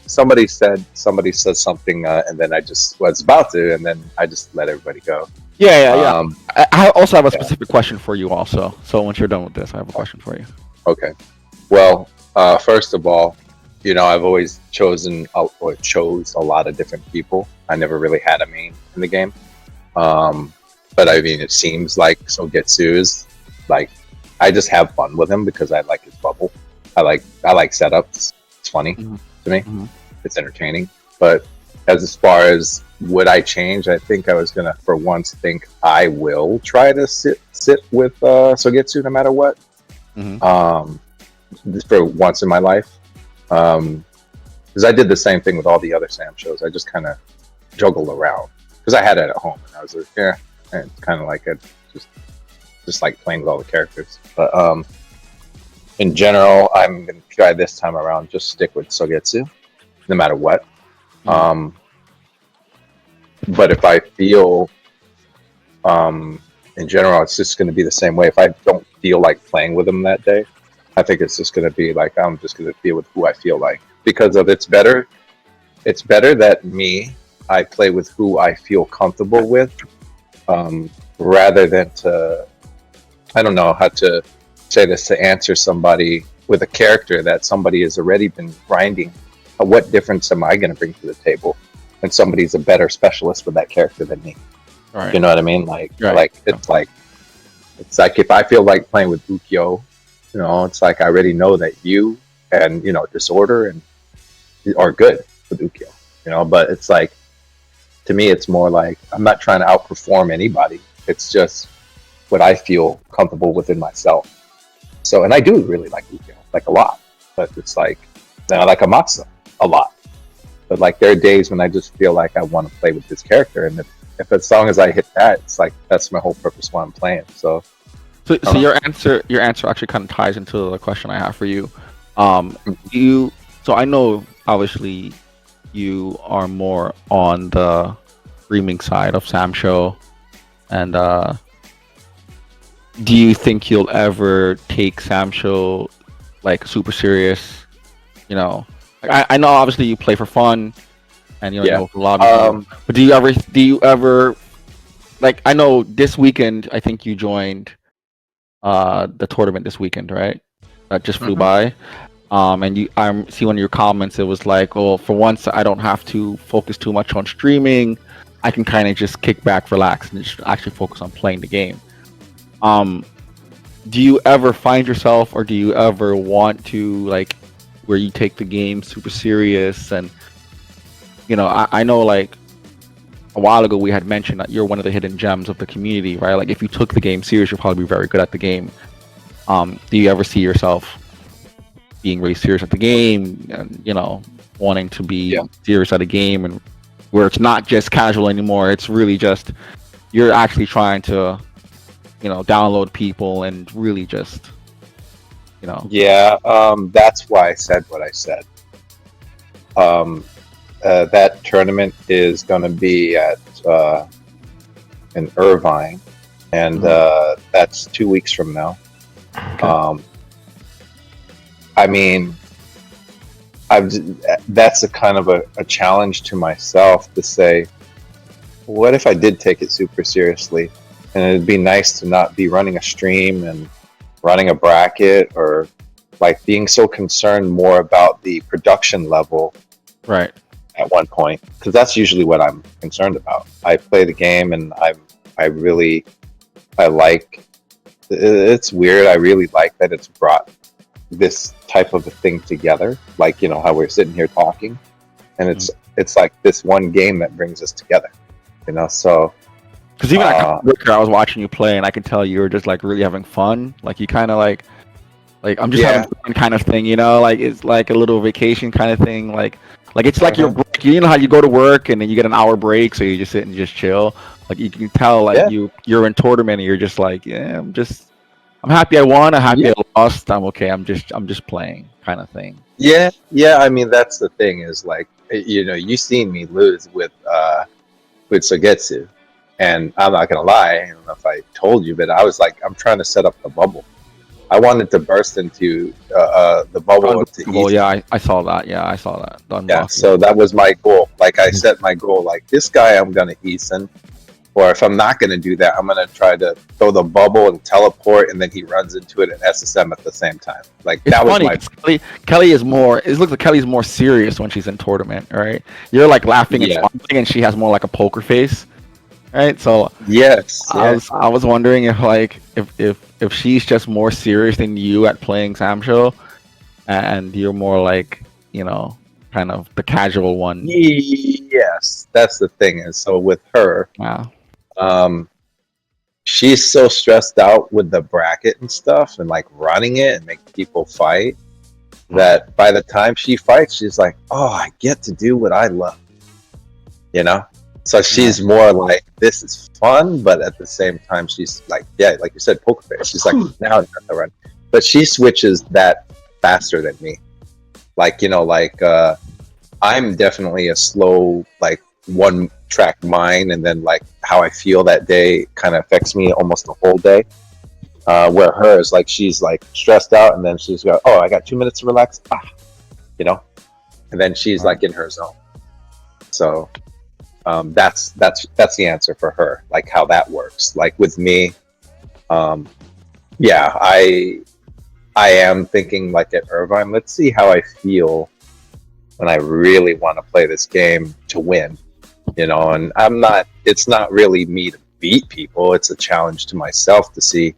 said something, and then I just was about to, and then I just let everybody go. Yeah. I also have a specific question for you, also. So once you're done with this, I have a question for you. Okay. Well, first of all, I've always chose a lot of different people. I never really had a main in the game. But I mean, it seems like Sogetsu is like, I just have fun with him because I like his bubble. I like setups. It's funny to me. Mm-hmm. It's entertaining. But as far as would I change, I think I was gonna for once think I will try to sit with Sogetsu no matter what. Mm-hmm. Just for once in my life. Because I did the same thing with all the other Sam shows. I just kind of juggled around because I had it at home, and I was like, yeah, and kind of like it, just like playing with all the characters. But in general, I'm gonna try this time around just stick with Sogetsu, no matter what. But if I feel in general, it's just going to be the same way. If I don't feel like playing with them that day, I think it's just going to be like I'm just going to deal with who I feel like, because of it's better that I play with who I feel comfortable with, rather than to, I don't know how to say this, to answer somebody with a character that somebody has already been grinding. What difference am I going to bring to the table? And somebody's a better specialist with that character than me. Right. You know what I mean? Like, right. It's like if I feel like playing with Ukyo, you know, it's like I already know that you and, you know, Disorder and are good with Ukyo, you know, but it's like, to me, it's more like I'm not trying to outperform anybody. It's just what I feel comfortable within myself. So, and I do really like Ukyo, like a lot, but it's like, then I like Amatsu a lot. But like there are days when I just feel like I want to play with this character, and if as long as I hit that, it's like that's my whole purpose why I'm playing. So your answer actually kind of ties into the question I have for you. So I know obviously you are more on the streaming side of Sam Show, and do you think you'll ever take Sam Show like super serious? You know, like, I know obviously you play for fun, and you know a lot of people, but do you ever like, I know this weekend I think you joined the tournament this weekend, right? That just flew by. And I see one of your comments, it was like, oh, for once I don't have to focus too much on streaming. I can kind of just kick back, relax, and just actually focus on playing the game. Do you ever find yourself, or do you ever want to, like, where you take the game super serious? And, you know, I know, like, a while ago we had mentioned that you're one of the hidden gems of the community, right? Like, if you took the game serious, you'll probably be very good at the game. Do you ever see yourself being really serious at the game, and, you know, wanting to be serious at a game, and where it's not just casual anymore, it's really just you're actually trying to, you know, download people and really just, you know. That's why I said what I said. That tournament is going to be at in Irvine, and that's 2 weeks from now. Okay. I mean, that's a kind of a challenge to myself to say, what if I did take it super seriously? And it'd be nice to not be running a stream and running a bracket, or like being so concerned more about the production level. Right. At one point, because that's usually what I'm concerned about. I play the game, and I like. It's weird. I really like that it's brought this type of a thing together, like, you know, how we're sitting here talking, and it's like this one game that brings us together, you know. So because even I was watching you play, and I could tell you were just like really having fun, like you kind of like I'm just having fun kind of thing, you know, like it's like a little vacation kind of thing, like it's like your break. You know how you go to work and then you get an hour break, so you just sit and just chill. Like you can tell, like you're in tournament, and you're just like, I'm happy I won. I'm happy I lost. I'm okay. I'm just playing, kind of thing. Yeah. I mean, that's the thing is, like, you know, you seen me lose with Sogetsu, and I'm not gonna lie. I don't know if I told you, but I was like, I'm trying to set up the bubble. I wanted to burst into the bubble. I saw that. Yeah, I saw that. So that was my goal. Like, I set my goal, like, this guy I'm gonna Eason. Or if I'm not going to do that, I'm going to try to throw the bubble and teleport, and then he runs into it and SSM at the same time. Like, it's that funny, was my... Kelly is more... It looks like Kelly's more serious when she's in tournament, right? You're like laughing and smiling, and she has more like a poker face, right? So I was wondering if, like, if she's just more serious than you at playing Sam Show, and you're more like, you know, kind of the casual one. Yes, that's the thing. Is so with her... Wow. She's so stressed out with the bracket and stuff, and like running it and making people fight, that by the time she fights, she's like, oh, I get to do what I love, you know. So she's more like, this is fun, but at the same time, she's like, like you said, poker face. She's like, now I have to run, but she switches that faster than me. Like, you know, like I'm definitely a slow, like, one track mind, and then like how I feel that day kind of affects me almost the whole day. Where hers, like she's like stressed out, and then she's got, oh, I got 2 minutes to relax, you know, and then she's like in her zone. So that's the answer for her, like how that works. Like with me, yeah, I am thinking like at Irvine, let's see how I feel when I really want to play this game to win, you know. And it's not really me to beat people, it's a challenge to myself to see.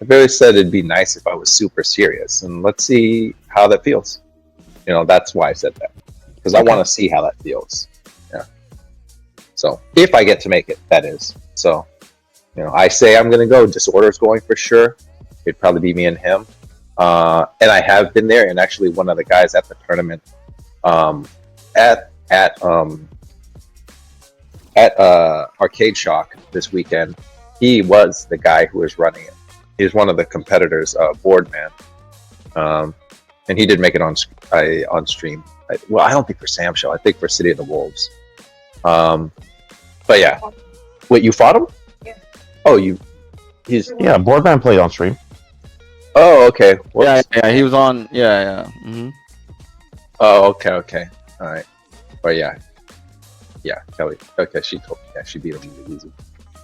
I've always said it'd be nice if I was super serious, and let's see how that feels. You know, that's why I said that, because I want to see how that feels. Yeah. So if I get to make it, that is. So, you know, I say I'm gonna go. Disorder's going for sure. It'd probably be me and him. And I have been there, and actually one of the guys at the tournament, at Arcade Shock this weekend, he was the guy who was running it. He was one of the competitors, board man, and he did make it on stream. Well, I don't think for Sam Show. I think for City of the Wolves. But yeah, wait, you fought him? Yeah. Oh, yeah, Boardman played on stream. Oh, okay. Yeah, he was on. Yeah. Mm-hmm. Oh, okay. All right. But yeah, Kelly. Okay, she told me. Yeah, she beat him really easy.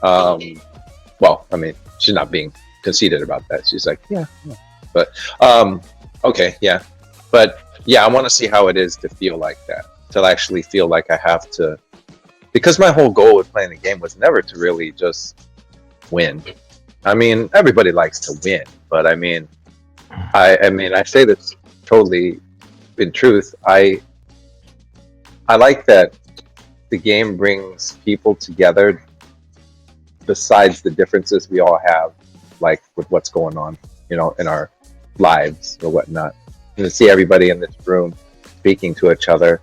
Well, I mean, she's not being conceited about that. She's like, yeah. But okay, yeah. But yeah, I want to see how it is to feel like that, to actually feel like I have to, because my whole goal with playing the game was never to really just win. I mean, everybody likes to win, but I mean, I say this totally in truth. I like that the game brings people together besides the differences we all have, like with what's going on, you know, in our lives or whatnot. And to see everybody in this room speaking to each other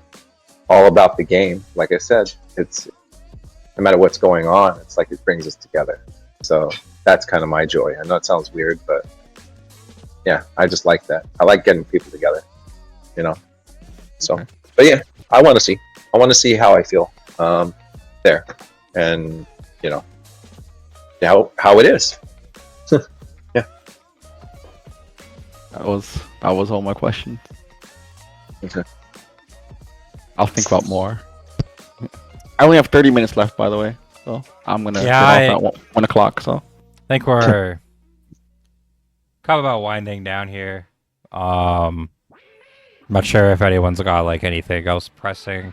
all about the game, like I said, it's no matter what's going on, it's like it brings us together. So that's kind of my joy. I know it sounds weird, but yeah, I just like that. I like getting people together, you know. So, but yeah, I want to see how I feel there, and you know, how it is. Yeah. That was all my questions. Okay. I'll think about more. I only have 30 minutes left, by the way, so I'm gonna get off at 1 o'clock. So I think we're kind of about winding down here. I'm not sure if anyone's got like anything else pressing.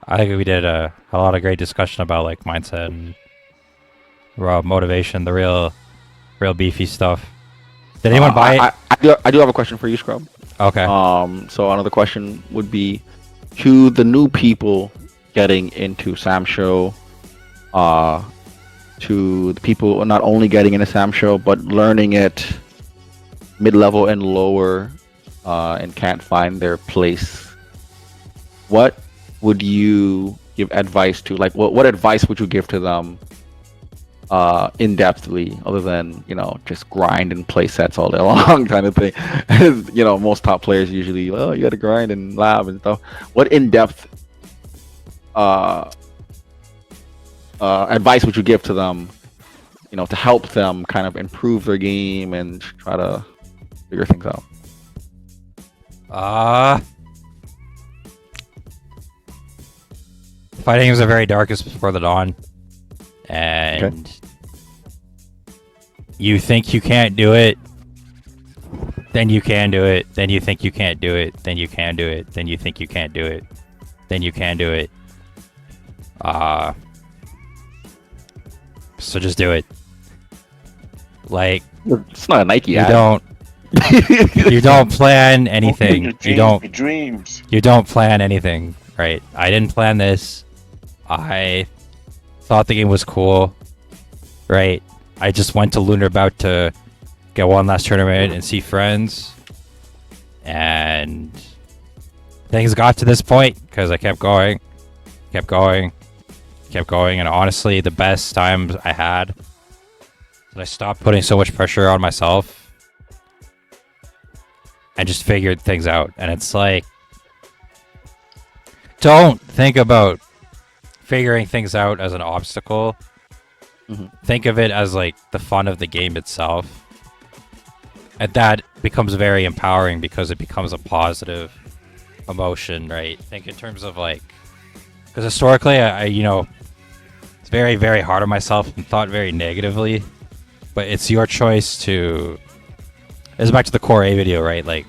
I think we did a lot of great discussion about like mindset and motivation, the real beefy stuff. Did anyone buy it? I do have a question for you, Scrub. Okay. So another question would be to the new people getting into Sam Show, to the people not only getting into Sam Show but learning it mid-level and lower, and can't find their place. What would you give advice to? Like, what advice would you give to them, in-depthly, other than, you know, just grind and play sets all day long kind of thing? You know, most top players usually, you got to grind and lab and stuff. What in-depth advice would you give to them, you know, to help them kind of improve their game and try to figure things out? Fighting is the very darkest before the dawn, and you think you can't do it, then you can do it, then you think you can't do it, then you can do it, then you think you can't do it, then you can do it. So just do it. Like, it's not a Nike ad. You don't plan anything. You don't plan anything, right? I didn't plan this. I thought the game was cool, right? I just went to Lunar Bout to get one last tournament and see friends, and things got to this point because I kept going, and honestly, the best times I had, I stopped putting so much pressure on myself and just figured things out. And it's like, don't think about figuring things out as an obstacle. Think of it as like the fun of the game itself. And that becomes very empowering because it becomes a positive emotion, right? Think in terms of like, because historically, I it's very, very hard on myself and thought very negatively, but it's your choice to, it's back to the core A video, right? Like,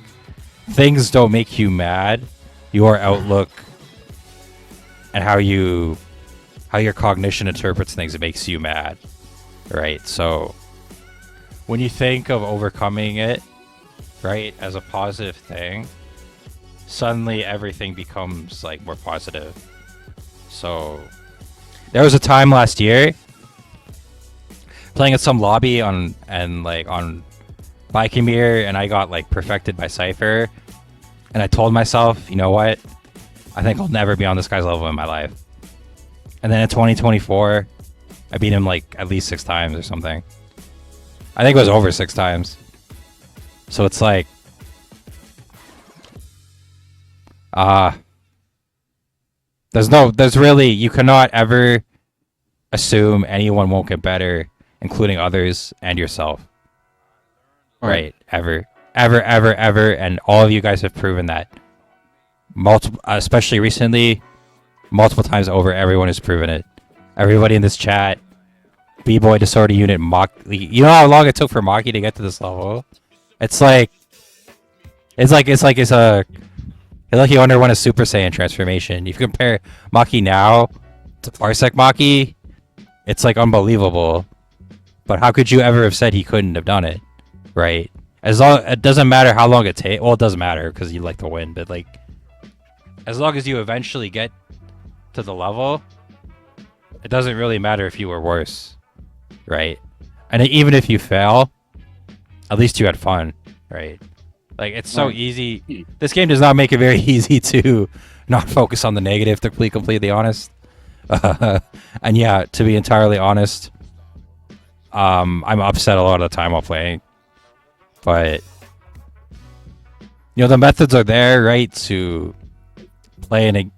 things don't make you mad. Your outlook and how your cognition interprets things, it makes you mad, right? So when you think of overcoming it, right, as a positive thing, suddenly everything becomes like more positive. So there was a time last year playing at some lobby on Bikemir, and I got like perfected by Cypher, and I told myself, you know what, I think I'll never be on this guy's level in my life. And then in 2024, I beat him like at least 6 times or something. I think it was over 6 times. So it's like, there's really, you cannot ever assume anyone won't get better, including others and yourself. Right? Ever. And all of you guys have proven that. Multiple, especially recently, multiple times over, everyone has proven it. Everybody in this chat, B-Boy Disorder Unit, you know how long it took for Maki to get to this level? It's like you underwent a Super Saiyan transformation. If you compare Maki now to Parsec Maki, it's like unbelievable. But how could you ever have said he couldn't have done it, right? It doesn't matter how long it takes. Well, it doesn't matter because you like to win, but like, as long as you eventually get to the level, it doesn't really matter if you were worse, right? And even if you fail, at least you had fun, right? Like, it's so easy. This game does not make it very easy to not focus on the negative, to be completely honest. And yeah, to be entirely honest, I'm upset a lot of the time while playing. But, the methods are there, right, to play in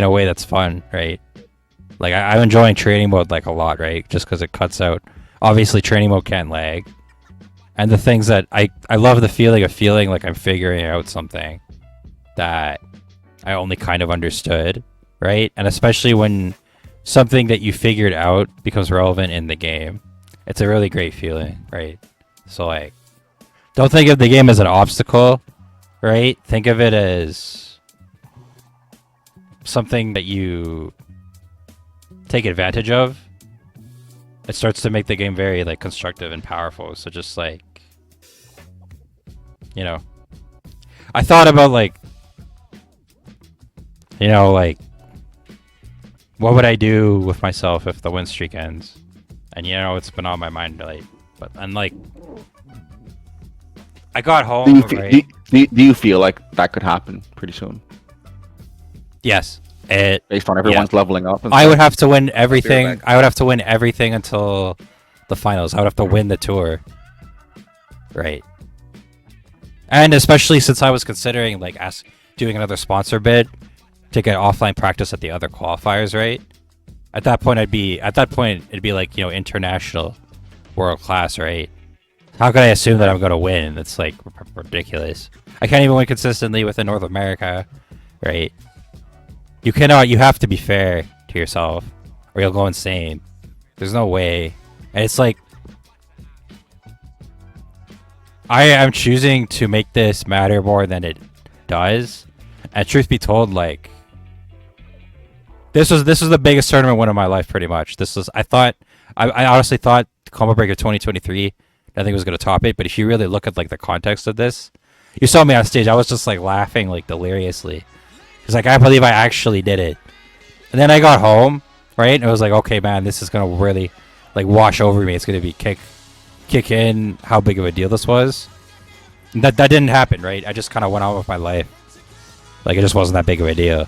a way that's fun, right? Like, I'm enjoying training mode like a lot, right? Just because it cuts out. Obviously, training mode can't lag. And the things that I love the feeling of feeling like I'm figuring out something that I only kind of understood, right? And especially when something that you figured out becomes relevant in the game, it's a really great feeling, right? So like, don't think of the game as an obstacle, right? Think of it as something that you take advantage of. It starts to make the game very like constructive and powerful. So just like, I thought about like, what would I do with myself if the win streak ends? And it's been on my mind lately. And like, I got home. Do you feel like that could happen pretty soon? Yes. Based on everyone's leveling up. I would have to win everything. I would have to win everything until the finals. I would have to win the tour. Right. And especially since I was considering like doing another sponsor bid to get offline practice at the other qualifiers, right? At that point it'd be like, international world class, right? How could I assume that I'm going to win? It's like ridiculous. I can't even win consistently within North America, right? You have to be fair to yourself or you'll go insane. There's no way. And it's like, I am choosing to make this matter more than it does. And truth be told, like, this was the biggest tournament win of my life, pretty much. I honestly thought Combo Breaker 2023, I think was going to top it. But if you really look at like the context of this, you saw me on stage. I was just like laughing like deliriously. It's like, I believe I actually did it. And then I got home, right? And it was like, okay, man, this is going to really like wash over me. It's going to be kick in how big of a deal this was. And that didn't happen, right? I just kind of went on with my life. Like, it just wasn't that big of a deal.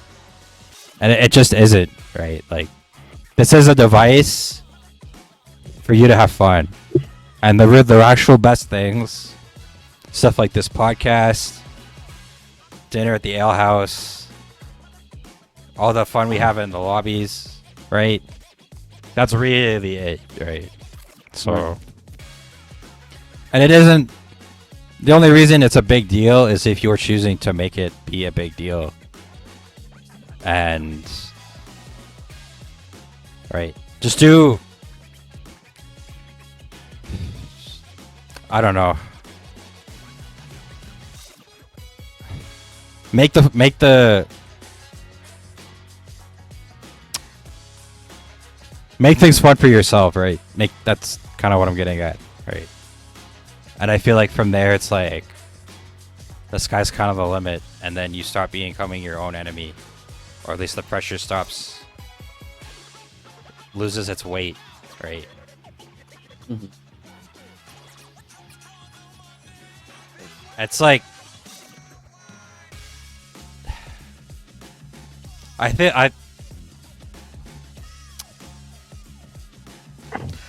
And it just isn't, right? Like, this is a device for you to have fun. And the actual best things, stuff like this podcast, dinner at the ale house, all the fun we have in the lobbies, right? That's really it, right? So, and it isn't. The only reason it's a big deal is if you're choosing to make it be a big deal. And right, just do. I don't know. Make things fun for yourself, right? That's kind of what I'm getting at, right? And I feel like from there, it's like the sky's kind of the limit, and then you start becoming your own enemy, or at least the pressure loses its weight, right? Mm-hmm. It's like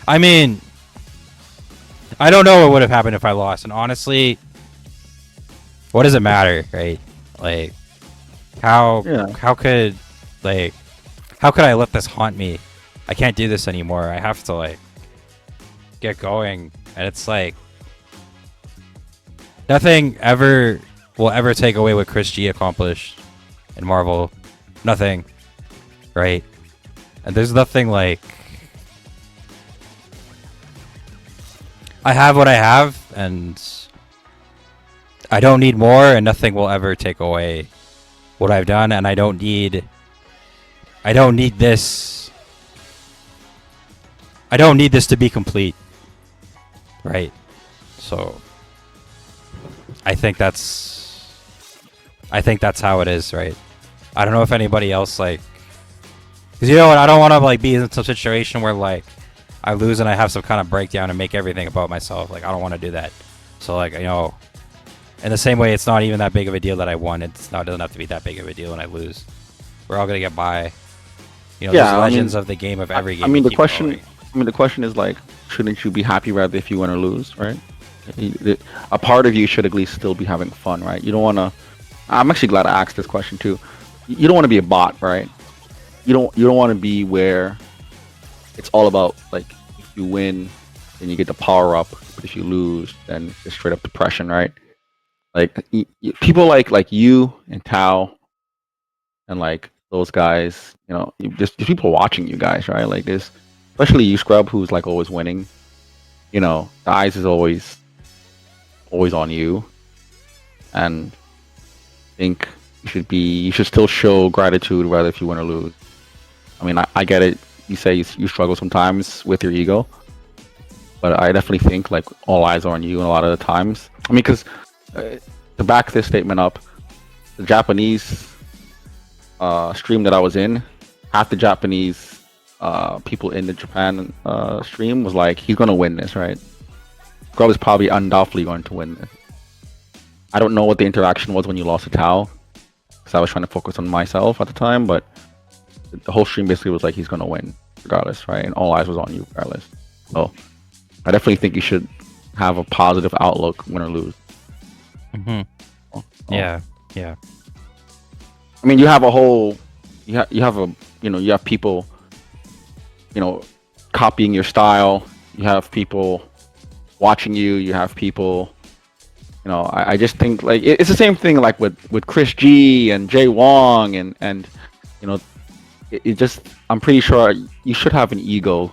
I mean, I don't know what would have happened if I lost, and honestly, what does it matter, right? Like, how could I let this haunt me? I can't do this anymore. I have to like get going, and it's like nothing will ever take away what Chris G accomplished in Marvel. Nothing, right? And there's nothing like. I have what I have, and I don't need more, and nothing will ever take away what I've done, and I don't need this. I don't need this to be complete. Right? So I think that's how it is, right? I don't know if anybody else like, because you know what, I don't want to like be in some situation where like I lose and I have some kind of breakdown and make everything about myself. Like, I don't want to do that. So, like, you know, in the same way, it's not even that big of a deal that I won. It doesn't have to be that big of a deal when I lose. We're all gonna get by. You know, there's legends of the game of every game. I mean, the question is like, shouldn't you be happy rather if you win or lose, right? A part of you should at least still be having fun, right? You don't want to. I'm actually glad I asked this question too. You don't want to be a bot, right? You don't want to be where it's all about like if you win, then you get the power up, but if you lose, then it's straight up depression, right? Like people like you and Tao, and like those guys, you know, just people watching you guys, right? Like this, especially you, Scrub, who's like always winning. You know, the eyes is always on you, and I think you should still show gratitude rather if you win or lose. I mean, I get it. You say you struggle sometimes with your ego, but I definitely think like all eyes are on you, and a lot of the times. I mean, because to back this statement up, the Japanese stream that I was in, half the Japanese people in the Japan stream was like, he's gonna win this, right? Grub is probably undoubtedly going to win this. I don't know what the interaction was when you lost to Tao, because I was trying to focus on myself at the time, but the whole stream basically was like, he's gonna win regardless, right? And all eyes was on you regardless. So I definitely think you should have a positive outlook, win or lose. Mm-hmm. Yeah. I mean, you have a whole, you have people, copying your style. You have people watching you. You have people, I just think like it's the same thing like with Chris G and Jay Wong and it just, I'm pretty sure you should have an ego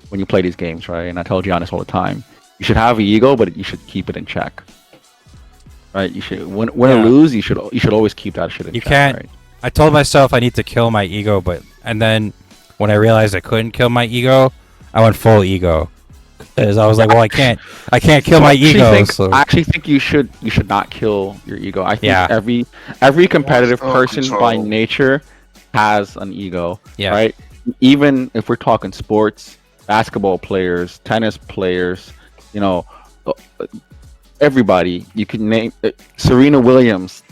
when you play these games, right? And I tell Giannis all the time, you should have an ego, but you should keep it in check. Right, you should win or lose. You should always keep that shit in check. You can't. Right? I told myself I need to kill my ego, and then when I realized I couldn't kill my ego, I went full ego. Because I was like, well, I can't kill my ego. I actually think you should not kill your ego. I think every competitive person by nature has an ego. Yeah. Right. Even if we're talking sports, basketball players, tennis players, everybody you can name. Serena Williams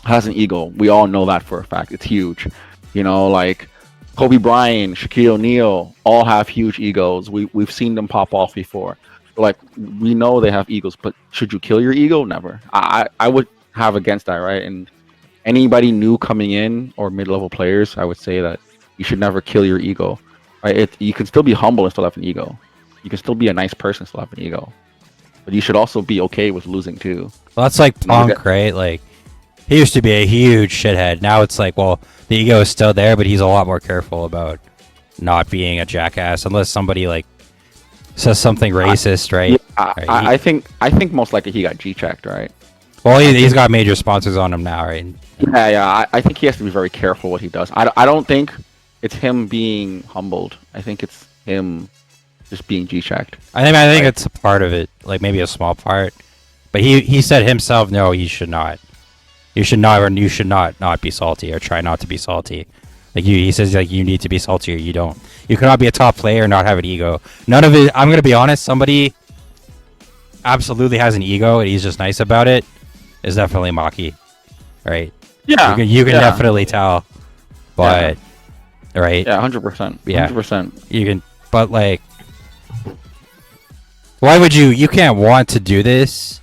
has an ego. We all know that for a fact. It's huge. Like Kobe Bryant, Shaquille O'Neal, all have huge egos. We've seen them pop off before. Like, we know they have egos, but should you kill your ego? Never. I would have against that, right? And anybody new coming in or mid-level players, I would say that You should never kill your ego. Right? You can still be humble and still have an ego. You can still be a nice person and still have an ego. But you should also be okay with losing too. Well, that's like Punk, right? Like, he used to be a huge shithead. Now it's like, well, the ego is still there, but he's a lot more careful about not being a jackass, unless somebody like says something racist, right? I think most likely he got G-checked, right? Well, he's got major sponsors on him now, right? Yeah. I think he has to be very careful what he does. I don't think it's him being humbled. I think it's him just being G-checked. I think it's a part of it, like maybe a small part. But he said himself, no, you should not. You should not be salty or try not to be salty. Like he says, like you need to be salty or you don't. You cannot be a top player and not have an ego. None of it. I'm gonna be honest. Somebody absolutely has an ego and he's just nice about it. Is definitely Maki, right? Yeah, you can definitely tell. But right? Yeah, 100%. Yeah, 100%. You can, but like, why would you? You can't want to do this.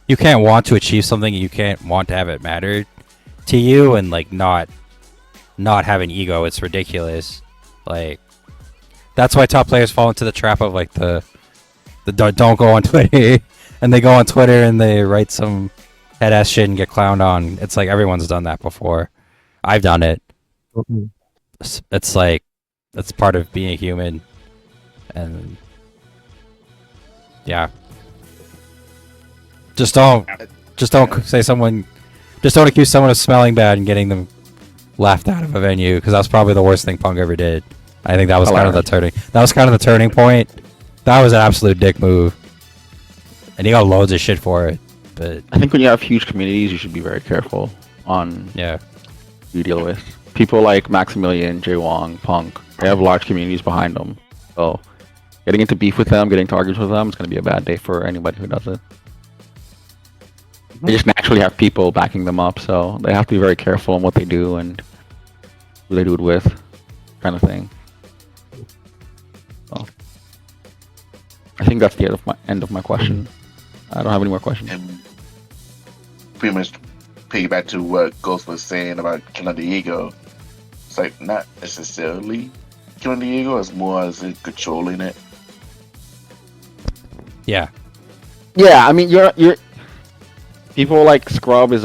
You can't want to achieve something. You can't want to have it matter to you and like not have an ego. It's ridiculous. Like, that's why top players fall into the trap of like the don't go on Twitter and they go on Twitter and they write some head ass shit and get clowned on. It's like everyone's done that before. I've done it. It's like that's part of being a human, and yeah. Just don't say someone. Just don't accuse someone of smelling bad and getting them laughed out of a venue, because that's probably the worst thing Punk ever did. I think that was kind of the turning. That was kind of the turning point. That was an absolute dick move, and he got loads of shit for it. But I think when you have huge communities, you should be very careful on who you deal with. People like Maximilian, Jay Wong, Punk, they have large communities behind them. So getting into beef with them, getting to argue with them, it's going to be a bad day for anybody who does it. They just naturally have people backing them up, so they have to be very careful on what they do and who they do it with, kind of thing. So I think that's the end of my question. I don't have any more questions. And pretty much piggyback to what Ghost was saying about killing the ego. It's like not necessarily killing the ego, as more as in controlling it. Yeah. Yeah, I mean you're people like Scrub is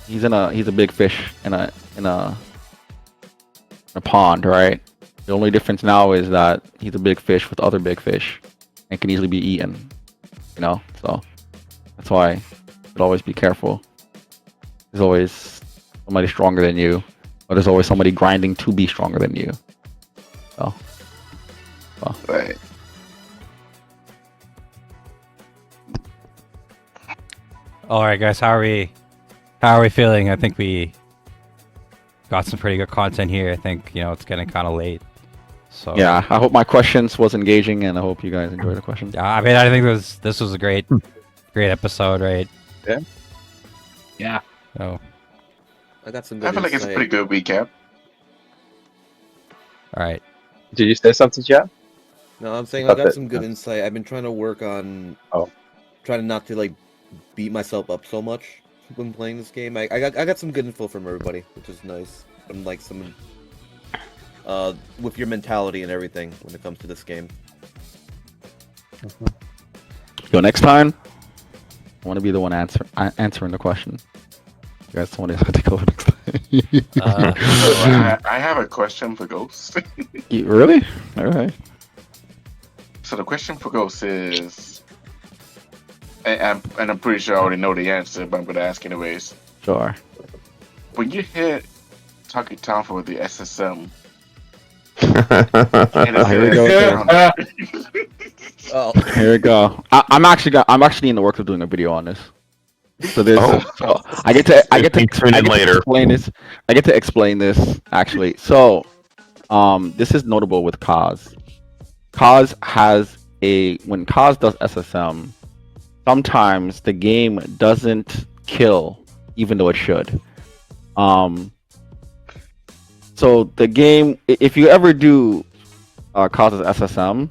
he's a big fish in a pond, right? The only difference now is that he's a big fish with other big fish and can easily be eaten. You know, so that's why you should always be careful. There's always somebody stronger than you, or there's always somebody grinding to be stronger than you. So, well. Right. All right, guys, how are we feeling? I think we got some pretty good content here. I think it's getting kind of late. So yeah, I hope my questions was engaging, and I hope you guys enjoyed the questions. Yeah, I mean, I think this was a great episode, right? Yeah. Yeah. So I got some good I feel like it's a pretty good recap. All right. Did you say something, Jeff? No, I'm saying I got some good insight. I've been trying to work on trying not to like beat myself up so much when playing this game. I got some good info from everybody, which is nice. From like some with your mentality and everything when it comes to this game. Yo, next time I want to be the one answering the question. You guys want to go next time? I have a question for Ghost. Really? All right. So the question for Ghost is, and I'm pretty sure I already know the answer, but I'm going to ask anyways. Sure. When you hit Taki Town for the SSM, here we go. Here we go. I'm actually in the works of doing a video on this. So this, I get to explain this actually. So, this is notable with Kaz. Kaz has when Kaz does SSM, sometimes the game doesn't kill, even though it should. So the game, if you ever do Kaz's SSM,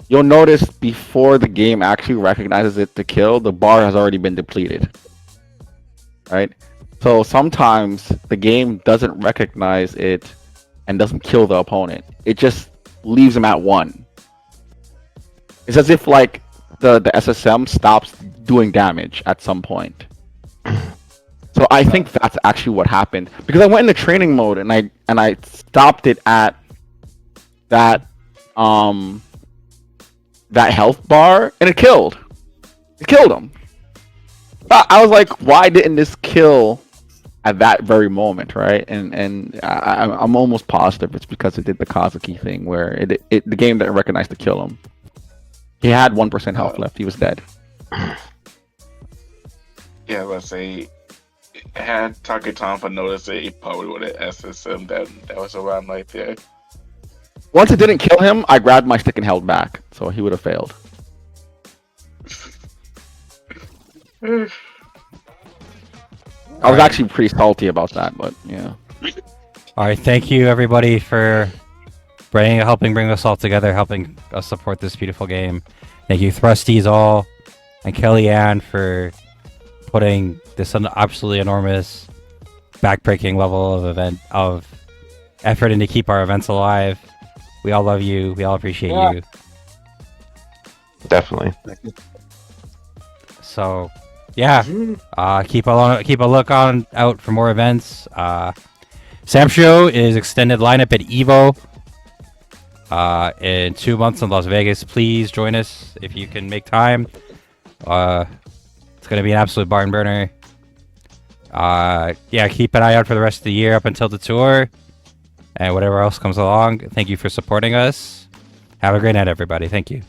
you'll notice before the game actually recognizes it to kill, the bar has already been depleted. Right? So sometimes the game doesn't recognize it and doesn't kill the opponent. It just leaves them at 1. It's as if like the SSM stops doing damage at some point. So I think that's actually what happened, because I went into training mode and I stopped it at that health bar and it killed him. I was like, why didn't this kill at that very moment, right? And I'm almost positive it's because it did the Kazuki thing where the game didn't recognize to kill him. He had 1% health left. He was dead. Yeah, let's say, had Taketanfa noticed it, he probably would have SSM that was around right there. Once it didn't kill him, I grabbed my stick and held back, so he would have failed. I was actually pretty salty about that, but yeah. All right, thank you everybody for helping bring us all together, helping us support this beautiful game. Thank you, Thrusties all, and Kellyanne for putting this absolutely enormous, backbreaking level of effort in to keep our events alive. We all love you. We all appreciate you. Definitely. So, yeah, keep a look out for more events. Sam Show is extended lineup at Evo in 2 months in Las Vegas. Please join us if you can make time. It's going to be an absolute barn burner. Yeah, keep an eye out for the rest of the year up until the tour and whatever else comes along. Thank you for supporting us. Have a great night, everybody. Thank you.